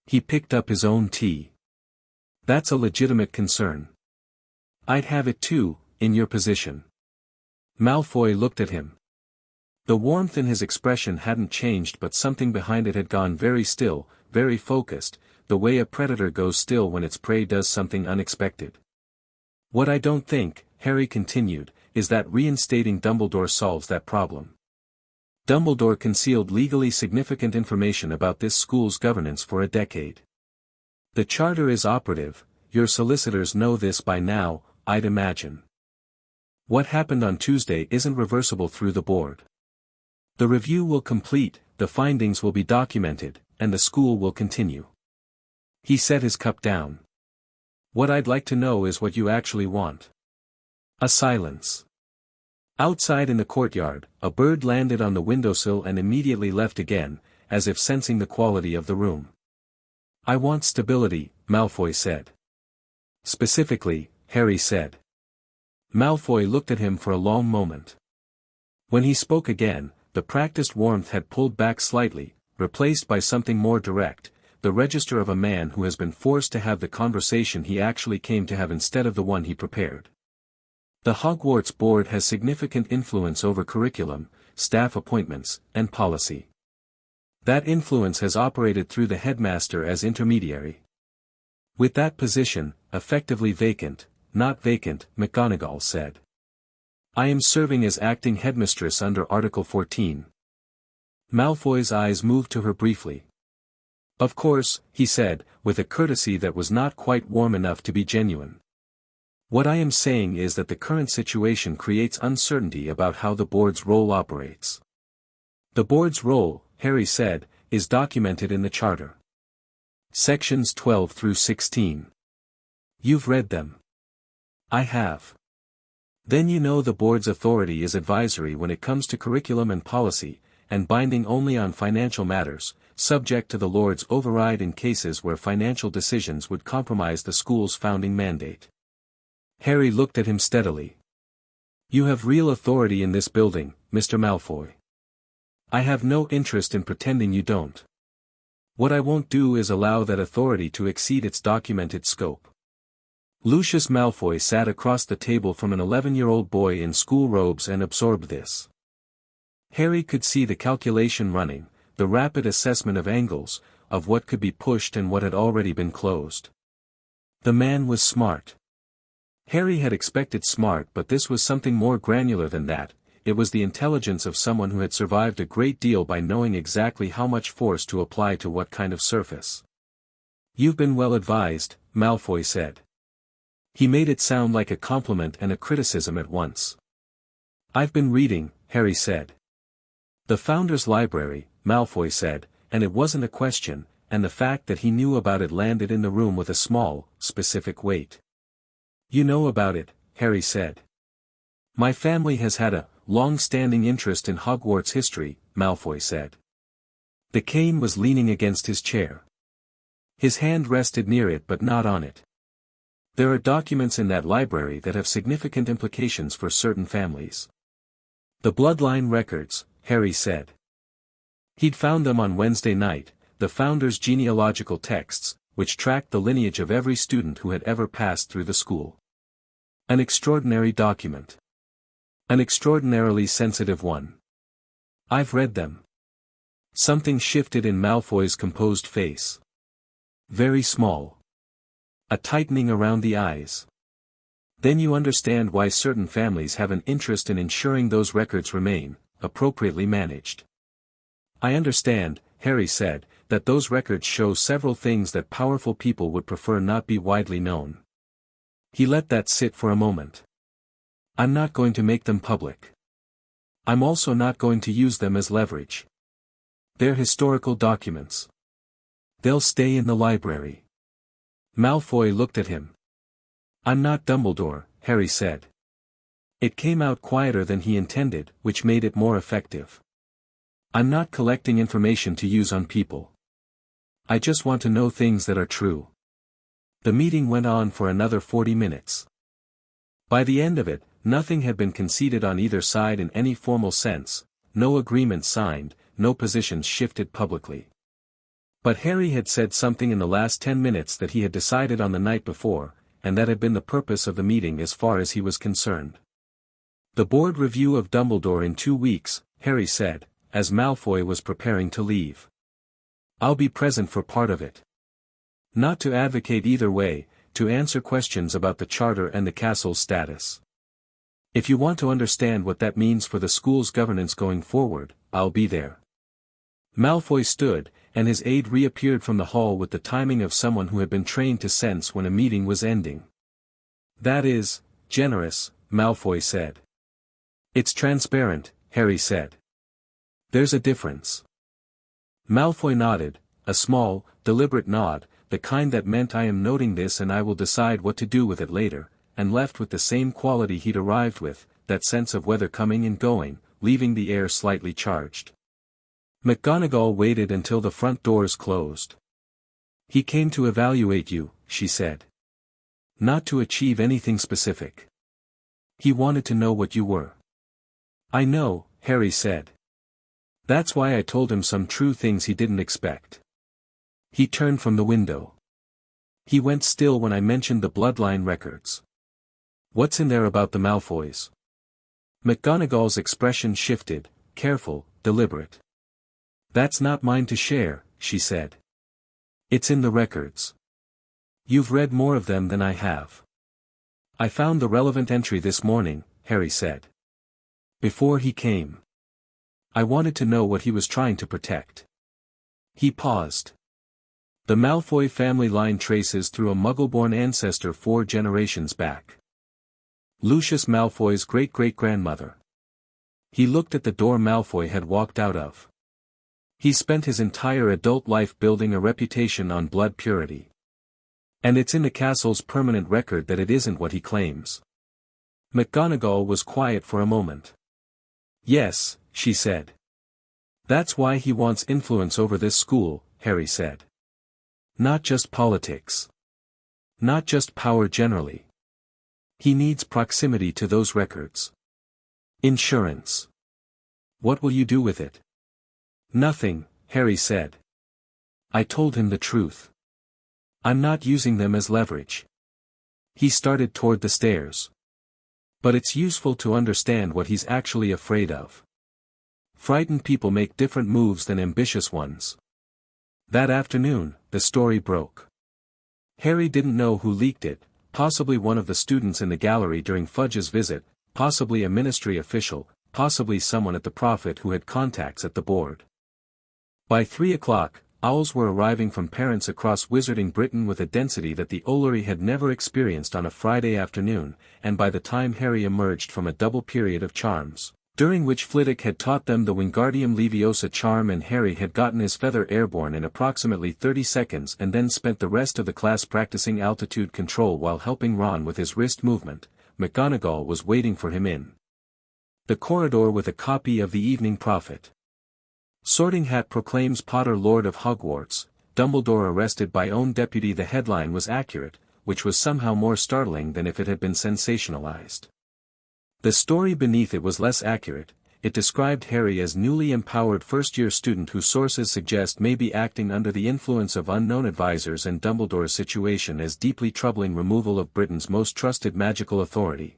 He picked up his own tea. That's a legitimate concern. I'd have it too, in your position. Malfoy looked at him. The warmth in his expression hadn't changed but something behind it had gone very still, very focused, the way a predator goes still when its prey does something unexpected. What I don't think, Harry continued, is that reinstating Dumbledore solves that problem. Dumbledore concealed legally significant information about this school's governance for a decade. The charter is operative, your solicitors know this by now, I'd imagine. What happened on Tuesday isn't reversible through the board. The review will complete, the findings will be documented, and the school will continue. He set his cup down. What I'd like to know is what you actually want. A silence. Outside in the courtyard, a bird landed on the windowsill and immediately left again, as if sensing the quality of the room. I want stability, Malfoy said. Specifically, Harry said. Malfoy looked at him for a long moment. When he spoke again, the practiced warmth had pulled back slightly, replaced by something more direct, the register of a man who has been forced to have the conversation he actually came to have instead of the one he prepared. The Hogwarts board has significant influence over curriculum, staff appointments, and policy. That influence has operated through the headmaster as intermediary. With that position, effectively vacant, not vacant, McGonagall said. I am serving as acting headmistress under Article 14. Malfoy's eyes moved to her briefly. Of course, he said, with a courtesy that was not quite warm enough to be genuine. What I am saying is that the current situation creates uncertainty about how the board's role operates. The board's role, Harry said, is documented in the charter. Sections 12 through 16. You've read them. I have. Then you know the board's authority is advisory when it comes to curriculum and policy, and binding only on financial matters, subject to the Lord's override in cases where financial decisions would compromise the school's founding mandate. Harry looked at him steadily. You have real authority in this building, Mr. Malfoy. I have no interest in pretending you don't. What I won't do is allow that authority to exceed its documented scope. Lucius Malfoy sat across the table from an 11-year-old boy in school robes and absorbed this. Harry could see the calculation running, the rapid assessment of angles, of what could be pushed and what had already been closed. The man was smart. Harry had expected smart, but this was something more granular than that. It was the intelligence of someone who had survived a great deal by knowing exactly how much force to apply to what kind of surface. You've been well advised, Malfoy said. He made it sound like a compliment and a criticism at once. I've been reading, Harry said. The Founder's Library, Malfoy said, and it wasn't a question, and the fact that he knew about it landed in the room with a small, specific weight. You know about it, Harry said. My family has had a long-standing interest in Hogwarts history, Malfoy said. The cane was leaning against his chair. His hand rested near it but not on it. There are documents in that library that have significant implications for certain families. The bloodline records, Harry said. He'd found them on Wednesday night, the Founder's genealogical texts, which tracked the lineage of every student who had ever passed through the school. An extraordinary document. An extraordinarily sensitive one. I've read them. Something shifted in Malfoy's composed face. Very small. A tightening around the eyes. Then you understand why certain families have an interest in ensuring those records remain appropriately managed. I understand, Harry said, that those records show several things that powerful people would prefer not be widely known. He let that sit for a moment. I'm not going to make them public. I'm also not going to use them as leverage. They're historical documents. They'll stay in the library. Malfoy looked at him. I'm not Dumbledore, Harry said. It came out quieter than he intended, which made it more effective. I'm not collecting information to use on people. I just want to know things that are true. The meeting went on for another 40 minutes. By the end of it, nothing had been conceded on either side in any formal sense, no agreement signed, no positions shifted publicly. But Harry had said something in the last 10 minutes that he had decided on the night before, and that had been the purpose of the meeting as far as he was concerned. The board review of Dumbledore in 2 weeks, Harry said, as Malfoy was preparing to leave. I'll be present for part of it. Not to advocate either way, to answer questions about the charter and the castle's status. If you want to understand what that means for the school's governance going forward, I'll be there. Malfoy stood, and his aide reappeared from the hall with the timing of someone who had been trained to sense when a meeting was ending. That is generous, Malfoy said. It's transparent, Harry said. There's a difference. Malfoy nodded, a small, deliberate nod, the kind that meant I am noting this and I will decide what to do with it later, and left with the same quality he'd arrived with, that sense of weather coming and going, leaving the air slightly charged. McGonagall waited until the front doors closed. He came to evaluate you, she said. Not to achieve anything specific. He wanted to know what you were. I know, Harry said. That's why I told him some true things he didn't expect. He turned from the window. He went still when I mentioned the bloodline records. What's in there about the Malfoys? McGonagall's expression shifted, careful, deliberate. That's not mine to share, she said. It's in the records. You've read more of them than I have. I found the relevant entry this morning, Harry said. Before he came. I wanted to know what he was trying to protect. He paused. The Malfoy family line traces through a Muggle-born ancestor 4 generations back. Lucius Malfoy's great-great-grandmother. He looked at the door Malfoy had walked out of. He spent his entire adult life building a reputation on blood purity. And it's in the castle's permanent record that it isn't what he claims. McGonagall was quiet for a moment. Yes, she said. That's why he wants influence over this school, Harry said. Not just politics. Not just power generally. He needs proximity to those records. Insurance. What will you do with it? Nothing, Harry said. I told him the truth. I'm not using them as leverage. He started toward the stairs. But it's useful to understand what he's actually afraid of. Frightened people make different moves than ambitious ones. That afternoon, the story broke. Harry didn't know who leaked it, possibly one of the students in the gallery during Fudge's visit, possibly a ministry official, possibly someone at the Prophet who had contacts at the board. By 3 o'clock, owls were arriving from parents across Wizarding Britain with a density that the Ollery had never experienced on a Friday afternoon, and by the time Harry emerged from a double period of charms, during which Flitwick had taught them the Wingardium Leviosa charm and Harry had gotten his feather airborne in approximately 30 seconds and then spent the rest of the class practicing altitude control while helping Ron with his wrist movement, McGonagall was waiting for him in the corridor with a copy of the Evening Prophet. Sorting Hat proclaims Potter Lord of Hogwarts, Dumbledore arrested by own deputy. The headline was accurate, which was somehow more startling than if it had been sensationalized. The story beneath it was less accurate. It described Harry as newly empowered first-year student who sources suggest may be acting under the influence of unknown advisors, and Dumbledore's situation as deeply troubling removal of Britain's most trusted magical authority.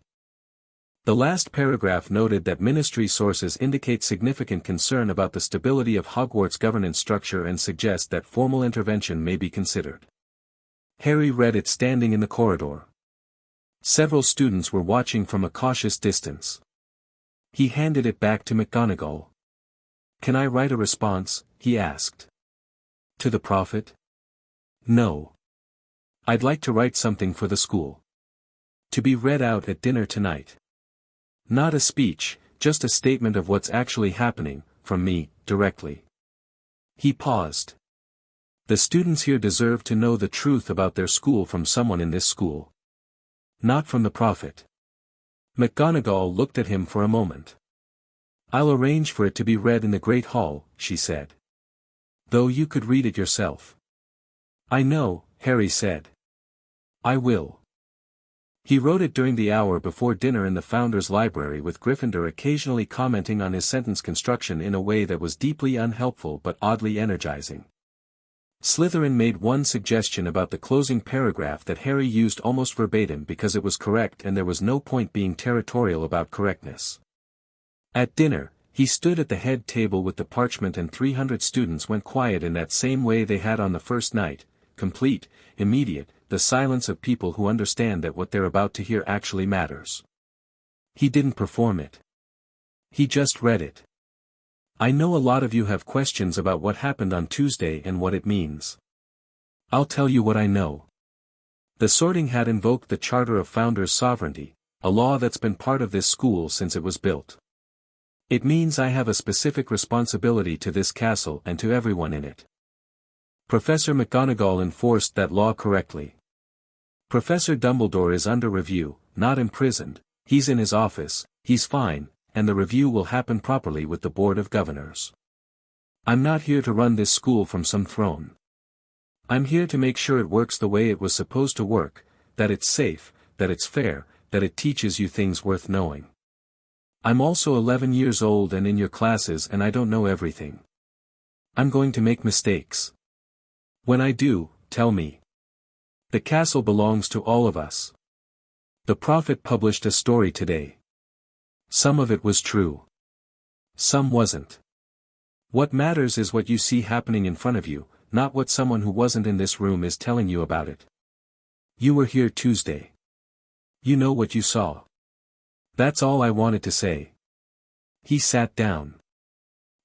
The last paragraph noted that ministry sources indicate significant concern about the stability of Hogwarts' governance structure and suggest that formal intervention may be considered. Harry read it standing in the corridor. Several students were watching from a cautious distance. He handed it back to McGonagall. "Can I write a response?" he asked. "To the Prophet?" "No. I'd like to write something for the school. To be read out at dinner tonight. Not a speech, just a statement of what's actually happening, from me, directly." He paused. "The students here deserve to know the truth about their school from someone in this school. Not from the Prophet." McGonagall looked at him for a moment. "I'll arrange for it to be read in the Great Hall," she said. "Though you could read it yourself." "I know," Harry said. "I will." He wrote it during the hour before dinner in the Founder's Library, with Gryffindor occasionally commenting on his sentence construction in a way that was deeply unhelpful but oddly energizing. Slytherin made one suggestion about the closing paragraph that Harry used almost verbatim because it was correct and there was no point being territorial about correctness. At dinner, he stood at the head table with the parchment and 300 students went quiet in that same way they had on the first night, complete, immediate, the silence of people who understand that what they're about to hear actually matters. He didn't perform it. He just read it. "I know a lot of you have questions about what happened on Tuesday and what it means. I'll tell you what I know. The Sorting Hat invoked the Charter of Founders' Sovereignty, a law that's been part of this school since it was built. It means I have a specific responsibility to this castle and to everyone in it. Professor McGonagall enforced that law correctly. Professor Dumbledore is under review, not imprisoned, he's in his office, he's fine, and the review will happen properly with the Board of Governors. I'm not here to run this school from some throne. I'm here to make sure it works the way it was supposed to work, that it's safe, that it's fair, that it teaches you things worth knowing. I'm also 11 years old and in your classes and I don't know everything. I'm going to make mistakes. When I do, tell me. The castle belongs to all of us. The Prophet published a story today. Some of it was true. Some wasn't. What matters is what you see happening in front of you, not what someone who wasn't in this room is telling you about it. You were here Tuesday. You know what you saw. That's all I wanted to say." He sat down.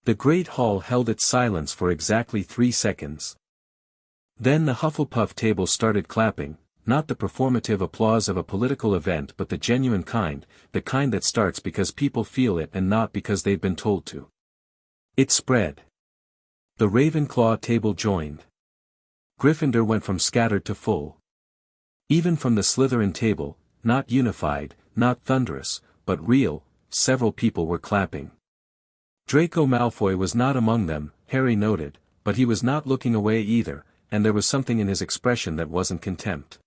The Great Hall held its silence for exactly 3 seconds. Then the Hufflepuff table started clapping, not the performative applause of a political event but the genuine kind, the kind that starts because people feel it and not because they've been told to. It spread. The Ravenclaw table joined. Gryffindor went from scattered to full. Even from the Slytherin table, not unified, not thunderous, but real, several people were clapping. Draco Malfoy was not among them, Harry noted, but he was not looking away either, and there was something in his expression that wasn't contempt.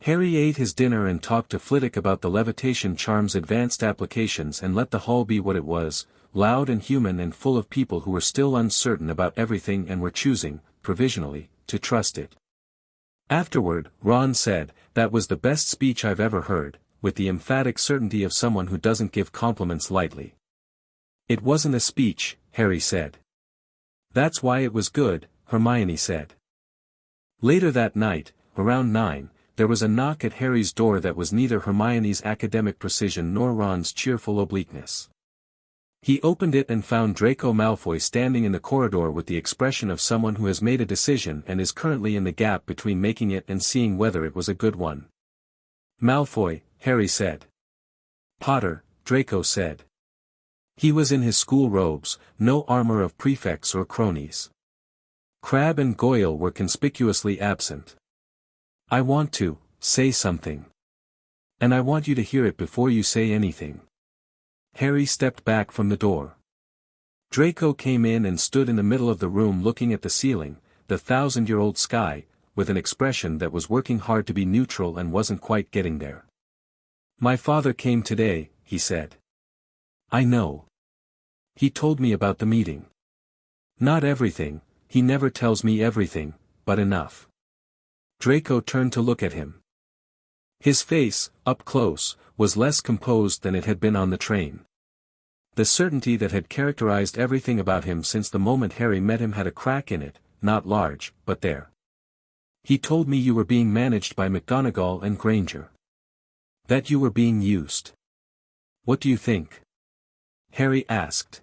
Harry ate his dinner and talked to Flitwick about the levitation charm's advanced applications and let the hall be what it was, loud and human and full of people who were still uncertain about everything and were choosing, provisionally, to trust it. Afterward, Ron said, "That was the best speech I've ever heard," with the emphatic certainty of someone who doesn't give compliments lightly. "It wasn't a speech," Harry said. "That's why it was good," Hermione said. Later that night, around 9, there was a knock at Harry's door that was neither Hermione's academic precision nor Ron's cheerful obliqueness. He opened it and found Draco Malfoy standing in the corridor with the expression of someone who has made a decision and is currently in the gap between making it and seeing whether it was a good one. "Malfoy," Harry said. "Potter," Draco said. He was in his school robes, no armor of prefects or cronies. Crabbe and Goyle were conspicuously absent. "I want to say something. And I want you to hear it before you say anything." Harry stepped back from the door. Draco came in and stood in the middle of the room looking at the ceiling, the 1,000-year-old sky, with an expression that was working hard to be neutral and wasn't quite getting there. "My father came today," he said. "I know. He told me about the meeting. Not everything, he never tells me everything, but enough." Draco turned to look at him. His face, up close, was less composed than it had been on the train. The certainty that had characterized everything about him since the moment Harry met him had a crack in it, not large, but there. "He told me you were being managed by McGonagall and Granger. That you were being used. What do you think?" Harry asked.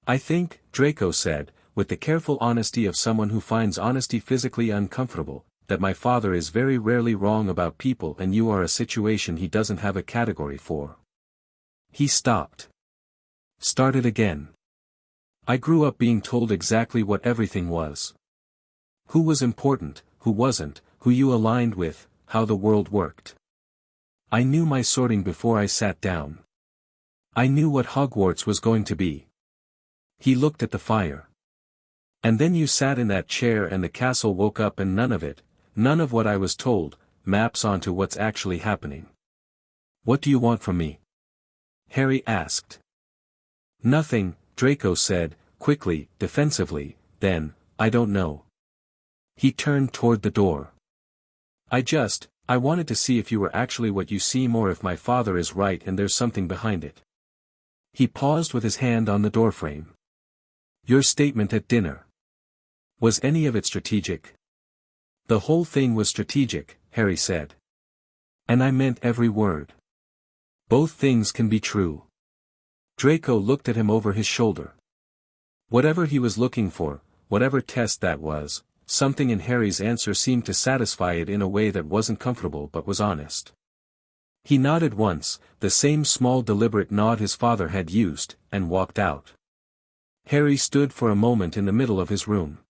"I think," Draco said, with the careful honesty of someone who finds honesty physically uncomfortable, "that my father is very rarely wrong about people and you are a situation he doesn't have a category for." He stopped. Started again. "I grew up being told exactly what everything was. Who was important, who wasn't, who you aligned with, how the world worked. I knew my sorting before I sat down. I knew what Hogwarts was going to be." He looked at the fire. "And then you sat in that chair and the castle woke up and none of it, none of what I was told, maps onto what's actually happening. What do you want from me?" Harry asked. "Nothing," Draco said, quickly, defensively, then, "I don't know." He turned toward the door. I wanted to see if you were actually what you seem or if my father is right and there's something behind it." He paused with his hand on the doorframe. "Your statement at dinner. Was any of it strategic?" "The whole thing was strategic," Harry said. "And I meant every word. Both things can be true." Draco looked at him over his shoulder. Whatever he was looking for, whatever test that was, something in Harry's answer seemed to satisfy it in a way that wasn't comfortable but was honest. He nodded once, the same small deliberate nod his father had used, and walked out. Harry stood for a moment in the middle of his room.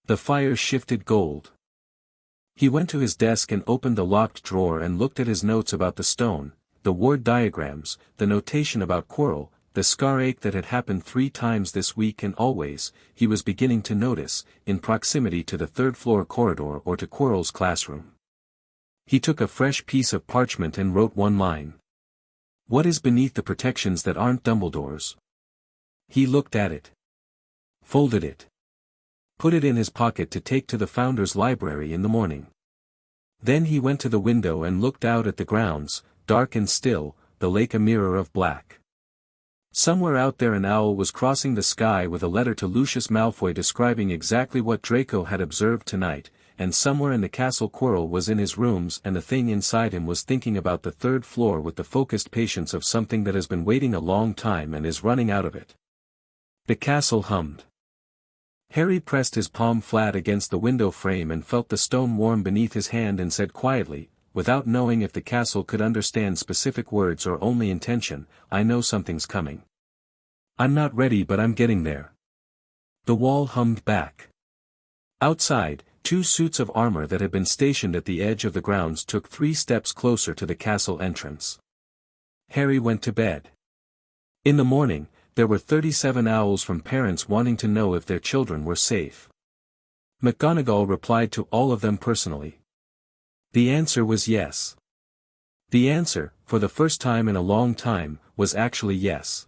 The fire shifted gold. He went to his desk and opened the locked drawer and looked at his notes about the stone, the ward diagrams, the notation about Quirrell, the scar ache that had happened 3 times this week and always, he was beginning to notice, in proximity to the third-floor corridor or to Quirrell's classroom. He took a fresh piece of parchment and wrote one line. "What is beneath the protections that aren't Dumbledore's?" He looked at it. Folded it. Put it in his pocket to take to the Founder's Library in the morning. Then he went to the window and looked out at the grounds, dark and still, the lake a mirror of black. Somewhere out there an owl was crossing the sky with a letter to Lucius Malfoy describing exactly what Draco had observed tonight, and somewhere in the castle Quirrell was in his rooms and the thing inside him was thinking about the 3rd floor with the focused patience of something that has been waiting a long time and is running out of it. The castle hummed. Harry pressed his palm flat against the window frame and felt the stone warm beneath his hand and said quietly, without knowing if the castle could understand specific words or only intention, "I know something's coming. I'm not ready but I'm getting there." The wall hummed back. Outside, 2 suits of armor that had been stationed at the edge of the grounds took 3 steps closer to the castle entrance. Harry went to bed. In the morning, there were 37 owls from parents wanting to know if their children were safe. McGonagall replied to all of them personally. The answer was yes. The answer, for the first time in a long time, was actually yes.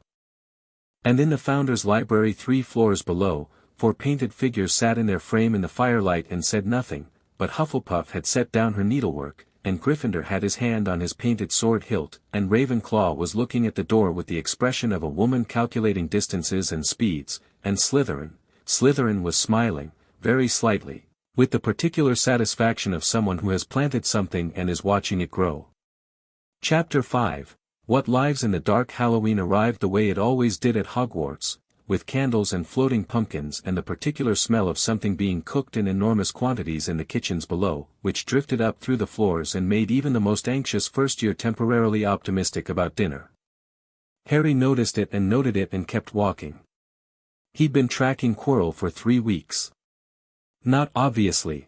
And in the Founder's Library 3 floors below, 4 painted figures sat in their frame in the firelight and said nothing, but Hufflepuff had set down her needlework, and Gryffindor had his hand on his painted sword hilt, and Ravenclaw was looking at the door with the expression of a woman calculating distances and speeds, and Slytherin was smiling, very slightly, with the particular satisfaction of someone who has planted something and is watching it grow. Chapter 5, What lives in the dark Halloween arrived the way it always did at Hogwarts, with candles and floating pumpkins and the particular smell of something being cooked in enormous quantities in the kitchens below, which drifted up through the floors and made even the most anxious first-year temporarily optimistic about dinner. Harry noticed it and noted it and kept walking. He'd been tracking Quirrell for 3 weeks. Not obviously.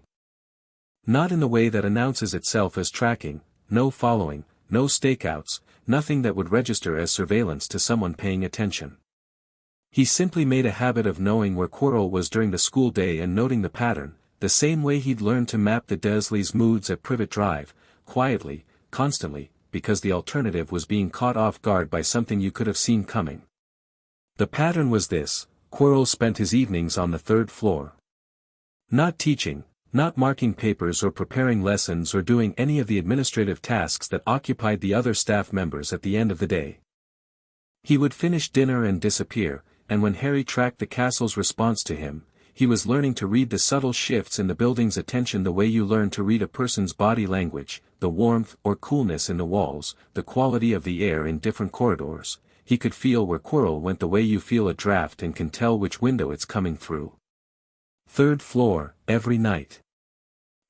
Not in the way that announces itself as tracking, no following, no stakeouts, nothing that would register as surveillance to someone paying attention. He simply made a habit of knowing where Quirrell was during the school day and noting the pattern, the same way he'd learned to map the Dursleys' moods at Privet Drive, quietly, constantly, because the alternative was being caught off guard by something you could have seen coming. The pattern was this: Quirrell spent his evenings on the 3rd floor. Not teaching, not marking papers or preparing lessons or doing any of the administrative tasks that occupied the other staff members at the end of the day. He would finish dinner and disappear, and when Harry tracked the castle's response to him, he was learning to read the subtle shifts in the building's attention the way you learn to read a person's body language, the warmth or coolness in the walls, the quality of the air in different corridors. He could feel where Quirrell went the way you feel a draft and can tell which window it's coming through. 3rd floor, every night.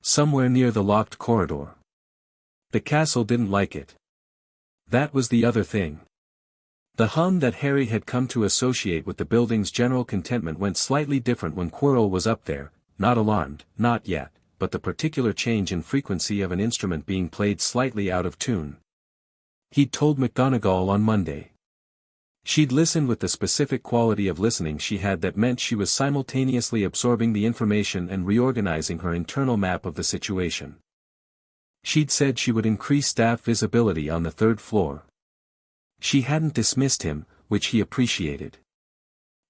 Somewhere near the locked corridor. The castle didn't like it. That was the other thing. The hum that Harry had come to associate with the building's general contentment went slightly different when Quirrell was up there, not alarmed, not yet, but the particular change in frequency of an instrument being played slightly out of tune. He'd told McGonagall on Monday. She'd listened with the specific quality of listening she had that meant she was simultaneously absorbing the information and reorganizing her internal map of the situation. She'd said she would increase staff visibility on the 3rd floor. She hadn't dismissed him, which he appreciated.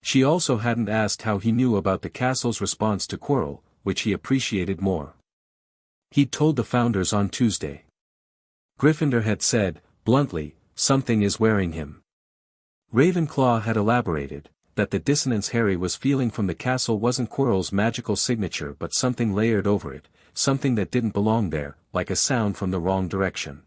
She also hadn't asked how he knew about the castle's response to Quirrell, which he appreciated more. He'd told the founders on Tuesday. Gryffindor had said, bluntly, something is wearing him. Ravenclaw had elaborated, that the dissonance Harry was feeling from the castle wasn't Quirrell's magical signature but something layered over it, something that didn't belong there, like a sound from the wrong direction.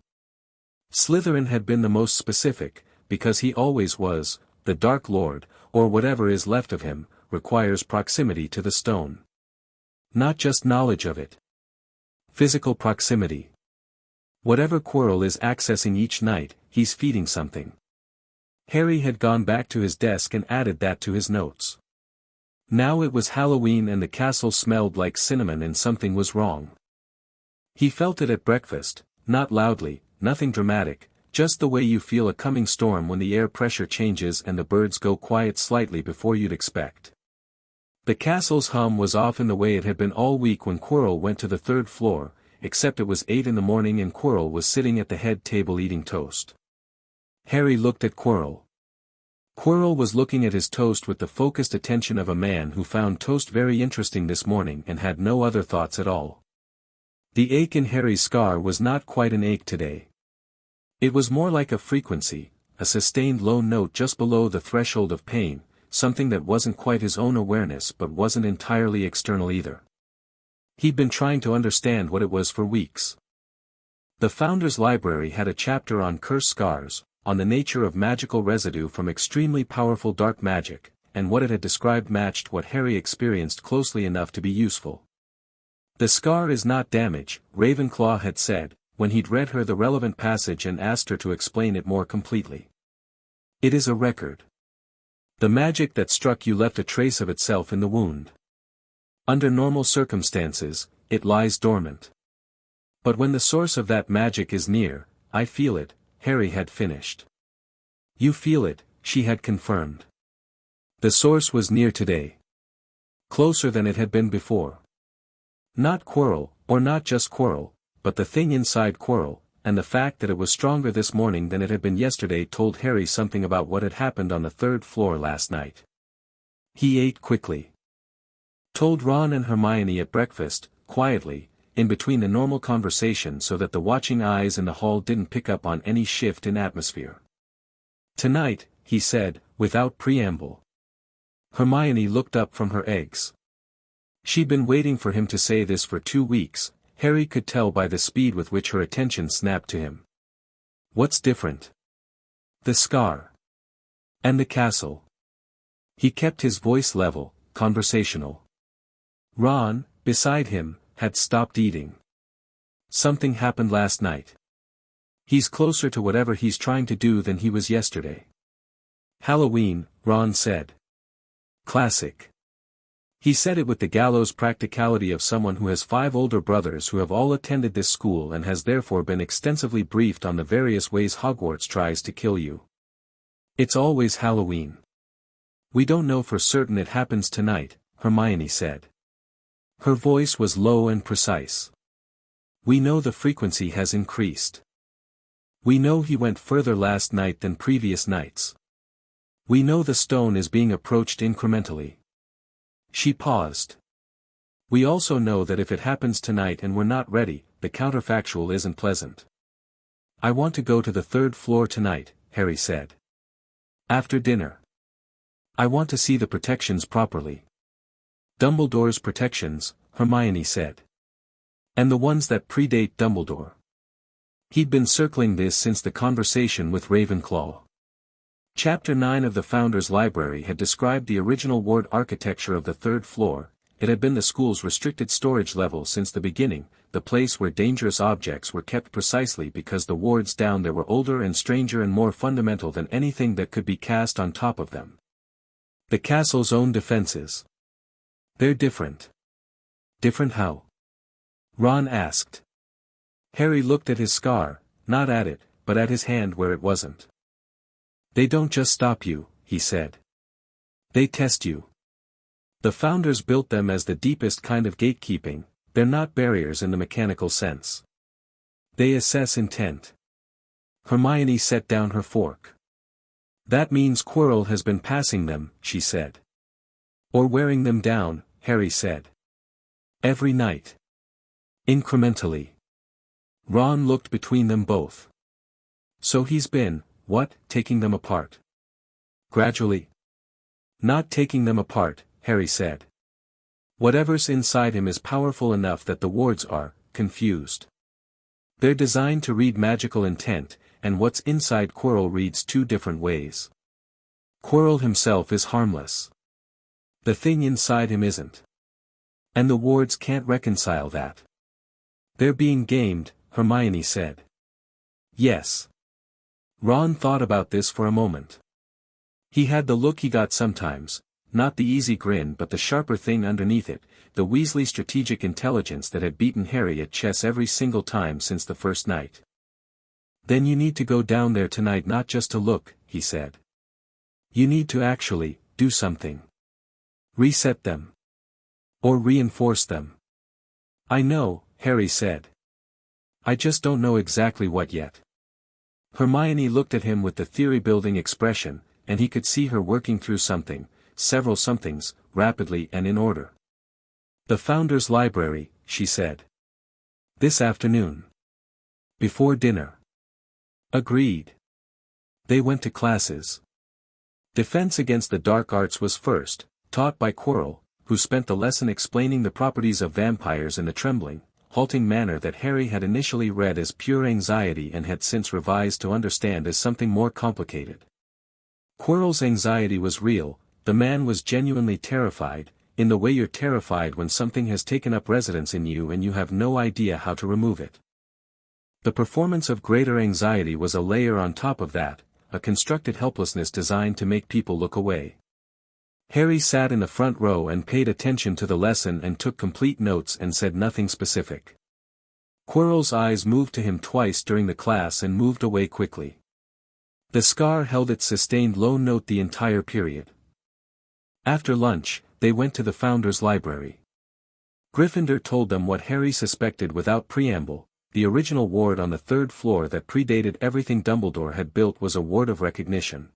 Slytherin had been the most specific, because he always was. The Dark Lord, or whatever is left of him, requires proximity to the stone. Not just knowledge of it. Physical proximity. Whatever Quirrell is accessing each night, he's feeding something. Harry had gone back to his desk and added that to his notes. Now it was Halloween and the castle smelled like cinnamon and something was wrong. He felt it at breakfast, not loudly, nothing dramatic, just the way you feel a coming storm when the air pressure changes and the birds go quiet slightly before you'd expect. The castle's hum was off in the way it had been all week when Quirrell went to the 3rd floor, except it was 8 in the morning and Quirrell was sitting at the head table eating toast. Harry looked at Quirrell. Quirrell was looking at his toast with the focused attention of a man who found toast very interesting this morning and had no other thoughts at all. The ache in Harry's scar was not quite an ache today. It was more like a frequency, a sustained low note just below the threshold of pain, something that wasn't quite his own awareness but wasn't entirely external either. He'd been trying to understand what it was for weeks. The Founders' Library had a chapter on cursed scars, on the nature of magical residue from extremely powerful dark magic, and what it had described matched what Harry experienced closely enough to be useful. The scar is not damage, Ravenclaw had said, when he'd read her the relevant passage and asked her to explain it more completely. It is a record. The magic that struck you left a trace of itself in the wound. Under normal circumstances, it lies dormant. But when the source of that magic is near, I feel it, Harry had finished. You feel it, she had confirmed. The source was near today. Closer than it had been before. Not Quirrell, or not just Quirrell, but the thing inside Quirrell, and the fact that it was stronger this morning than it had been yesterday told Harry something about what had happened on the 3rd floor last night. He ate quickly. Told Ron and Hermione at breakfast, quietly, in between the normal conversation so that the watching eyes in the hall didn't pick up on any shift in atmosphere. Tonight, he said, without preamble. Hermione looked up from her eggs. She'd been waiting for him to say this for 2 weeks, Harry could tell by the speed with which her attention snapped to him. What's different? The scar. And the castle. He kept his voice level, conversational. Ron, beside him, had stopped eating. Something happened last night. He's closer to whatever he's trying to do than he was yesterday. Halloween, Ron said. Classic. He said it with the gallows practicality of someone who has 5 older brothers who have all attended this school and has therefore been extensively briefed on the various ways Hogwarts tries to kill you. It's always Halloween. We don't know for certain it happens tonight, Hermione said. Her voice was low and precise. We know the frequency has increased. We know he went further last night than previous nights. We know the stone is being approached incrementally. She paused. We also know that if it happens tonight and we're not ready, the counterfactual isn't pleasant. I want to go to the 3rd floor tonight, Harry said. After dinner. I want to see the protections properly. Dumbledore's protections, Hermione said. And the ones that predate Dumbledore. He'd been circling this since the conversation with Ravenclaw. Chapter 9 of the Founders' Library had described the original ward architecture of the 3rd floor. It had been the school's restricted storage level since the beginning, the place where dangerous objects were kept precisely because the wards down there were older and stranger and more fundamental than anything that could be cast on top of them. The castle's own defenses. They're different. Different how? Ron asked. Harry looked at his scar, not at it, but at his hand where it wasn't. They don't just stop you, he said. They test you. The Founders built them as the deepest kind of gatekeeping. They're not barriers in the mechanical sense. They assess intent. Hermione set down her fork. That means Quirrell has been passing them, she said. Or wearing them down, Harry said. Every night. Incrementally. Ron looked between them both. So he's been, what, taking them apart? Gradually? Not taking them apart, Harry said. Whatever's inside him is powerful enough that the wards are confused. They're designed to read magical intent, and what's inside Quirrell reads 2 different ways. Quirrell himself is harmless. The thing inside him isn't. And the wards can't reconcile that. They're being gamed, Hermione said. Yes. Ron thought about this for a moment. He had the look he got sometimes, not the easy grin but the sharper thing underneath it, the Weasley strategic intelligence that had beaten Harry at chess every single time since the first night. Then you need to go down there tonight not just to look, he said. You need to actually, do something. Reset them. Or reinforce them. I know, Harry said. I just don't know exactly what yet. Hermione looked at him with the theory-building expression, and he could see her working through something, several somethings, rapidly and in order. The Founders' Library, she said. This afternoon. Before dinner. Agreed. They went to classes. Defense against the dark arts was first, taught by Quirrell, who spent the lesson explaining the properties of vampires in the trembling, halting manner that Harry had initially read as pure anxiety and had since revised to understand as something more complicated. Quirrell's anxiety was real, the man was genuinely terrified, in the way you're terrified when something has taken up residence in you and you have no idea how to remove it. The performance of greater anxiety was a layer on top of that, a constructed helplessness designed to make people look away. Harry sat in the front row and paid attention to the lesson and took complete notes and said nothing specific. Quirrell's eyes moved to him twice during the class and moved away quickly. The scar held its sustained low note the entire period. After lunch, they went to the Founders' Library. Gryffindor told them what Harry suspected without preamble. The original ward on the 3rd floor that predated everything Dumbledore had built was a ward of recognition.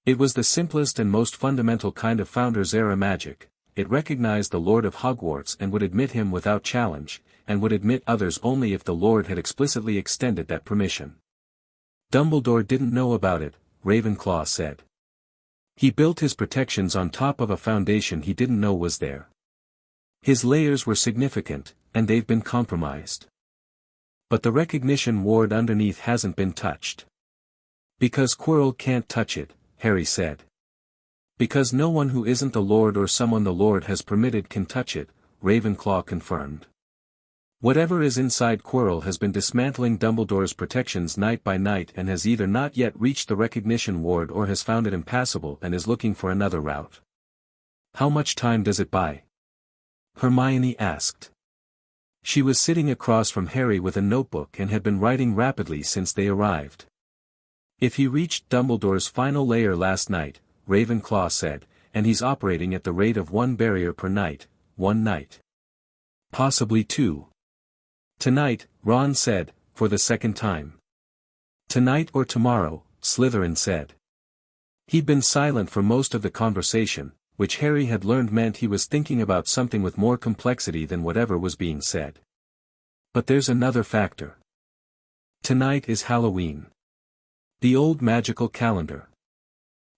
It was the simplest and most fundamental kind of Founders-era magic. It recognized the Lord of Hogwarts and would admit him without challenge, and would admit others only if the Lord had explicitly extended that permission. Dumbledore didn't know about it, Ravenclaw said. He built his protections on top of a foundation he didn't know was there. His layers were significant, and they've been compromised. But the recognition ward underneath hasn't been touched. Because Quirrell can't touch it, Harry said. Because no one who isn't the Lord or someone the Lord has permitted can touch it, Ravenclaw confirmed. Whatever is inside Quirrell has been dismantling Dumbledore's protections night by night and has either not yet reached the recognition ward or has found it impassable and is looking for another route. How much time does it buy? Hermione asked. She was sitting across from Harry with a notebook and had been writing rapidly since they arrived. If he reached Dumbledore's final layer last night, Ravenclaw said, and he's operating at the rate of 1 barrier per night, 1 night. Possibly 2. Tonight, Ron said, for the second time. Tonight or tomorrow, Slytherin said. He'd been silent for most of the conversation, which Harry had learned meant he was thinking about something with more complexity than whatever was being said. But there's another factor. Tonight is Halloween. The old magical calendar.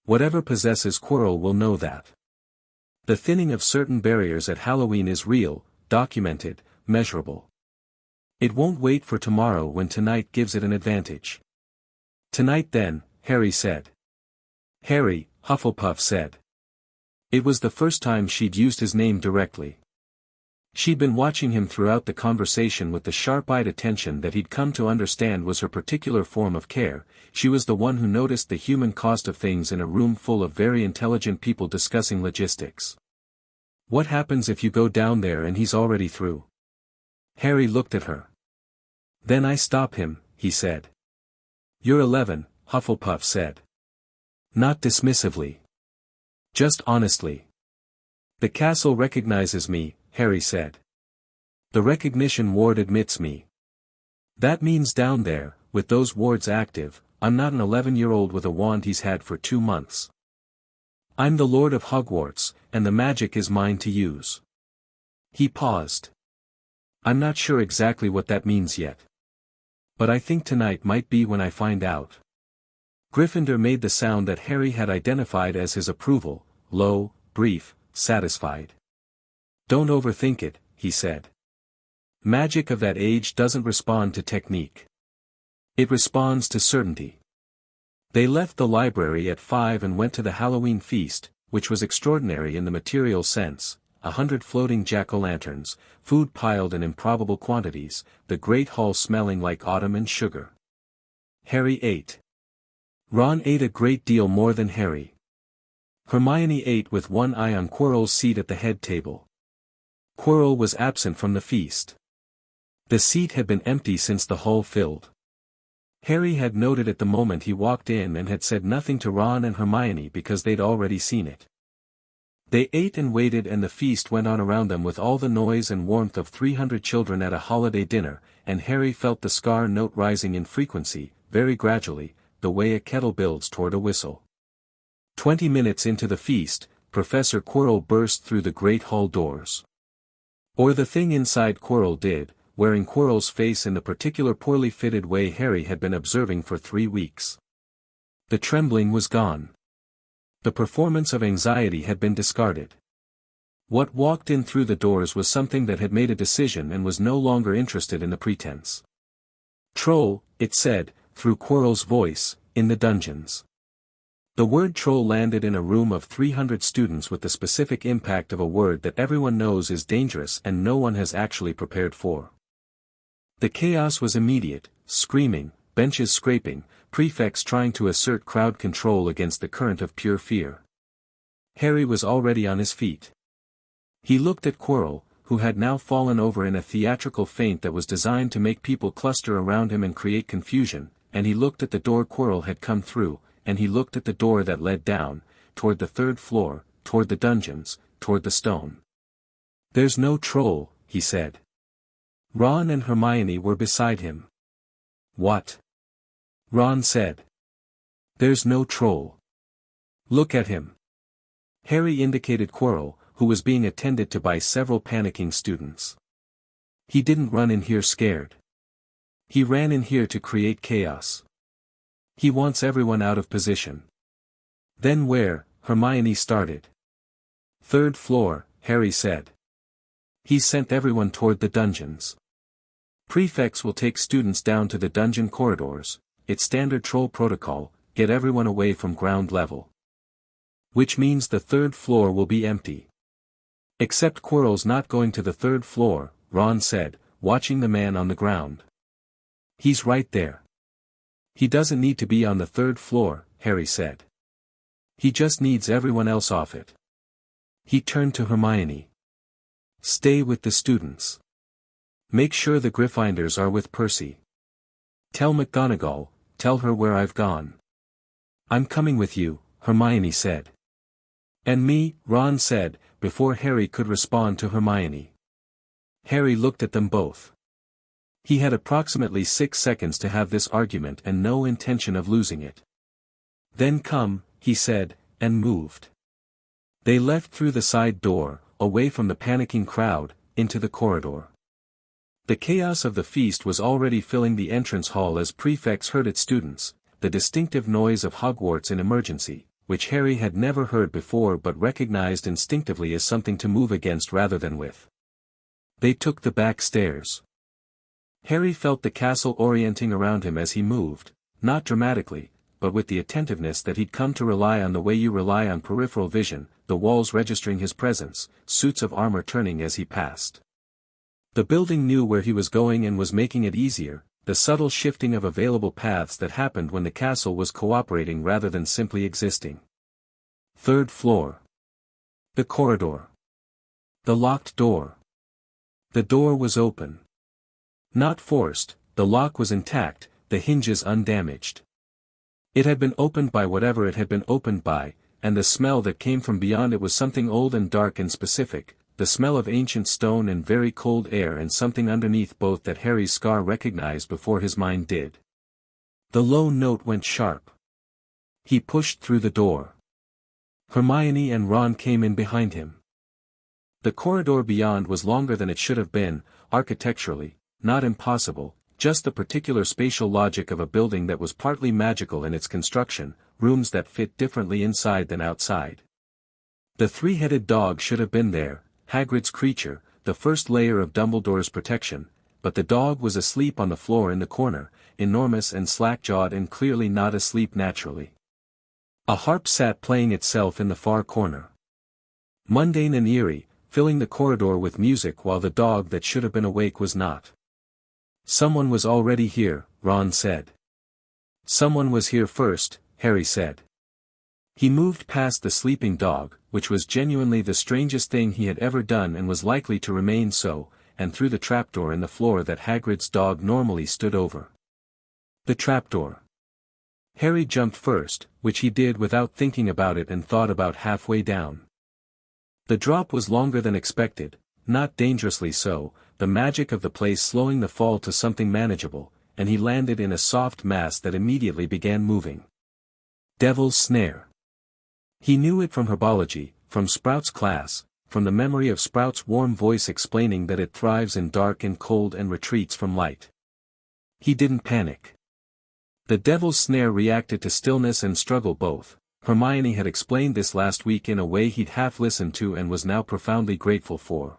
Whatever possesses Quirrell will know that. The thinning of certain barriers at Halloween is real, documented, measurable. It won't wait for tomorrow when tonight gives it an advantage. Tonight then, Harry said. Harry, Hufflepuff said. It was the first time she'd used his name directly. She'd been watching him throughout the conversation with the sharp-eyed attention that he'd come to understand was her particular form of care. She was the one who noticed the human cost of things in a room full of very intelligent people discussing logistics. What happens if you go down there and he's already through? Harry looked at her. Then I stop him, he said. You're 11, Hufflepuff said. Not dismissively. Just honestly. The castle recognizes me, Harry said. The recognition ward admits me. That means down there, with those wards active, I'm not an 11-year-old with a wand he's had for 2 months. I'm the Lord of Hogwarts, and the magic is mine to use. He paused. I'm not sure exactly what that means yet. But I think tonight might be when I find out. Gryffindor made the sound that Harry had identified as his approval, low, brief, satisfied. Don't overthink it, he said. Magic of that age doesn't respond to technique. It responds to certainty. They left the library at 5 and went to the Halloween feast, which was extraordinary in the material sense. 100 floating jack-o'-lanterns, food piled in improbable quantities, the great hall smelling like autumn and sugar. Harry ate. Ron ate a great deal more than Harry. Hermione ate with one eye on Quirrell's seat at the head table. Quirrell was absent from the feast. The seat had been empty since the hall filled. Harry had noted it the moment he walked in and had said nothing to Ron and Hermione because they'd already seen it. They ate and waited and the feast went on around them with all the noise and warmth of 300 children at a holiday dinner, and Harry felt the scar note rising in frequency, very gradually, the way a kettle builds toward a whistle. 20 minutes into the feast, Professor Quirrell burst through the great hall doors. Or the thing inside Quirrell did, wearing Quirrell's face in the particular poorly fitted way Harry had been observing for 3 weeks. The trembling was gone. The performance of anxiety had been discarded. What walked in through the doors was something that had made a decision and was no longer interested in the pretense. Troll, it said, through Quirrell's voice, in the dungeons. The word troll landed in a room of 300 students with the specific impact of a word that everyone knows is dangerous and no one has actually prepared for. The chaos was immediate, screaming, benches scraping, prefects trying to assert crowd control against the current of pure fear. Harry was already on his feet. He looked at Quirrell, who had now fallen over in a theatrical faint that was designed to make people cluster around him and create confusion, and he looked at the door Quirrell had come through, and he looked at the door that led down, toward the 3rd floor, toward the dungeons, toward the stone. There's no troll, he said. Ron and Hermione were beside him. What? Ron said. There's no troll. Look at him. Harry indicated Quirrell, who was being attended to by several panicking students. He didn't run in here scared. He ran in here to create chaos. He wants everyone out of position. Then where? Hermione started. 3rd floor, Harry said. He's sent everyone toward the dungeons. Prefects will take students down to the dungeon corridors. It's standard troll protocol, get everyone away from ground level. Which means the third floor will be empty. Except Quirrell's not going to the third floor, Ron said, watching the man on the ground. He's right there. He doesn't need to be on the third floor, Harry said. He just needs everyone else off it. He turned to Hermione. Stay with the students. Make sure the Gryffindors are with Percy. Tell McGonagall, tell her where I've gone. I'm coming with you, Hermione said. And me, Ron said, before Harry could respond to Hermione. Harry looked at them both. He had approximately 6 seconds to have this argument and no intention of losing it. Then come, he said, and moved. They left through the side door, away from the panicking crowd, into the corridor. The chaos of the feast was already filling the entrance hall as prefects herded students, the distinctive noise of Hogwarts in emergency, which Harry had never heard before but recognized instinctively as something to move against rather than with. They took the back stairs. Harry felt the castle orienting around him as he moved, not dramatically, but with the attentiveness that he'd come to rely on the way you rely on peripheral vision, the walls registering his presence, suits of armor turning as he passed. The building knew where he was going and was making it easier, the subtle shifting of available paths that happened when the castle was cooperating rather than simply existing. Third floor. The corridor. The locked door. The door was open. Not forced, the lock was intact, the hinges undamaged. It had been opened by whatever it had been opened by, and the smell that came from beyond it was something old and dark and specific, the smell of ancient stone and very cold air and something underneath both that Harry's scar recognized before his mind did. The low note went sharp. He pushed through the door. Hermione and Ron came in behind him. The corridor beyond was longer than it should have been, architecturally, not impossible, just the particular spatial logic of a building that was partly magical in its construction, rooms that fit differently inside than outside. The three-headed dog should have been there, Hagrid's creature, the first layer of Dumbledore's protection, but the dog was asleep on the floor in the corner, enormous and slack-jawed and clearly not asleep naturally. A harp sat playing itself in the far corner. Mundane and eerie, filling the corridor with music while the dog that should have been awake was not. Someone was already here, Ron said. Someone was here first, Harry said. He moved past the sleeping dog, which was genuinely the strangest thing he had ever done and was likely to remain so, and through the trapdoor in the floor that Hagrid's dog normally stood over. The trapdoor. Harry jumped first, which he did without thinking about it and thought about halfway down. The drop was longer than expected, not dangerously so, the magic of the place slowing the fall to something manageable, and he landed in a soft mass that immediately began moving. Devil's Snare. He knew it from herbology, from Sprout's class, from the memory of Sprout's warm voice explaining that it thrives in dark and cold and retreats from light. He didn't panic. The Devil's Snare reacted to stillness and struggle both. Hermione had explained this last week in a way he'd half listened to and was now profoundly grateful for.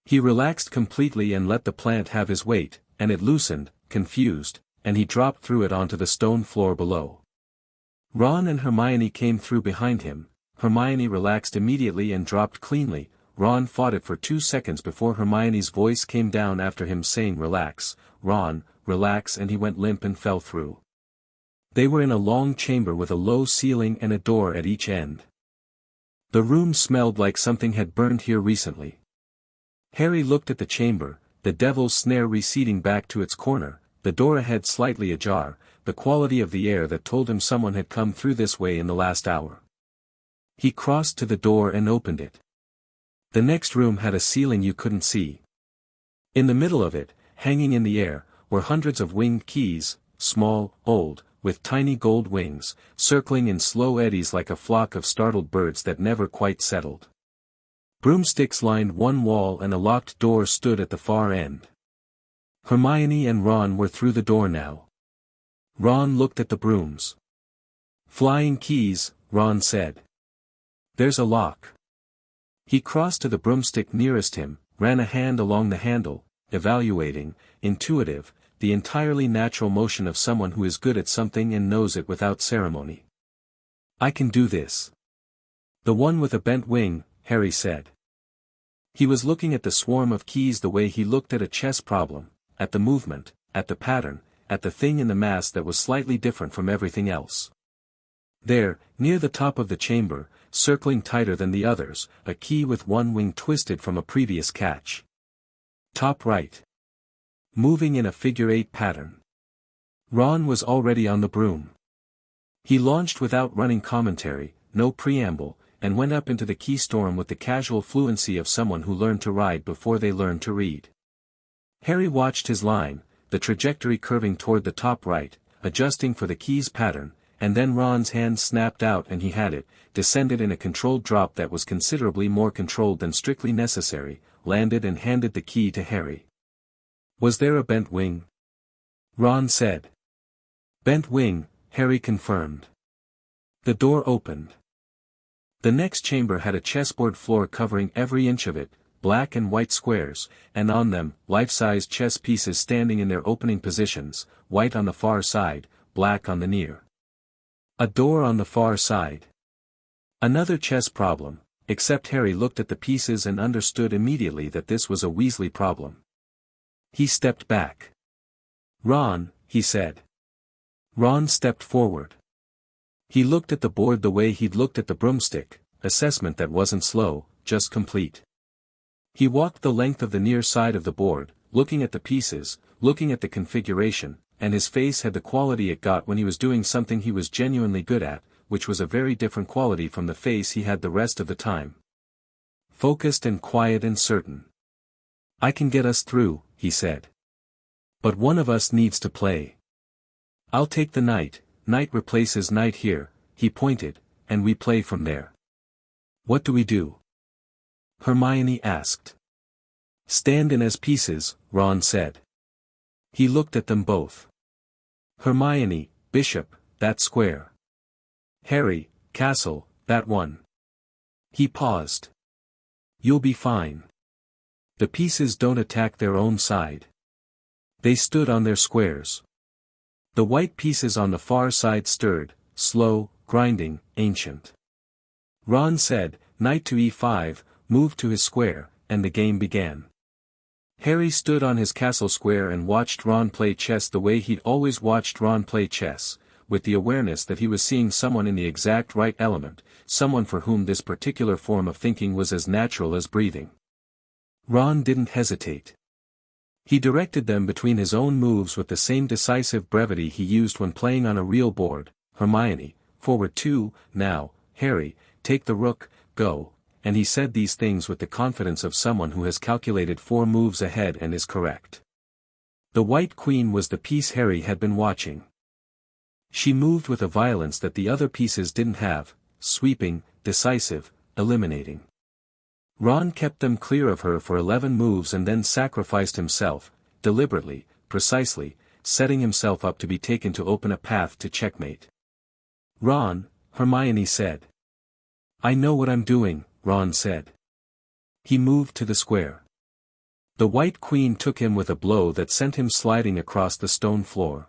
He relaxed completely and let the plant have his weight, and it loosened, confused, and he dropped through it onto the stone floor below. Ron and Hermione came through behind him. Hermione relaxed immediately and dropped cleanly. Ron fought it for 2 seconds before Hermione's voice came down after him saying relax, Ron, relax, and he went limp and fell through. They were in a long chamber with a low ceiling and a door at each end. The room smelled like something had burned here recently. Harry looked at the chamber, the Devil's Snare receding back to its corner, the door ahead slightly ajar, the quality of the air that told him someone had come through this way in the last hour. He crossed to the door and opened it. The next room had a ceiling you couldn't see. In the middle of it, hanging in the air, were hundreds of winged keys, small, old, with tiny gold wings, circling in slow eddies like a flock of startled birds that never quite settled. Broomsticks lined one wall and a locked door stood at the far end. Hermione and Ron were through the door now. Ron looked at the brooms. Flying keys, Ron said. There's a lock. He crossed to the broomstick nearest him, ran a hand along the handle, evaluating, intuitive, the entirely natural motion of someone who is good at something and knows it without ceremony. "I can do this." "The one with a bent wing," Harry said. He was looking at the swarm of keys the way he looked at a chess problem, at the movement, at the pattern, at the thing in the mass that was slightly different from everything else. There, near the top of the chamber, circling tighter than the others, a key with one wing twisted from a previous catch. Top right. Moving in a figure-8 pattern. Ron was already on the broom. He launched without running commentary, no preamble, and went up into the key storm with the casual fluency of someone who learned to ride before they learned to read. Harry watched his line, the trajectory curving toward the top right, adjusting for the key's pattern, and then Ron's hand snapped out and he had it, descended in a controlled drop that was considerably more controlled than strictly necessary, landed and handed the key to Harry. "Was there a bent wing?" Ron said. "Bent wing," Harry confirmed. The door opened. The next chamber had a chessboard floor covering every inch of it, black and white squares, and on them, life-size chess pieces standing in their opening positions, white on the far side, black on the near. A door on the far side. Another chess problem, except Harry looked at the pieces and understood immediately that this was a Weasley problem. He stepped back. "Ron," he said. Ron stepped forward. He looked at the board the way he'd looked at the broomstick, assessment that wasn't slow, just complete. He walked the length of the near side of the board, looking at the pieces, looking at the configuration, and his face had the quality it got when he was doing something he was genuinely good at, which was a very different quality from the face he had the rest of the time. Focused and quiet and certain. "I can get us through," he said. "But one of us needs to play. I'll take the knight. Knight replaces knight here," he pointed, "and we play from there." "What do we do?" Hermione asked. "Stand in as pieces," Ron said. He looked at them both. Hermione, bishop, that square. Harry, castle, that one. He paused. "You'll be fine. The pieces don't attack their own side." They stood on their squares. The white pieces on the far side stirred, slow, grinding, ancient. Ron said, "Knight to e5, moved to his square, and the game began." Harry stood on his castle square and watched Ron play chess the way he'd always watched Ron play chess, with the awareness that he was seeing someone in the exact right element, someone for whom this particular form of thinking was as natural as breathing. Ron didn't hesitate. He directed them between his own moves with the same decisive brevity he used when playing on a real board. "Hermione, forward 2, now, Harry, take the rook, go," and he said these things with the confidence of someone who has calculated 4 moves ahead and is correct. The white queen was the piece Harry had been watching. She moved with a violence that the other pieces didn't have, sweeping, decisive, eliminating. Ron kept them clear of her for 11 moves and then sacrificed himself, deliberately, precisely, setting himself up to be taken to open a path to checkmate. "Ron," Hermione said. "I know what I'm doing," Ron said. He moved to the square. The white queen took him with a blow that sent him sliding across the stone floor.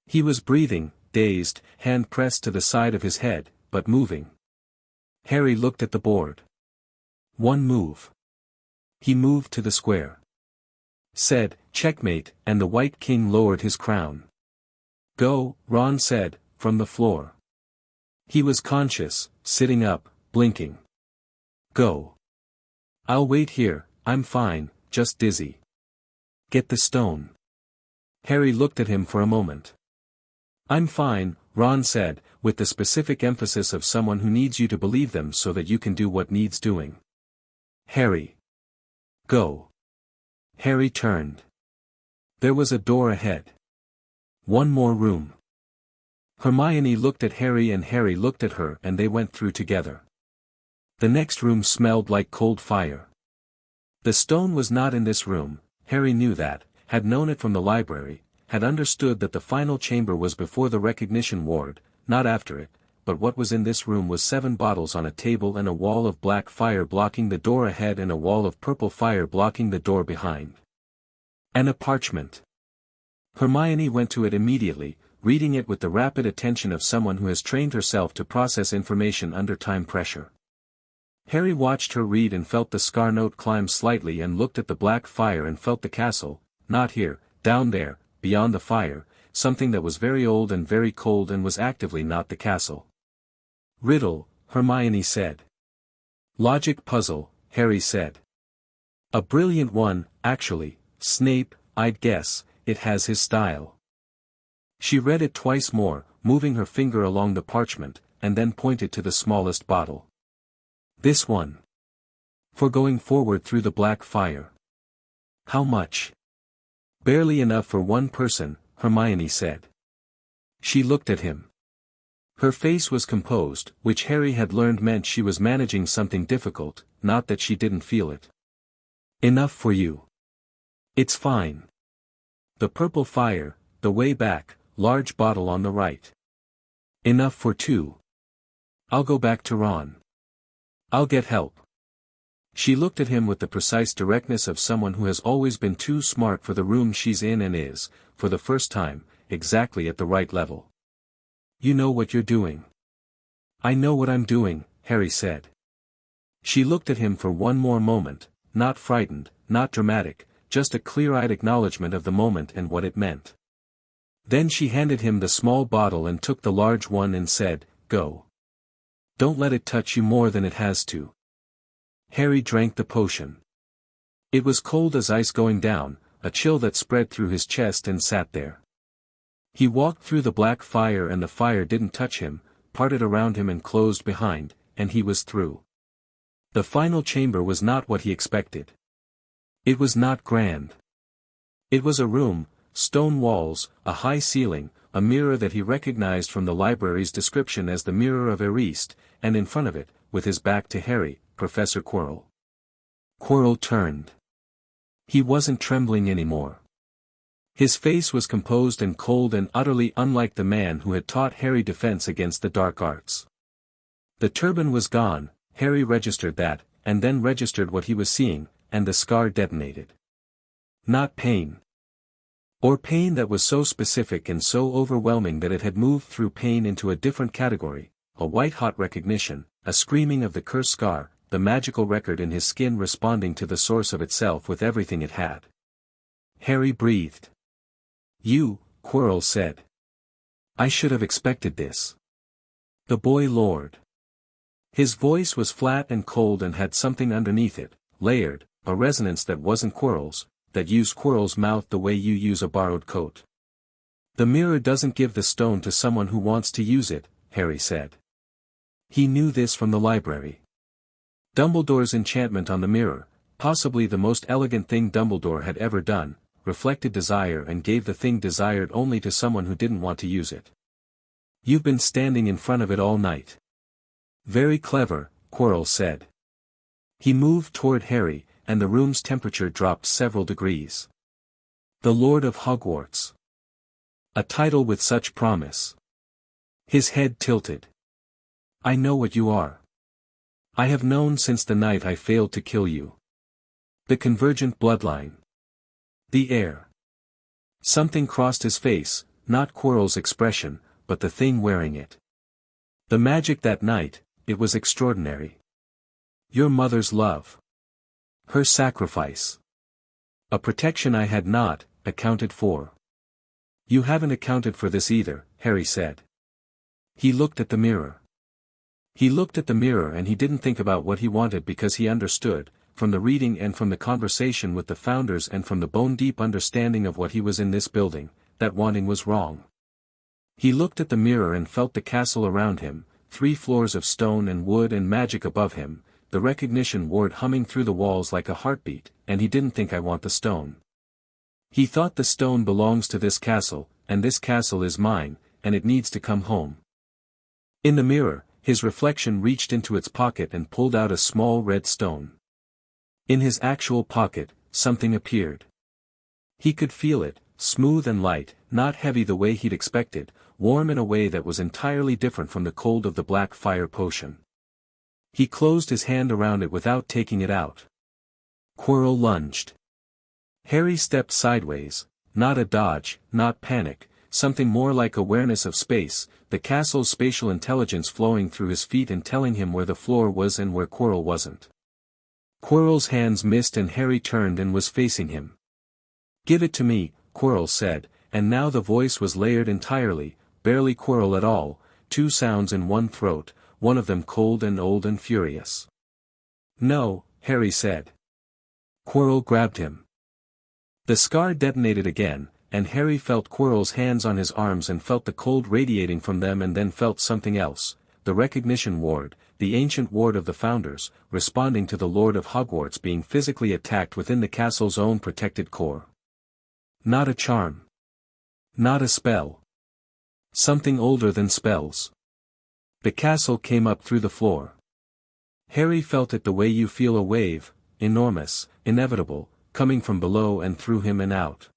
He was breathing, dazed, hand pressed to the side of his head, but moving. Harry looked at the board. One move. He moved to the square. Said, "Checkmate," and the white king lowered his crown. "Go," Ron said, from the floor. He was conscious, sitting up, blinking. "Go. I'll wait here, I'm fine, just dizzy." "Get the stone." Harry looked at him for a moment. "I'm fine," Ron said, with the specific emphasis of someone who needs you to believe them so that you can do what needs doing. "Harry. Go." Harry turned. There was a door ahead. One more room. Hermione looked at Harry and Harry looked at her and they went through together. The next room smelled like cold fire. The stone was not in this room, Harry knew that, had known it from the library, had understood that the final chamber was before the recognition ward, not after it, but what was in this room was 7 bottles on a table and a wall of black fire blocking the door ahead and a wall of purple fire blocking the door behind. And a parchment. Hermione went to it immediately, reading it with the rapid attention of someone who has trained herself to process information under time pressure. Harry watched her read and felt the scar note climb slightly and looked at the black fire and felt the castle, not here, down there, beyond the fire, something that was very old and very cold and was actively not the castle. Riddle, Hermione said. Logic puzzle, Harry said. A brilliant one, actually, Snape, I'd guess, it has his style. She read it twice more, moving her finger along the parchment, and then pointed to the smallest bottle. This one. For going forward through the black fire. How much? Barely enough for one person, Hermione said. She looked at him. Her face was composed, which Harry had learned meant she was managing something difficult, not that she didn't feel it. Enough for you. It's fine. The purple fire, the way back, large bottle on the right. Enough for two. I'll go back to Ron. I'll get help. She looked at him with the precise directness of someone who has always been too smart for the room she's in and is, for the first time, exactly at the right level. You know what you're doing. I know what I'm doing, Harry said. She looked at him for one more moment, not frightened, not dramatic, just a clear-eyed acknowledgement of the moment and what it meant. Then she handed him the small bottle and took the large one and said, "Go. Don't let it touch you more than it has to." Harry drank the potion. It was cold as ice going down, a chill that spread through his chest and sat there. He walked through the black fire and the fire didn't touch him, parted around him and closed behind, and he was through. The final chamber was not what he expected. It was not grand. It was a room, stone walls, a high ceiling, a mirror that he recognized from the library's description as the Mirror of Eriste, and in front of it, with his back to Harry, Professor Quirrell. Quirrell turned. He wasn't trembling anymore. His face was composed and cold and utterly unlike the man who had taught Harry defense against the dark arts. The turban was gone, Harry registered that, and then registered what he was seeing, and the scar detonated. Not pain. Or pain that was so specific and so overwhelming that it had moved through pain into a different category, a white-hot recognition, a screaming of the cursed scar, the magical record in his skin responding to the source of itself with everything it had. Harry breathed. You, Quirrell said. I should have expected this. The boy lowered. His voice was flat and cold and had something underneath it, layered, a resonance that wasn't Quirrell's, that used Quirrell's mouth the way you use a borrowed coat. The mirror doesn't give the stone to someone who wants to use it, Harry said. He knew this from the library. Dumbledore's enchantment on the mirror, possibly the most elegant thing Dumbledore had ever done, reflected desire and gave the thing desired only to someone who didn't want to use it. You've been standing in front of it all night. Very clever, Quirrell said. He moved toward Harry, and the room's temperature dropped several degrees. The Lord of Hogwarts. A title with such promise. His head tilted. I know what you are. I have known since the night I failed to kill you. The convergent bloodline. The heir. Something crossed his face, not Quirrell's expression, but the thing wearing it. The magic that night, it was extraordinary. Your mother's love. Her sacrifice. A protection I had not accounted for. You haven't accounted for this either, Harry said. He looked at the mirror. He looked at the mirror and he didn't think about what he wanted because he understood, from the reading and from the conversation with the founders and from the bone-deep understanding of what he was in this building, that wanting was wrong. He looked at the mirror and felt the castle around him, 3 floors of stone and wood and magic above him, the recognition word humming through the walls like a heartbeat, and he didn't think I want the stone. He thought the stone belongs to this castle, and this castle is mine, and it needs to come home. In the mirror, his reflection reached into its pocket and pulled out a small red stone. In his actual pocket, something appeared. He could feel it, smooth and light, not heavy the way he'd expected, warm in a way that was entirely different from the cold of the black fire potion. He closed his hand around it without taking it out. Quirrell lunged. Harry stepped sideways, not a dodge, not panic, something more like awareness of space, the castle's spatial intelligence flowing through his feet and telling him where the floor was and where Quirrell wasn't. Quirrell's hands missed and Harry turned and was facing him. "Give it to me," Quirrell said, and now the voice was layered entirely, barely Quirrell at all, two sounds in one throat, one of them cold and old and furious. "No," Harry said. Quirrell grabbed him. The scar detonated again, and Harry felt Quirrell's hands on his arms and felt the cold radiating from them and then felt something else, the recognition ward, the ancient ward of the Founders, responding to the Lord of Hogwarts being physically attacked within the castle's own protected core. Not a charm. Not a spell. Something older than spells. The castle came up through the floor. Harry felt it the way you feel a wave, enormous, inevitable, coming from below and through him and out.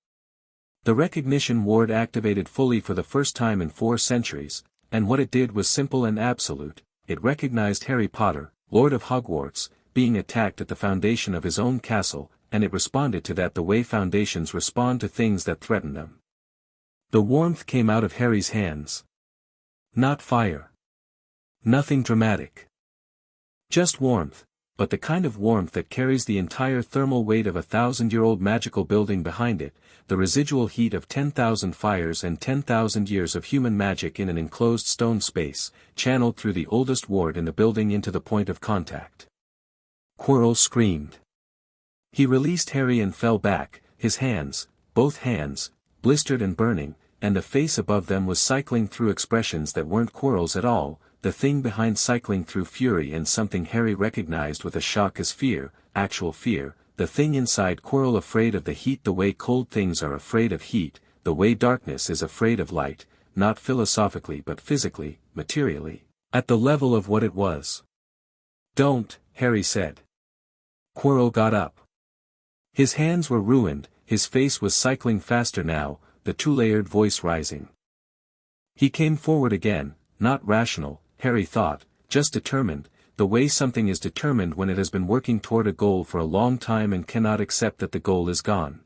The recognition ward activated fully for the first time in 4 centuries, and what it did was simple and absolute. It recognized Harry Potter, Lord of Hogwarts, being attacked at the foundation of his own castle, and it responded to that the way foundations respond to things that threaten them. The warmth came out of Harry's hands. Not fire. Nothing dramatic. Just warmth, but the kind of warmth that carries the entire thermal weight of a 1,000-year-old magical building behind it, the residual heat of 10,000 fires and 10,000 years of human magic in an enclosed stone space, channeled through the oldest ward in the building into the point of contact. Quirrell screamed. He released Harry and fell back, his hands, both hands, blistered and burning, and the face above them was cycling through expressions that weren't Quirrell's at all, the thing behind cycling through fury and something Harry recognized with a shock as fear, actual fear, the thing inside Quirrell afraid of the heat the way cold things are afraid of heat, the way darkness is afraid of light, not philosophically but physically, materially, at the level of what it was. "Don't," Harry said. Quirrell got up. His hands were ruined, his face was cycling faster now, the two-layered voice rising. He came forward again, not rational, Harry thought, just determined, the way something is determined when it has been working toward a goal for a long time and cannot accept that the goal is gone.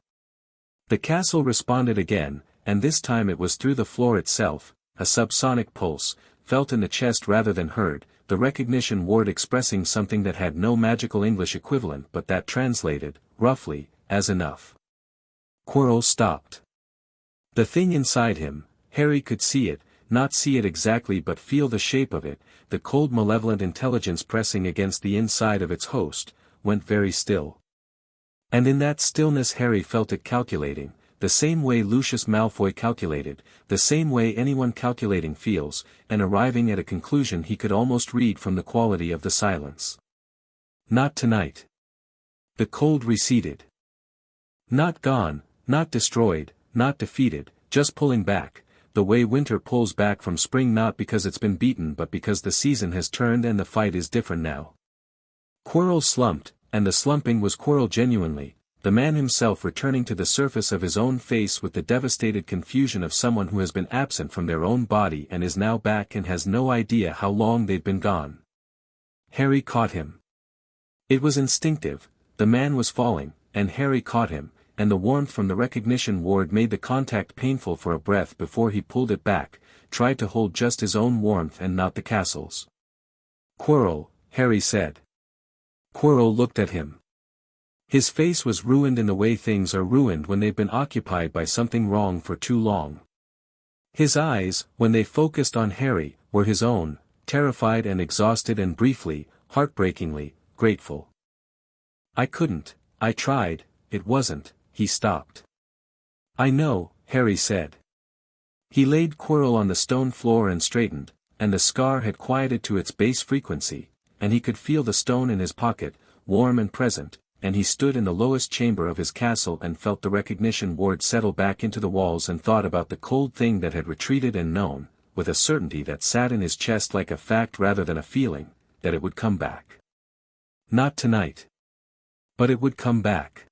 The castle responded again, and this time it was through the floor itself, a subsonic pulse, felt in the chest rather than heard, the recognition ward expressing something that had no magical English equivalent but that translated, roughly, as enough. Quirrell stopped. The thing inside him, Harry could see it, not see it exactly but feel the shape of it, the cold malevolent intelligence pressing against the inside of its host, went very still. And in that stillness Harry felt it calculating, the same way Lucius Malfoy calculated, the same way anyone calculating feels, and arriving at a conclusion he could almost read from the quality of the silence. Not tonight. The cold receded. Not gone, not destroyed, not defeated, just pulling back, the way winter pulls back from spring not because it's been beaten but because the season has turned and the fight is different now. Quirrell slumped, and the slumping was Quirrell genuinely, the man himself returning to the surface of his own face with the devastated confusion of someone who has been absent from their own body and is now back and has no idea how long they've been gone. Harry caught him. It was instinctive, the man was falling, and Harry caught him, and the warmth from the recognition ward made the contact painful for a breath before he pulled it back, tried to hold just his own warmth and not the castle's. "Quirrell," Harry said. Quirrell looked at him. His face was ruined in the way things are ruined when they've been occupied by something wrong for too long. His eyes, when they focused on Harry, were his own, terrified and exhausted and briefly, heartbreakingly, grateful. "I couldn't, I tried, it wasn't," he stopped. "I know," Harry said. He laid Quirrell on the stone floor and straightened, and the scar had quieted to its base frequency, and he could feel the stone in his pocket, warm and present, and he stood in the lowest chamber of his castle and felt the recognition ward settle back into the walls and thought about the cold thing that had retreated and known, with a certainty that sat in his chest like a fact rather than a feeling, that it would come back. Not tonight. But it would come back.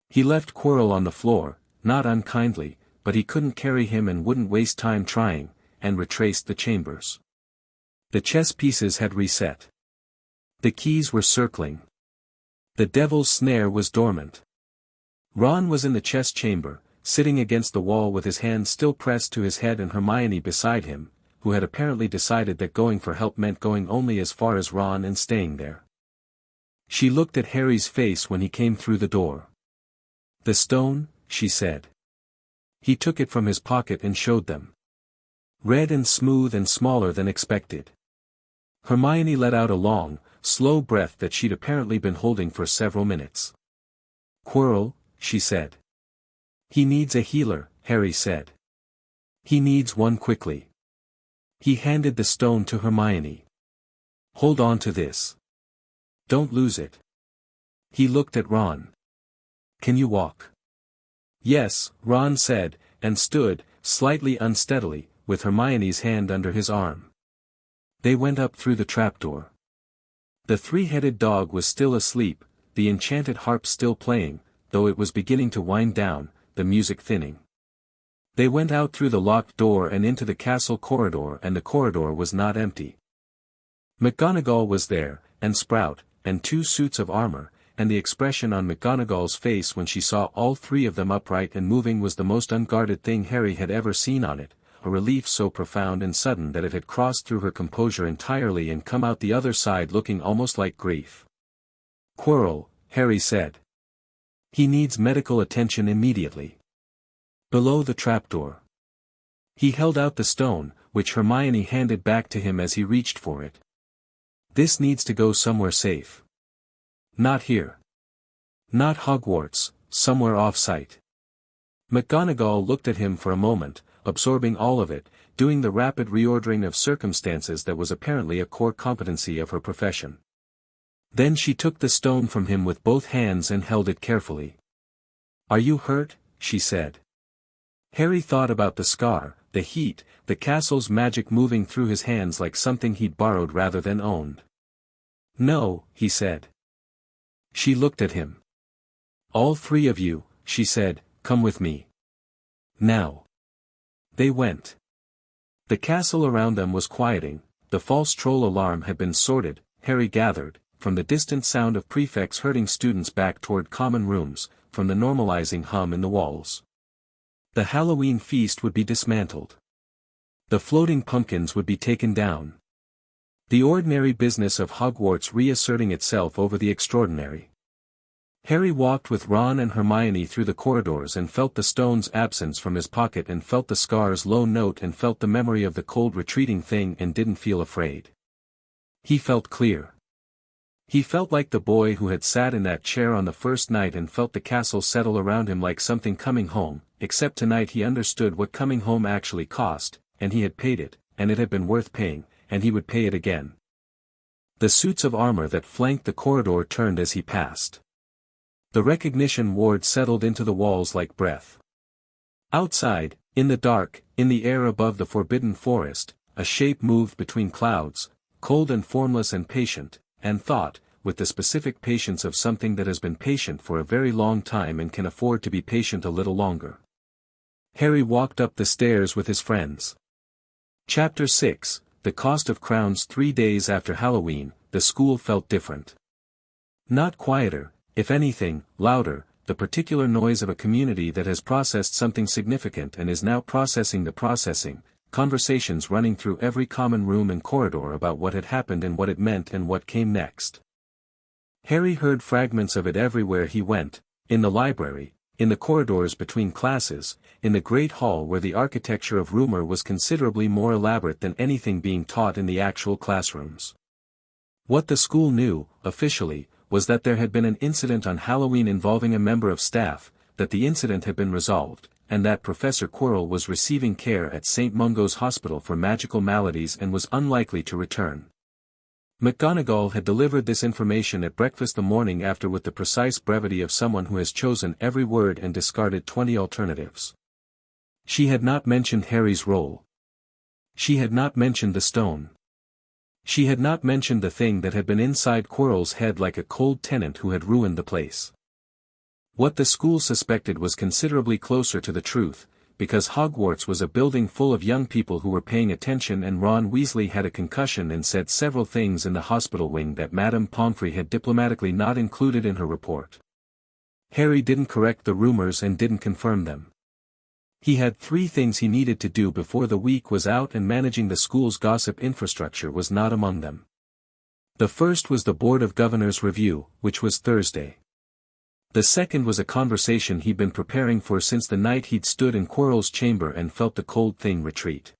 He left Quirrell on the floor, not unkindly, but he couldn't carry him and wouldn't waste time trying, and retraced the chambers. The chess pieces had reset. The keys were circling. The devil's snare was dormant. Ron was in the chess chamber, sitting against the wall with his hands still pressed to his head and Hermione beside him, who had apparently decided that going for help meant going only as far as Ron and staying there. She looked at Harry's face when he came through the door. "The stone," she said. He took it from his pocket and showed them. Red and smooth and smaller than expected. Hermione let out a long, slow breath that she'd apparently been holding for several minutes. "Quirrell," she said. "He needs a healer," Harry said. "He needs one quickly." He handed the stone to Hermione. "Hold on to this. Don't lose it." He looked at Ron. "Can you walk?" "Yes," Ron said, and stood, slightly unsteadily, with Hermione's hand under his arm. They went up through the trapdoor. The three-headed dog was still asleep, the enchanted harp still playing, though it was beginning to wind down, the music thinning. They went out through the locked door and into the castle corridor, and the corridor was not empty. McGonagall was there, and Sprout, and 2 suits of armor, and the expression on McGonagall's face when she saw all 3 of them upright and moving was the most unguarded thing Harry had ever seen on it, a relief so profound and sudden that it had crossed through her composure entirely and come out the other side looking almost like grief. "Quirrell," Harry said. "He needs medical attention immediately. Below the trapdoor." He held out the stone, which Hermione handed back to him as he reached for it. "This needs to go somewhere safe. Not here. Not Hogwarts, somewhere off-site." McGonagall looked at him for a moment, absorbing all of it, doing the rapid reordering of circumstances that was apparently a core competency of her profession. Then she took the stone from him with both hands and held it carefully. "Are you hurt?" she said. Harry thought about the scar, the heat, the castle's magic moving through his hands like something he'd borrowed rather than owned. "No," he said. She looked at him. "All 3 of you," she said, "come with me. Now." They went. The castle around them was quieting, the false troll alarm had been sorted, Harry gathered, from the distant sound of prefects herding students back toward common rooms, from the normalizing hum in the walls. The Halloween feast would be dismantled. The floating pumpkins would be taken down. The ordinary business of Hogwarts reasserting itself over the extraordinary. Harry walked with Ron and Hermione through the corridors and felt the stone's absence from his pocket and felt the scar's low note and felt the memory of the cold retreating thing and didn't feel afraid. He felt clear. He felt like the boy who had sat in that chair on the first night and felt the castle settle around him like something coming home, except tonight he understood what coming home actually cost, and he had paid it, and it had been worth paying, and he would pay it again. The suits of armor that flanked the corridor turned as he passed. The recognition ward settled into the walls like breath. Outside, in the dark, in the air above the forbidden forest, a shape moved between clouds, cold and formless and patient, and thought, with the specific patience of something that has been patient for a very long time and can afford to be patient a little longer. Harry walked up the stairs with his friends. Chapter 6, The Cost of Crowns. 3 days after Halloween, the school felt different. Not quieter, if anything, louder, the particular noise of a community that has processed something significant and is now processing the processing, conversations running through every common room and corridor about what had happened and what it meant and what came next. Harry heard fragments of it everywhere he went, in the library, in the corridors between classes, in the great hall where the architecture of rumor was considerably more elaborate than anything being taught in the actual classrooms. What the school knew, officially, was that there had been an incident on Halloween involving a member of staff, that the incident had been resolved, and that Professor Quirrell was receiving care at St. Mungo's Hospital for magical maladies and was unlikely to return. McGonagall had delivered this information at breakfast the morning after with the precise brevity of someone who has chosen every word and discarded 20 alternatives. She had not mentioned Harry's role. She had not mentioned the stone. She had not mentioned the thing that had been inside Quirrell's head like a cold tenant who had ruined the place. What the school suspected was considerably closer to the truth, because Hogwarts was a building full of young people who were paying attention, and Ron Weasley had a concussion and said several things in the hospital wing that Madame Pomfrey had diplomatically not included in her report. Harry didn't correct the rumors and didn't confirm them. He had 3 things he needed to do before the week was out, and managing the school's gossip infrastructure was not among them. The first was the Board of Governors review, which was Thursday. The second was a conversation he'd been preparing for since the night he'd stood in Quirrell's chamber and felt the cold thing retreat.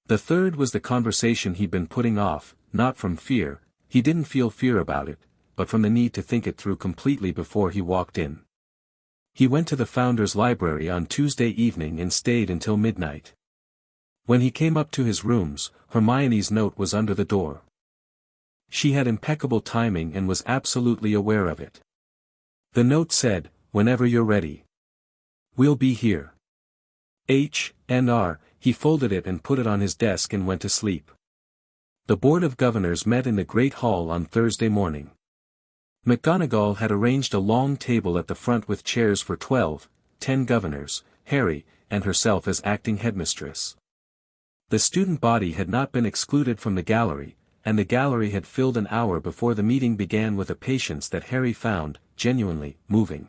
The third was the conversation he'd been putting off, not from fear, he didn't feel fear about it, but from the need to think it through completely before he walked in. He went to the Founders' Library on Tuesday evening and stayed until midnight. When he came up to his rooms, Hermione's note was under the door. She had impeccable timing and was absolutely aware of it. The note said, "Whenever you're ready. We'll be here." H.N.R., he folded it and put it on his desk and went to sleep. The Board of Governors met in the Great Hall on Thursday morning. McGonagall had arranged a long table at the front with chairs for 10 governors, Harry, and herself as acting headmistress. The student body had not been excluded from the gallery, and the gallery had filled an hour before the meeting began with a patience that Harry found, genuinely, moving.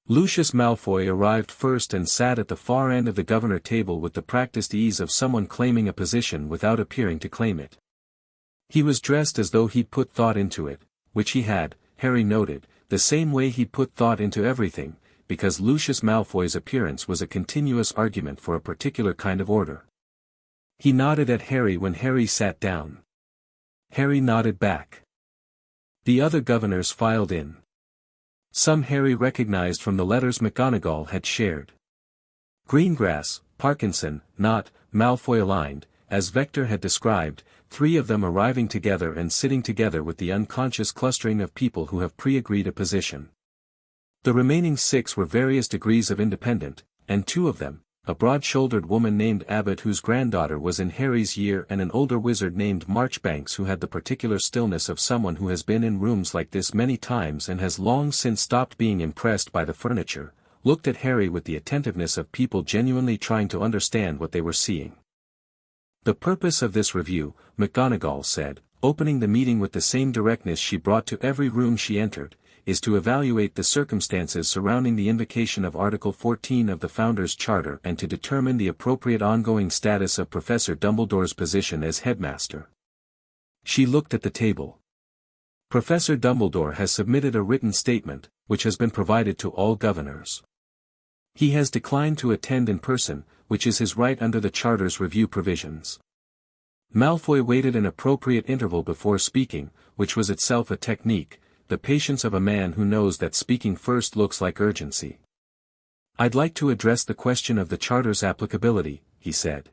Lucius Malfoy arrived first and sat at the far end of the governor table with the practiced ease of someone claiming a position without appearing to claim it. He was dressed as though he'd put thought into it, which he had, Harry noted, the same way he'd put thought into everything, because Lucius Malfoy's appearance was a continuous argument for a particular kind of order. He nodded at Harry when Harry sat down. Harry nodded back. The other governors filed in. Some Harry recognized from the letters McGonagall had shared. Greengrass, Parkinson, not, Malfoy aligned, as Vector had described, 3 of them arriving together and sitting together with the unconscious clustering of people who have pre-agreed a position. The remaining 6 were various degrees of independent, and 2 of them, a broad-shouldered woman named Abbott whose granddaughter was in Harry's year and an older wizard named Marchbanks who had the particular stillness of someone who has been in rooms like this many times and has long since stopped being impressed by the furniture, looked at Harry with the attentiveness of people genuinely trying to understand what they were seeing. The purpose of this review, McGonagall said, opening the meeting with the same directness she brought to every room she entered, is to evaluate the circumstances surrounding the invocation of Article 14 of the Founders' Charter and to determine the appropriate ongoing status of Professor Dumbledore's position as headmaster. She looked at the table. Professor Dumbledore has submitted a written statement, which has been provided to all governors. He has declined to attend in person, which is his right under the Charter's review provisions. Malfoy waited an appropriate interval before speaking, which was itself a technique, the patience of a man who knows that speaking first looks like urgency. "I'd like to address the question of the Charter's applicability," he said.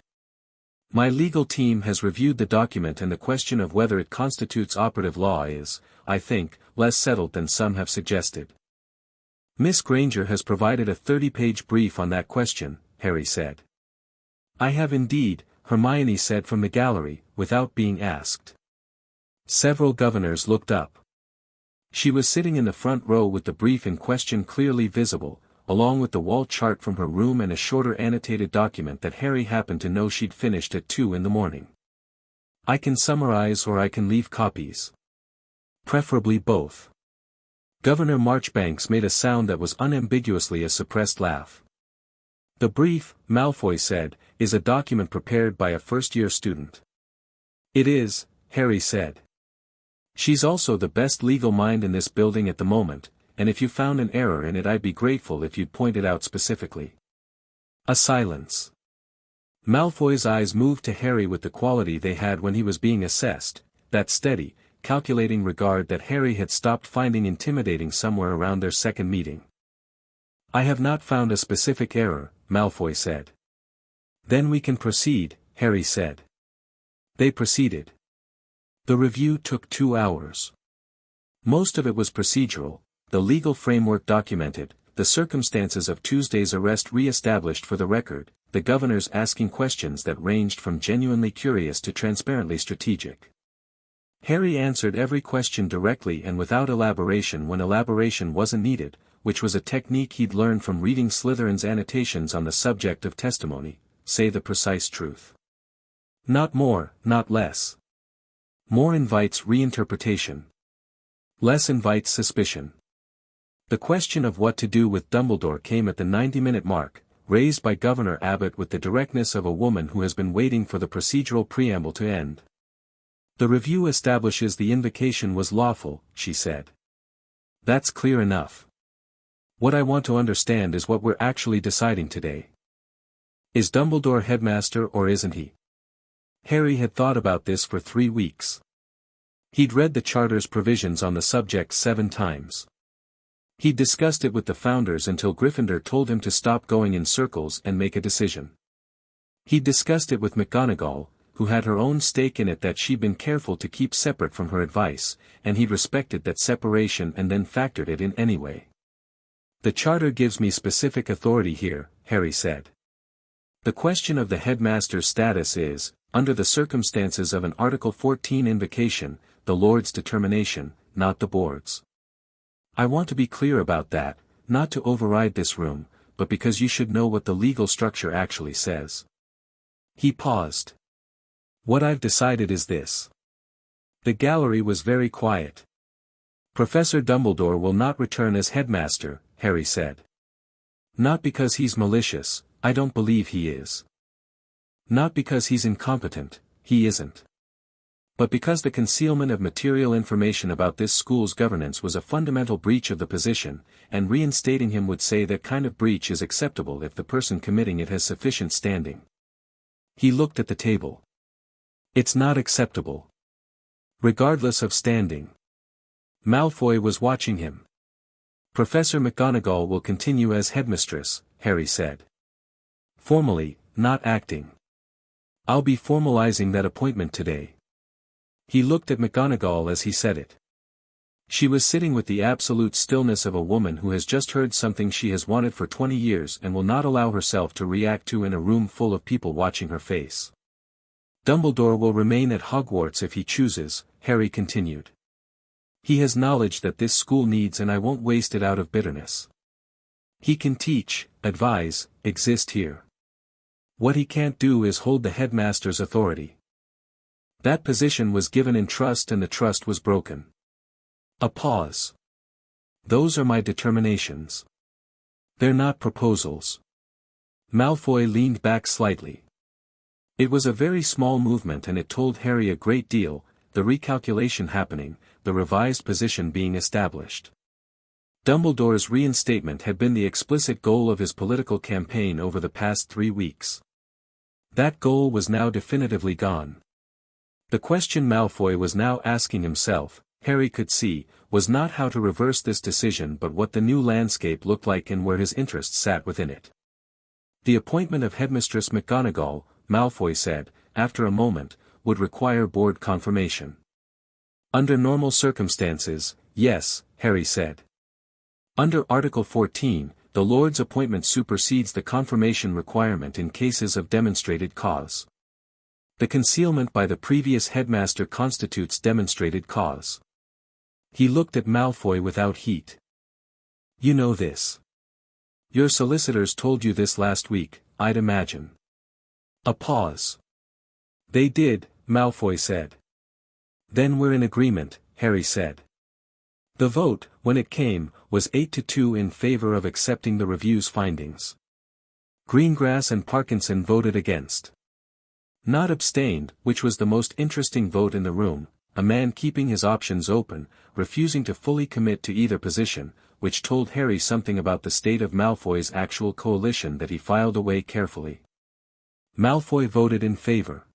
"My legal team has reviewed the document and the question of whether it constitutes operative law is, I think, less settled than some have suggested." "Miss Granger has provided a 30-page brief on that question," Harry said. "I have indeed," Hermione said from the gallery, without being asked. Several governors looked up. She was sitting in the front row with the brief in question clearly visible, along with the wall chart from her room and a shorter annotated document that Harry happened to know she'd finished at 2 in the morning. "I can summarize or I can leave copies. Preferably both." Governor Marchbanks made a sound that was unambiguously a suppressed laugh. "The brief," Malfoy said, "is a document prepared by a first-year student." "It is," Harry said. "She's also the best legal mind in this building at the moment, and if you found an error in it I'd be grateful if you'd point it out specifically." A silence. Malfoy's eyes moved to Harry with the quality they had when he was being assessed, that steady, calculating regard that Harry had stopped finding intimidating somewhere around their second meeting. "I have not found a specific error," Malfoy said. "Then we can proceed," Harry said. They proceeded. The review took 2 hours. Most of it was procedural, the legal framework documented, the circumstances of Tuesday's arrest re-established for the record, the governors asking questions that ranged from genuinely curious to transparently strategic. Harry answered every question directly and without elaboration when elaboration wasn't needed, which was a technique he'd learned from reading Slytherin's annotations on the subject of testimony, say the precise truth. Not more, not less. More invites reinterpretation. Less invites suspicion. The question of what to do with Dumbledore came at the 90-minute mark, raised by Governor Abbott with the directness of a woman who has been waiting for the procedural preamble to end. The review establishes the invocation was lawful, she said. That's clear enough. What I want to understand is what we're actually deciding today. Is Dumbledore headmaster or isn't he? Harry had thought about this for 3 weeks. He'd read the Charter's provisions on the subject 7 times. He'd discussed it with the founders until Gryffindor told him to stop going in circles and make a decision. He'd discussed it with McGonagall, who had her own stake in it that she'd been careful to keep separate from her advice, and he'd respected that separation and then factored it in anyway. The Charter gives me specific authority here, Harry said. The question of the headmaster's status is, under the circumstances of an Article 14 invocation, the Lord's determination, not the board's. I want to be clear about that, not to override this room, but because you should know what the legal structure actually says. He paused. What I've decided is this. The gallery was very quiet. Professor Dumbledore will not return as headmaster, Harry said. Not because he's malicious, I don't believe he is. Not because he's incompetent, he isn't. But because the concealment of material information about this school's governance was a fundamental breach of the position, and reinstating him would say that kind of breach is acceptable if the person committing it has sufficient standing. He looked at the table. It's not acceptable. Regardless of standing. Malfoy was watching him. Professor McGonagall will continue as headmistress, Harry said. Formally, not acting. I'll be formalizing that appointment today. He looked at McGonagall as he said it. She was sitting with the absolute stillness of a woman who has just heard something she has wanted for 20 years and will not allow herself to react to in a room full of people watching her face. Dumbledore will remain at Hogwarts if he chooses, Harry continued. He has knowledge that this school needs and I won't waste it out of bitterness. He can teach, advise, exist here. What he can't do is hold the headmaster's authority. That position was given in trust and the trust was broken. A pause. Those are my determinations. They're not proposals. Malfoy leaned back slightly. It was a very small movement and it told Harry a great deal, the recalculation happening, the revised position being established. Dumbledore's reinstatement had been the explicit goal of his political campaign over the past 3 weeks. That goal was now definitively gone. The question Malfoy was now asking himself, Harry could see, was not how to reverse this decision but what the new landscape looked like and where his interests sat within it. The appointment of Headmistress McGonagall, Malfoy said, after a moment, would require board confirmation. Under normal circumstances, yes, Harry said. Under Article 14, the Lord's appointment supersedes the confirmation requirement in cases of demonstrated cause. The concealment by the previous headmaster constitutes demonstrated cause. He looked at Malfoy without heat. You know this. Your solicitors told you this last week, I'd imagine. A pause. They did, Malfoy said. Then we're in agreement, Harry said. The vote, when it came, was 8-2 in favor of accepting the review's findings. Greengrass and Parkinson voted against. Not abstained, which was the most interesting vote in the room, a man keeping his options open, refusing to fully commit to either position, which told Harry something about the state of Malfoy's actual coalition that he filed away carefully. Malfoy voted in favor.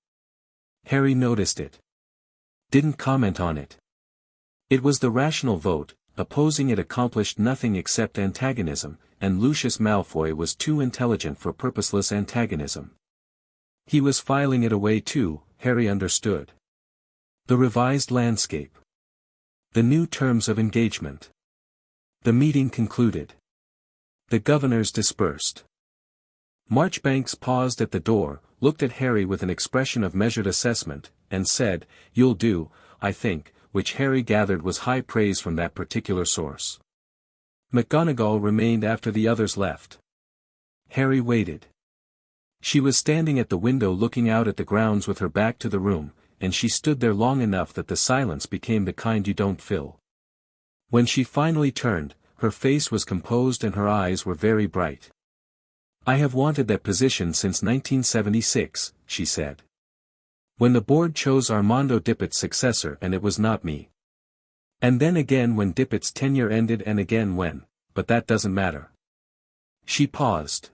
Harry noticed it. Didn't comment on it. It was the rational vote, opposing it accomplished nothing except antagonism, and Lucius Malfoy was too intelligent for purposeless antagonism. He was filing it away too, Harry understood. The revised landscape. The new terms of engagement. The meeting concluded. The governors dispersed. Marchbanks paused at the door, looked at Harry with an expression of measured assessment, and said, "You'll do, I think," which Harry gathered was high praise from that particular source. McGonagall remained after the others left. Harry waited. She was standing at the window looking out at the grounds with her back to the room, and she stood there long enough that the silence became the kind you don't fill. When she finally turned, her face was composed and her eyes were very bright. I have wanted that position since 1976, she said. When the board chose Armando Dippett's successor and it was not me. And then again when Dippett's tenure ended and again when, but that doesn't matter. She paused.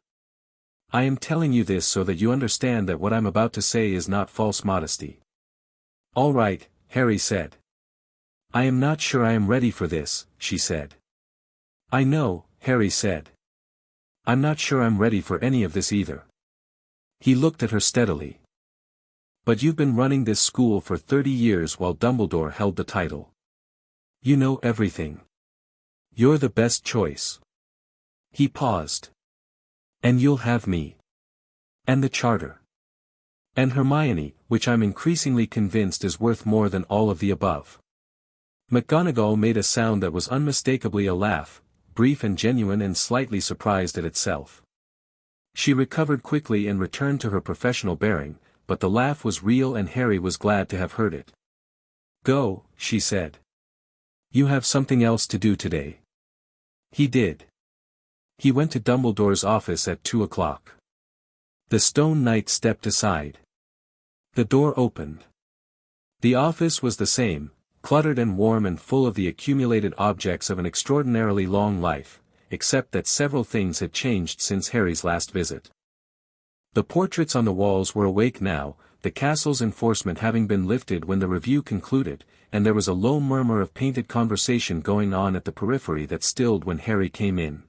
I am telling you this so that you understand that what I'm about to say is not false modesty. All right, Harry said. I am not sure I am ready for this, she said. I know, Harry said. I'm not sure I'm ready for any of this either. He looked at her steadily. But you've been running this school for 30 years while Dumbledore held the title. You know everything. You're the best choice. He paused. And you'll have me. And the charter. And Hermione, which I'm increasingly convinced is worth more than all of the above. McGonagall made a sound that was unmistakably a laugh, brief and genuine and slightly surprised at itself. She recovered quickly and returned to her professional bearing, but the laugh was real and Harry was glad to have heard it. Go, she said. You have something else to do today. He did. He went to Dumbledore's office at 2 o'clock. The Stone Knight stepped aside. The door opened. The office was the same, cluttered and warm and full of the accumulated objects of an extraordinarily long life, except that several things had changed since Harry's last visit. The portraits on the walls were awake now, the castle's enforcement having been lifted when the review concluded, and there was a low murmur of painted conversation going on at the periphery that stilled when Harry came in.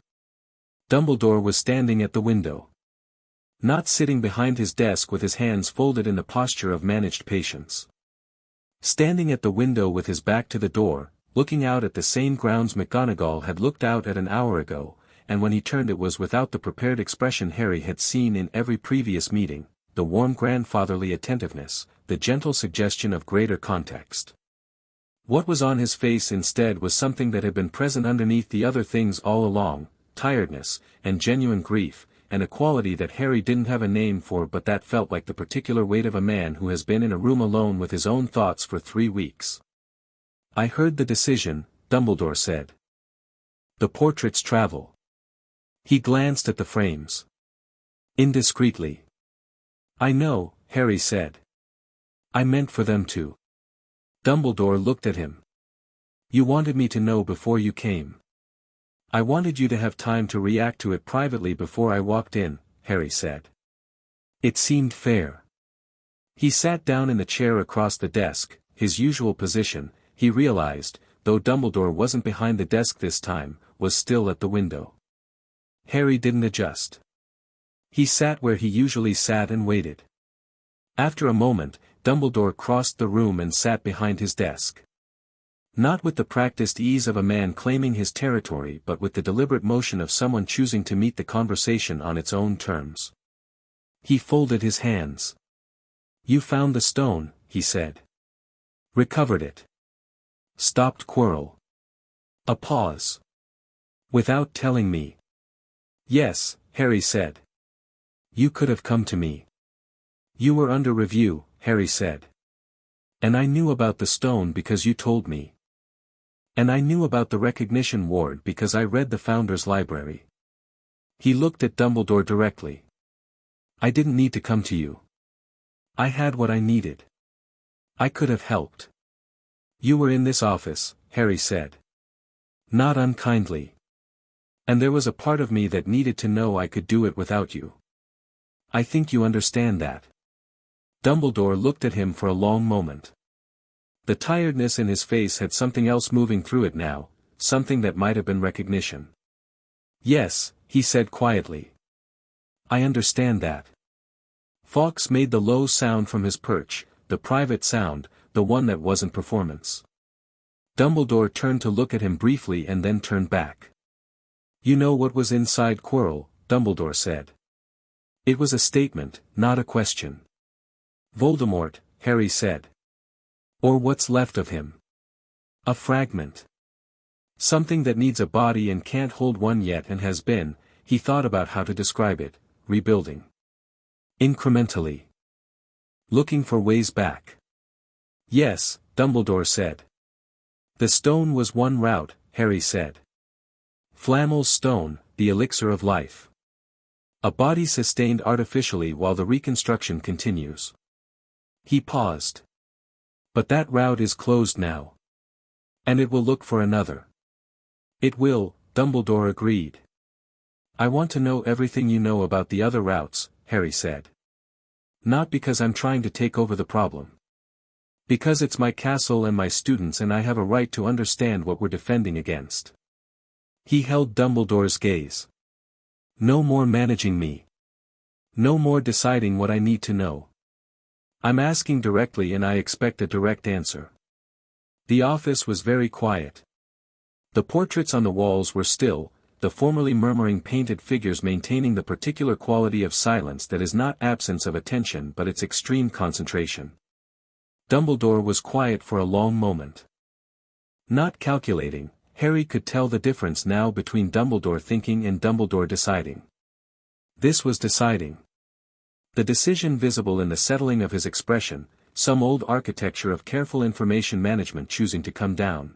Dumbledore was standing at the window. Not sitting behind his desk with his hands folded in the posture of managed patience. Standing at the window with his back to the door, looking out at the same grounds McGonagall had looked out at an hour ago, and when he turned it was without the prepared expression Harry had seen in every previous meeting, the warm grandfatherly attentiveness, the gentle suggestion of greater context. What was on his face instead was something that had been present underneath the other things all along, tiredness, and genuine grief, and a quality that Harry didn't have a name for but that felt like the particular weight of a man who has been in a room alone with his own thoughts for 3 weeks. I heard the decision, Dumbledore said. The portraits travel. He glanced at the frames. Indiscreetly. I know, Harry said. I meant for them to. Dumbledore looked at him. You wanted me to know before you came. I wanted you to have time to react to it privately before I walked in, Harry said. It seemed fair. He sat down in the chair across the desk, his usual position, he realized, though Dumbledore wasn't behind the desk this time, was still at the window. Harry didn't adjust. He sat where he usually sat and waited. After a moment, Dumbledore crossed the room and sat behind his desk. Not with the practiced ease of a man claiming his territory but with the deliberate motion of someone choosing to meet the conversation on its own terms. He folded his hands. You found the stone, he said. Recovered it. Stopped Quirrell. A pause. Without telling me. Yes, Harry said. You could have come to me. You were under review, Harry said. And I knew about the stone because you told me. And I knew about the recognition ward because I read the Founder's Library. He looked at Dumbledore directly. I didn't need to come to you. I had what I needed. I could have helped. You were in this office, Harry said. Not unkindly. And there was a part of me that needed to know I could do it without you. I think you understand that. Dumbledore looked at him for a long moment. The tiredness in his face had something else moving through it now, something that might have been recognition. Yes, he said quietly. I understand that. Fawkes made the low sound from his perch, the private sound, the one that wasn't performance. Dumbledore turned to look at him briefly and then turned back. You know what was inside Quirrell, Dumbledore said. It was a statement, not a question. Voldemort, Harry said. Or what's left of him. A fragment. Something that needs a body and can't hold one yet and has been, he thought about how to describe it, rebuilding. Incrementally. Looking for ways back. Yes, Dumbledore said. The stone was one route, Harry said. Flamel's stone, the elixir of life. A body sustained artificially while the reconstruction continues. He paused. But that route is closed now. And it will look for another. It will, Dumbledore agreed. I want to know everything you know about the other routes, Harry said. Not because I'm trying to take over the problem. Because it's my castle and my students and I have a right to understand what we're defending against. He held Dumbledore's gaze. No more managing me. No more deciding what I need to know. I'm asking directly and I expect a direct answer. The office was very quiet. The portraits on the walls were still, the formerly murmuring painted figures maintaining the particular quality of silence that is not absence of attention but its extreme concentration. Dumbledore was quiet for a long moment. Not calculating, Harry could tell the difference now between Dumbledore thinking and Dumbledore deciding. This was deciding. The decision visible in the settling of his expression, some old architecture of careful information management choosing to come down.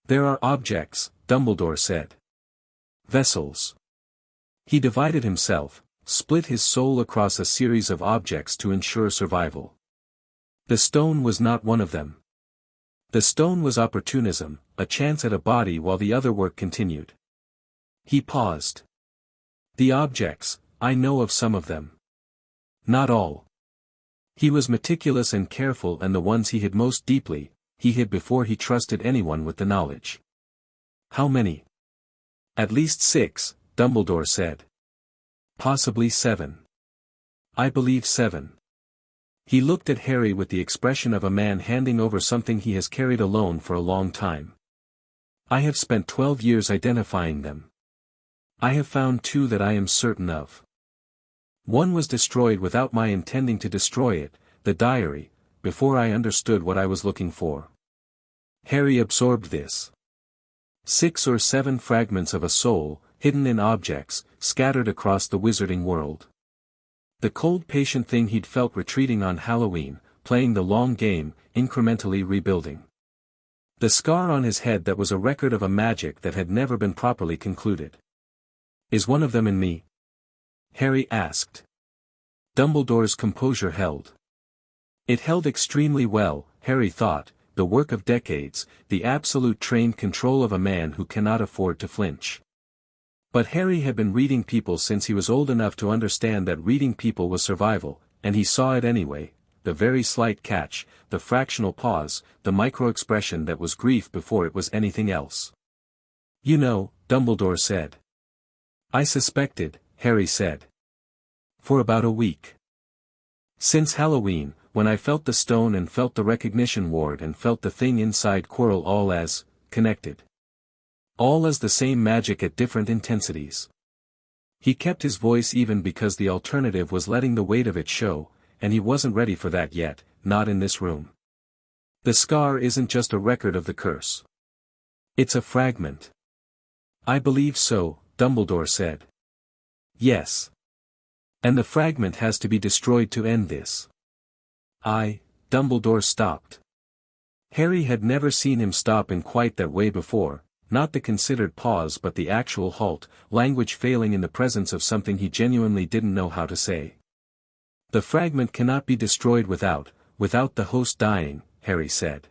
There are objects, Dumbledore said. Vessels. He divided himself, split his soul across a series of objects to ensure survival. The stone was not one of them. The stone was opportunism, a chance at a body while the other work continued. He paused. The objects, I know of some of them. Not all. He was meticulous and careful and the ones he hid most deeply, he hid before he trusted anyone with the knowledge. How many? At least 6, Dumbledore said. Possibly 7. I believe 7. He looked at Harry with the expression of a man handing over something he has carried alone for a long time. I have spent 12 years identifying them. I have found 2 that I am certain of. One was destroyed without my intending to destroy it, the diary, before I understood what I was looking for. Harry absorbed this. 6 or 7 fragments of a soul, hidden in objects, scattered across the wizarding world. The cold patient thing he'd felt retreating on Halloween, playing the long game, incrementally rebuilding. The scar on his head that was a record of a magic that had never been properly concluded. Is one of them in me? Harry asked. Dumbledore's composure held. It held extremely well, Harry thought, the work of decades, the absolute trained control of a man who cannot afford to flinch. But Harry had been reading people since he was old enough to understand that reading people was survival, and he saw it anyway, the very slight catch, the fractional pause, the micro-expression that was grief before it was anything else. You know, Dumbledore said. I suspected, Harry said. For about a week. Since Halloween, when I felt the stone and felt the recognition ward and felt the thing inside quarrel all as, connected. All as the same magic at different intensities. He kept his voice even because the alternative was letting the weight of it show, and he wasn't ready for that yet, not in this room. The scar isn't just a record of the curse. It's a fragment. I believe so, Dumbledore said. Yes. And the fragment has to be destroyed to end this. Dumbledore stopped. Harry had never seen him stop in quite that way before, not the considered pause but the actual halt, language failing in the presence of something he genuinely didn't know how to say. The fragment cannot be destroyed without the host dying, Harry said.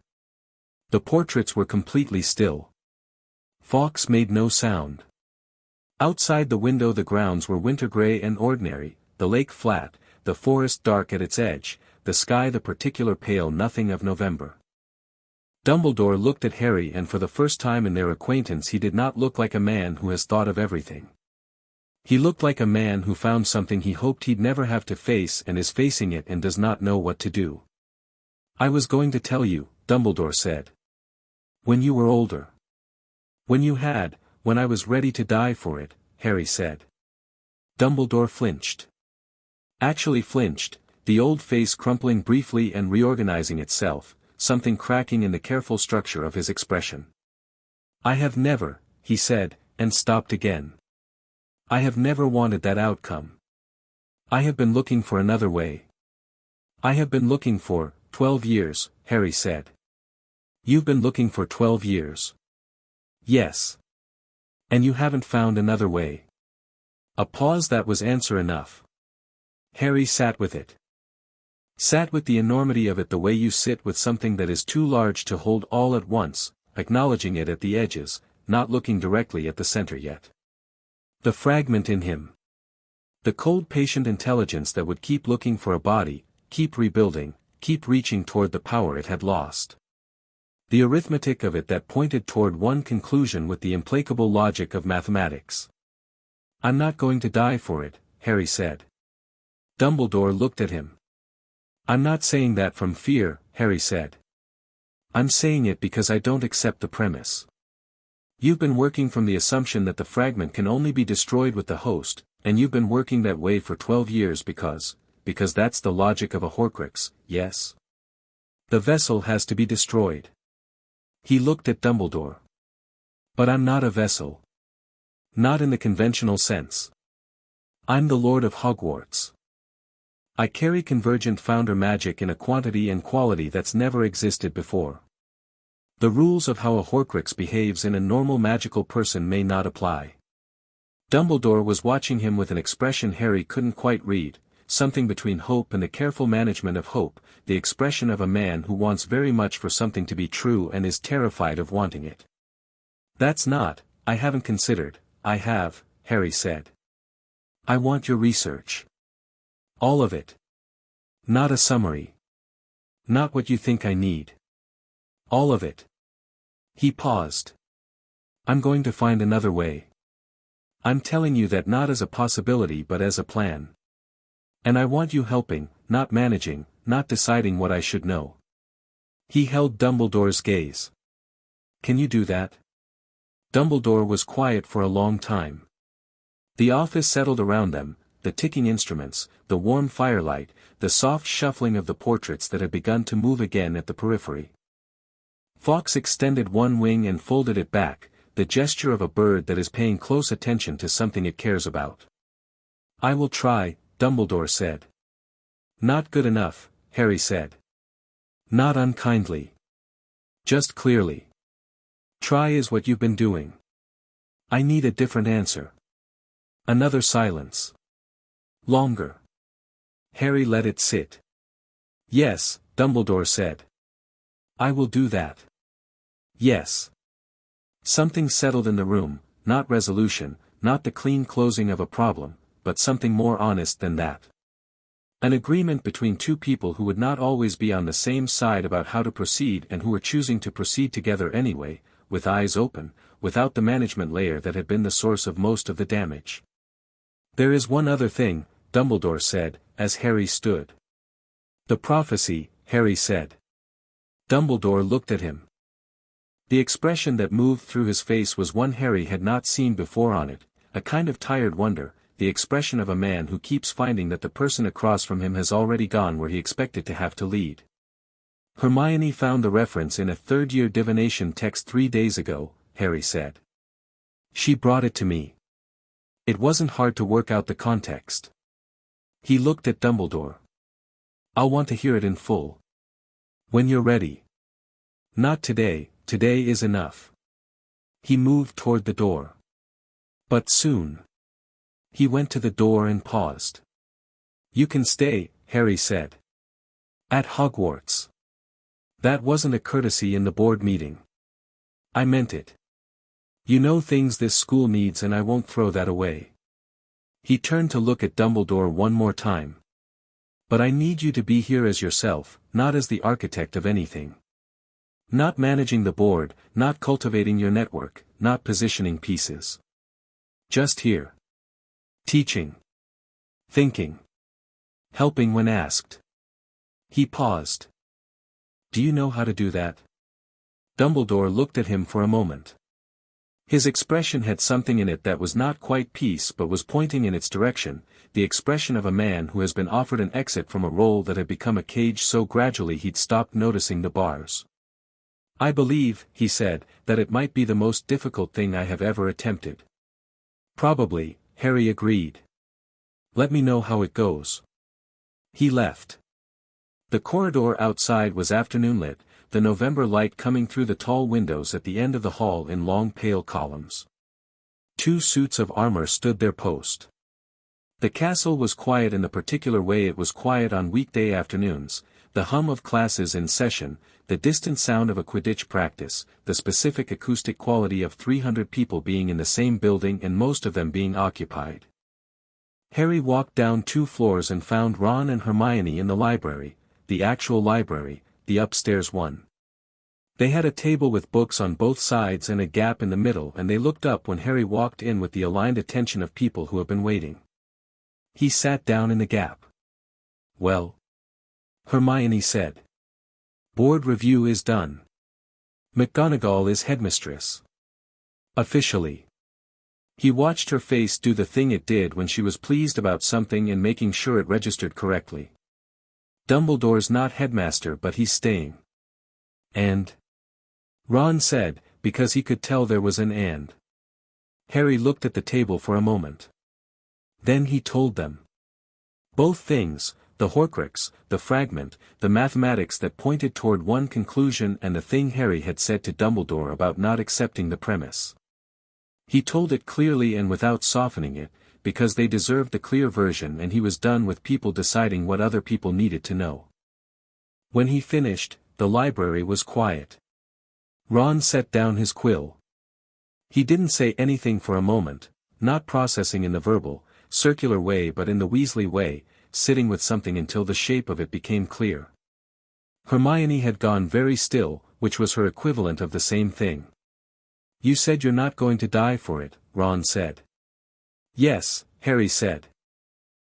The portraits were completely still. Fawkes made no sound. Outside the window the grounds were winter grey and ordinary, the lake flat, the forest dark at its edge, the sky the particular pale nothing of November. Dumbledore looked at Harry and for the first time in their acquaintance he did not look like a man who has thought of everything. He looked like a man who found something he hoped he'd never have to face and is facing it and does not know what to do. I was going to tell you, Dumbledore said. When you were older. When I was ready to die for it, Harry said. Dumbledore flinched. Actually flinched, the old face crumpling briefly and reorganizing itself, something cracking in the careful structure of his expression. I have never, he said, and stopped again. I have never wanted that outcome. I have been looking for another way. I have been looking for 12 years, Harry said. You've been looking for 12 years. Yes. And you haven't found another way. A pause that was answer enough. Harry sat with it. Sat with the enormity of it the way you sit with something that is too large to hold all at once, acknowledging it at the edges, not looking directly at the center yet. The fragment in him. The cold patient intelligence that would keep looking for a body, keep rebuilding, keep reaching toward the power it had lost. The arithmetic of it that pointed toward one conclusion with the implacable logic of mathematics. "I'm not going to die for it," Harry said. Dumbledore looked at him. "I'm not saying that from fear," Harry said. "I'm saying it because I don't accept the premise. You've been working from the assumption that the fragment can only be destroyed with the host, and you've been working that way for 12 years because that's the logic of a Horcrux, yes? The vessel has to be destroyed." He looked at Dumbledore. "But I'm not a vessel. Not in the conventional sense. I'm the Lord of Hogwarts. I carry convergent founder magic in a quantity and quality that's never existed before. The rules of how a Horcrux behaves in a normal magical person may not apply." Dumbledore was watching him with an expression Harry couldn't quite read, something between hope and the careful management of hope, the expression of a man who wants very much for something to be true and is terrified of wanting it. I haven't considered." "I have," Harry said. "I want your research. All of it. Not a summary. Not what you think I need. All of it." He paused. "I'm going to find another way. I'm telling you that not as a possibility but as a plan. And I want you helping, not managing, not deciding what I should know." He held Dumbledore's gaze. "Can you do that?" Dumbledore was quiet for a long time. The office settled around them, the ticking instruments, the warm firelight, the soft shuffling of the portraits that had begun to move again at the periphery. Fawkes extended one wing and folded it back, the gesture of a bird that is paying close attention to something it cares about. "I will try," Dumbledore said. "Not good enough," Harry said. "Not unkindly. Just clearly. Try is what you've been doing. I need a different answer." Another silence. Longer. Harry let it sit. "Yes," Dumbledore said. "I will do that. Yes." Something settled in the room, not resolution, not the clean closing of a problem, but something more honest than that. An agreement between two people who would not always be on the same side about how to proceed and who were choosing to proceed together anyway, with eyes open, without the management layer that had been the source of most of the damage. "There is one other thing," Dumbledore said, as Harry stood. "The prophecy," Harry said. Dumbledore looked at him. The expression that moved through his face was one Harry had not seen before on it, a kind of tired wonder, the expression of a man who keeps finding that the person across from him has already gone where he expected to have to lead. "Hermione found the reference in a third-year divination text 3 days ago," Harry said. "She brought it to me. It wasn't hard to work out the context." He looked at Dumbledore. "I'll want to hear it in full. When you're ready. Not today, today is enough." He moved toward the door. "But soon." He went to the door and paused. "You can stay," Harry said. "At Hogwarts. That wasn't a courtesy in the board meeting. I meant it. You know things this school needs and I won't throw that away." He turned to look at Dumbledore one more time. "But I need you to be here as yourself, not as the architect of anything. Not managing the board, not cultivating your network, not positioning pieces. Just here. Teaching. Thinking. Helping when asked." He paused. "Do you know how to do that?" Dumbledore looked at him for a moment. His expression had something in it that was not quite peace but was pointing in its direction, the expression of a man who has been offered an exit from a role that had become a cage so gradually he'd stopped noticing the bars. "I believe," he said, "that it might be the most difficult thing I have ever attempted." "Probably," Harry agreed. "Let me know how it goes." He left. The corridor outside was afternoon-lit, the November light coming through the tall windows at the end of the hall in long pale columns. 2 suits of armor stood their post. The castle was quiet in the particular way it was quiet on weekday afternoons, the hum of classes in session, the distant sound of a Quidditch practice, the specific acoustic quality of 300 people being in the same building and most of them being occupied. Harry walked down 2 floors and found Ron and Hermione in the library, the actual library, the upstairs one. They had a table with books on both sides and a gap in the middle, and they looked up when Harry walked in with the aligned attention of people who have been waiting. He sat down in the gap. "Well?" Hermione said. "Board review is done. McGonagall is headmistress. Officially." He watched her face do the thing it did when she was pleased about something and making sure it registered correctly. "Dumbledore's not headmaster, but he's staying." "And?" Ron said, because he could tell there was an and. Harry looked at the table for a moment. Then he told them. Both things, the Horcrux, the fragment, the mathematics that pointed toward one conclusion, and the thing Harry had said to Dumbledore about not accepting the premise. He told it clearly and without softening it, because they deserved the clear version, and he was done with people deciding what other people needed to know. When he finished, the library was quiet. Ron set down his quill. He didn't say anything for a moment, not processing in the verbal, circular way but in the Weasley way, sitting with something until the shape of it became clear. Hermione had gone very still, which was her equivalent of the same thing. "You said you're not going to die for it," Ron said. "Yes," Harry said.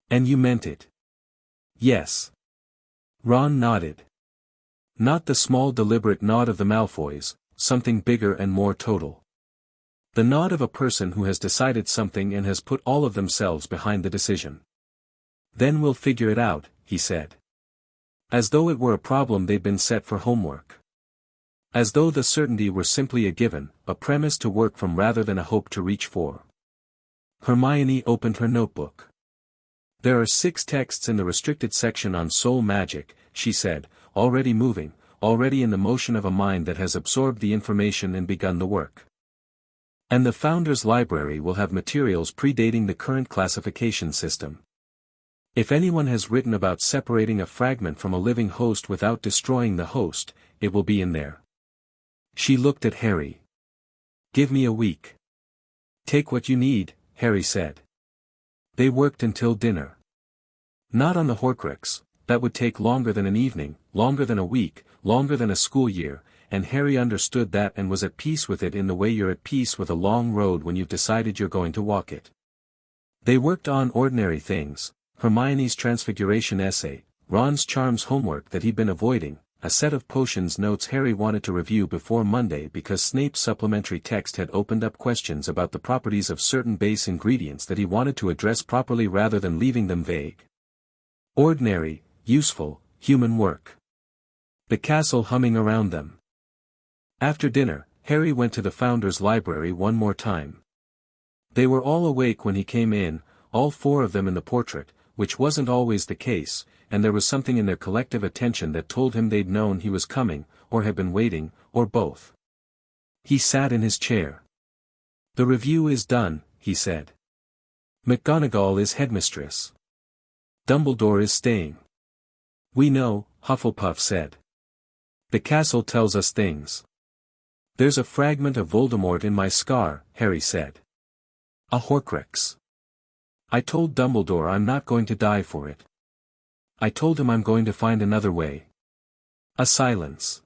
"And you meant it?" "Yes." Ron nodded. Not the small deliberate nod of the Malfoys, something bigger and more total. The nod of a person who has decided something and has put all of themselves behind the decision. "Then we'll figure it out," he said. As though it were a problem they'd been set for homework. As though the certainty were simply a given, a premise to work from rather than a hope to reach for. Hermione opened her notebook. "There are 6 texts in the restricted section on soul magic," she said, "already moving, already in the motion of a mind that has absorbed the information and begun the work. And the Founder's Library will have materials predating the current classification system. If anyone has written about separating a fragment from a living host without destroying the host, it will be in there." She looked at Harry. "Give me a week." "Take what you need," Harry said. They worked until dinner. Not on the Horcrux, that would take longer than an evening, longer than a week, longer than a school year, and Harry understood that and was at peace with it in the way you're at peace with a long road when you've decided you're going to walk it. They worked on ordinary things, Hermione's transfiguration essay, Ron's charms homework that he'd been avoiding, a set of potions notes Harry wanted to review before Monday because Snape's supplementary text had opened up questions about the properties of certain base ingredients that he wanted to address properly rather than leaving them vague. Ordinary, useful, human work. The castle humming around them. After dinner, Harry went to the Founder's Library one more time. They were all awake when he came in, all 4 of them in the portrait, which wasn't always the case, and there was something in their collective attention that told him they'd known he was coming, or had been waiting, or both. He sat in his chair. "The review is done," he said. "McGonagall is headmistress. Dumbledore is staying." "We know," Hufflepuff said. "The castle tells us things." "There's a fragment of Voldemort in my scar," Harry said. "A Horcrux. I told Dumbledore I'm not going to die for it. I told him I'm going to find another way." A silence.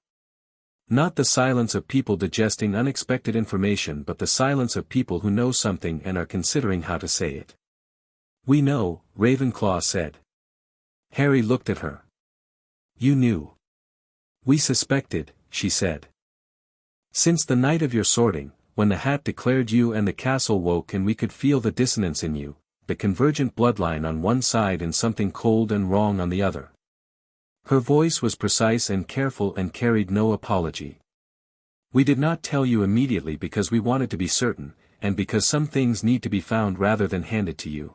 Not the silence of people digesting unexpected information, but the silence of people who know something and are considering how to say it. "We know," Ravenclaw said. Harry looked at her. "You knew." "We suspected," she said. "Since the night of your sorting, when the hat declared you and the castle woke and we could feel the dissonance in you, the convergent bloodline on one side and something cold and wrong on the other." Her voice was precise and careful and carried no apology. "We did not tell you immediately because we wanted to be certain, and because some things need to be found rather than handed to you.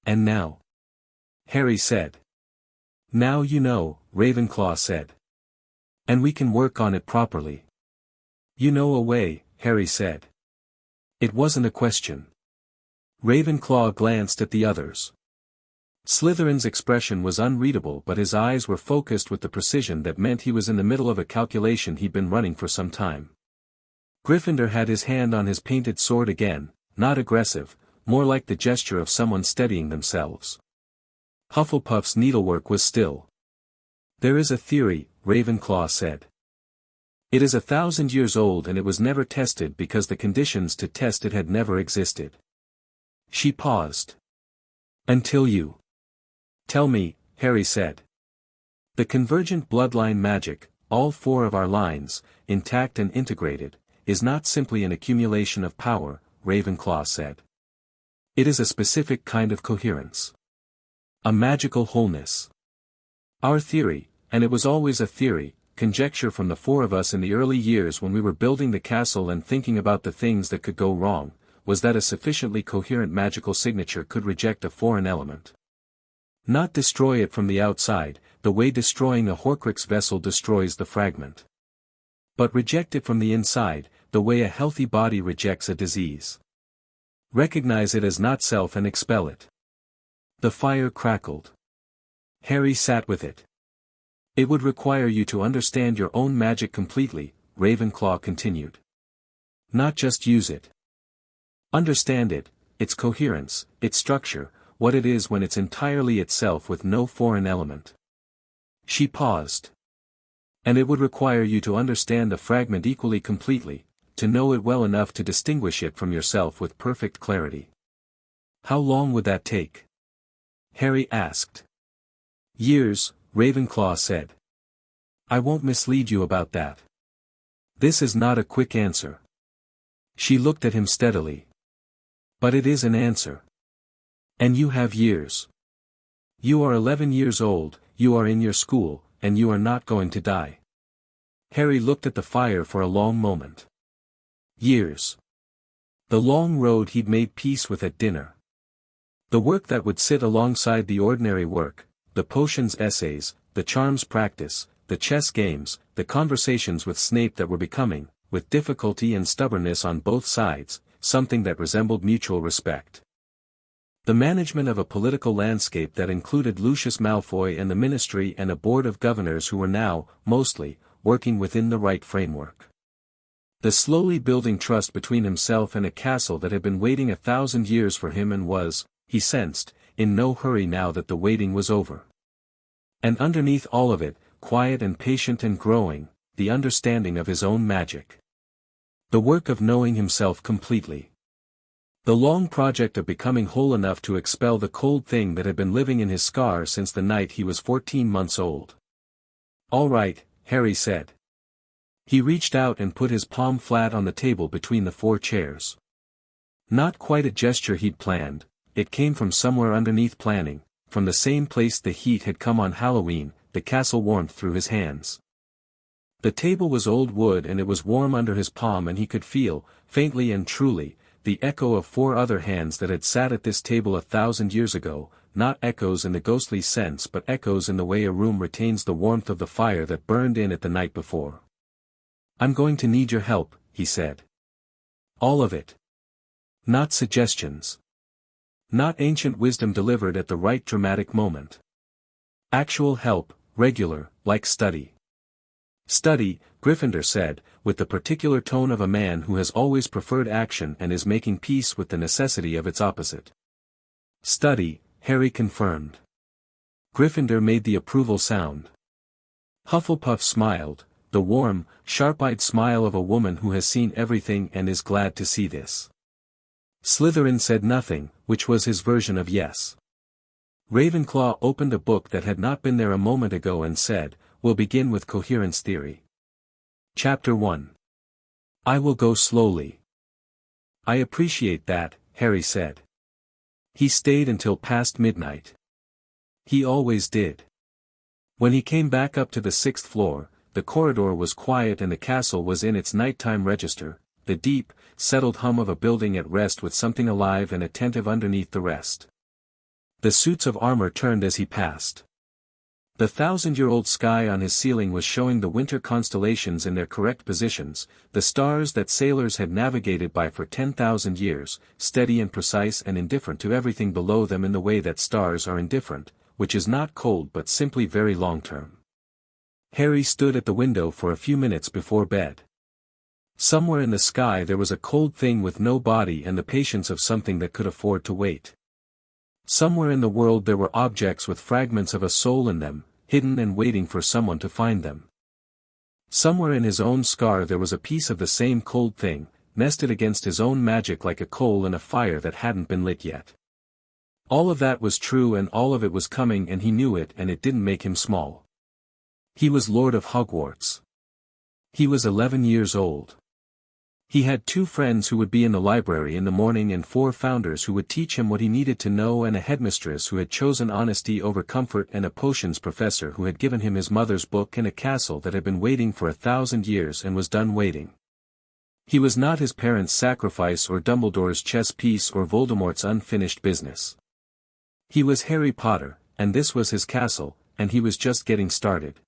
And now?" Harry said. "Now you know," Ravenclaw said. "And we can work on it properly." "You know a way," Harry said. It wasn't a question. Ravenclaw glanced at the others. Slytherin's expression was unreadable, but his eyes were focused with the precision that meant he was in the middle of a calculation he'd been running for some time. Gryffindor had his hand on his painted sword again, not aggressive, more like the gesture of someone steadying themselves. Hufflepuff's needlework was still. "There is a theory," Ravenclaw said. "It is 1,000 years old and it was never tested because the conditions to test it had never existed." She paused. "Until you tell me," Harry said. "The convergent bloodline magic, all four of our lines, intact and integrated, is not simply an accumulation of power," Ravenclaw said. "It is a specific kind of coherence. A magical wholeness. Our theory, and it was always a theory, conjecture from the four of us in the early years when we were building the castle and thinking about the things that could go wrong, was that a sufficiently coherent magical signature could reject a foreign element. Not destroy it from the outside, the way destroying a Horcrux vessel destroys the fragment. But reject it from the inside, the way a healthy body rejects a disease. Recognize it as not self and expel it." The fire crackled. Harry sat with it. "It would require you to understand your own magic completely," Ravenclaw continued. "Not just use it. Understand it, its coherence, its structure, what it is when it's entirely itself with no foreign element." She paused. "And it would require you to understand the fragment equally completely, to know it well enough to distinguish it from yourself with perfect clarity." "How long would that take?" Harry asked. "Years," Ravenclaw said. "I won't mislead you about that. This is not a quick answer." She looked at him steadily. "But it is an answer. And you have years. You are 11 years old, you are in your school, and you are not going to die." Harry looked at the fire for a long moment. Years. The long road he'd made peace with at dinner. The work that would sit alongside the ordinary work, the potions essays, the charms practice, the chess games, the conversations with Snape that were becoming, with difficulty and stubbornness on both sides, something that resembled mutual respect. The management of a political landscape that included Lucius Malfoy and the Ministry and a board of governors who were now, mostly, working within the right framework. The slowly building trust between himself and a castle that had been waiting 1,000 years for him and was, he sensed, in no hurry now that the waiting was over. And underneath all of it, quiet and patient and growing, the understanding of his own magic. The work of knowing himself completely. The long project of becoming whole enough to expel the cold thing that had been living in his scar since the night he was 14 months old. "All right," Harry said. He reached out and put his palm flat on the table between the four chairs. Not quite a gesture he'd planned, it came from somewhere underneath planning, from the same place the heat had come on Halloween, the castle warmth through his hands. The table was old wood and it was warm under his palm and he could feel, faintly and truly, the echo of 4 other hands that had sat at this table 1,000 years ago, not echoes in the ghostly sense but echoes in the way a room retains the warmth of the fire that burned in it the night before. "I'm going to need your help," he said. "All of it. Not suggestions. Not ancient wisdom delivered at the right dramatic moment. Actual help, regular, like study." "Study," Gryffindor said, with the particular tone of a man who has always preferred action and is making peace with the necessity of its opposite. "Study," Harry confirmed. Gryffindor made the approval sound. Hufflepuff smiled, the warm, sharp-eyed smile of a woman who has seen everything and is glad to see this. Slytherin said nothing, which was his version of yes. Ravenclaw opened a book that had not been there a moment ago and said, "We'll begin with coherence theory. Chapter 1. I will go slowly." "I appreciate that," Harry said. He stayed until past midnight. He always did. When he came back up to the 6th floor, the corridor was quiet and the castle was in its nighttime register, the deep, settled hum of a building at rest with something alive and attentive underneath the rest. The suits of armor turned as he passed. The 1,000-year-old sky on his ceiling was showing the winter constellations in their correct positions, the stars that sailors had navigated by for 10,000 years, steady and precise and indifferent to everything below them in the way that stars are indifferent, which is not cold but simply very long-term. Harry stood at the window for a few minutes before bed. Somewhere in the sky there was a cold thing with no body and the patience of something that could afford to wait. Somewhere in the world there were objects with fragments of a soul in them, hidden and waiting for someone to find them. Somewhere in his own scar there was a piece of the same cold thing, nested against his own magic like a coal in a fire that hadn't been lit yet. All of that was true and all of it was coming and he knew it and it didn't make him small. He was Lord of Hogwarts. He was 11 years old. He had 2 friends who would be in the library in the morning and 4 founders who would teach him what he needed to know and a headmistress who had chosen honesty over comfort and a potions professor who had given him his mother's book and a castle that had been waiting for 1,000 years and was done waiting. He was not his parents' sacrifice or Dumbledore's chess piece or Voldemort's unfinished business. He was Harry Potter, and this was his castle, and he was just getting started.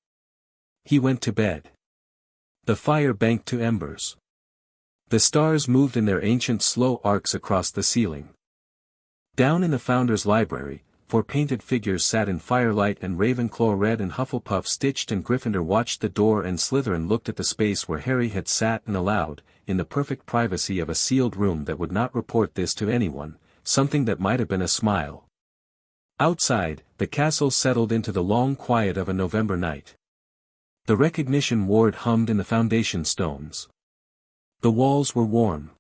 He went to bed. The fire banked to embers. The stars moved in their ancient slow arcs across the ceiling. Down in the Founder's library, 4 painted figures sat in firelight and Ravenclaw read and Hufflepuff stitched and Gryffindor watched the door and Slytherin looked at the space where Harry had sat and aloud, in the perfect privacy of a sealed room that would not report this to anyone, something that might have been a smile. Outside, the castle settled into the long quiet of a November night. The recognition ward hummed in the foundation stones. The walls were warm.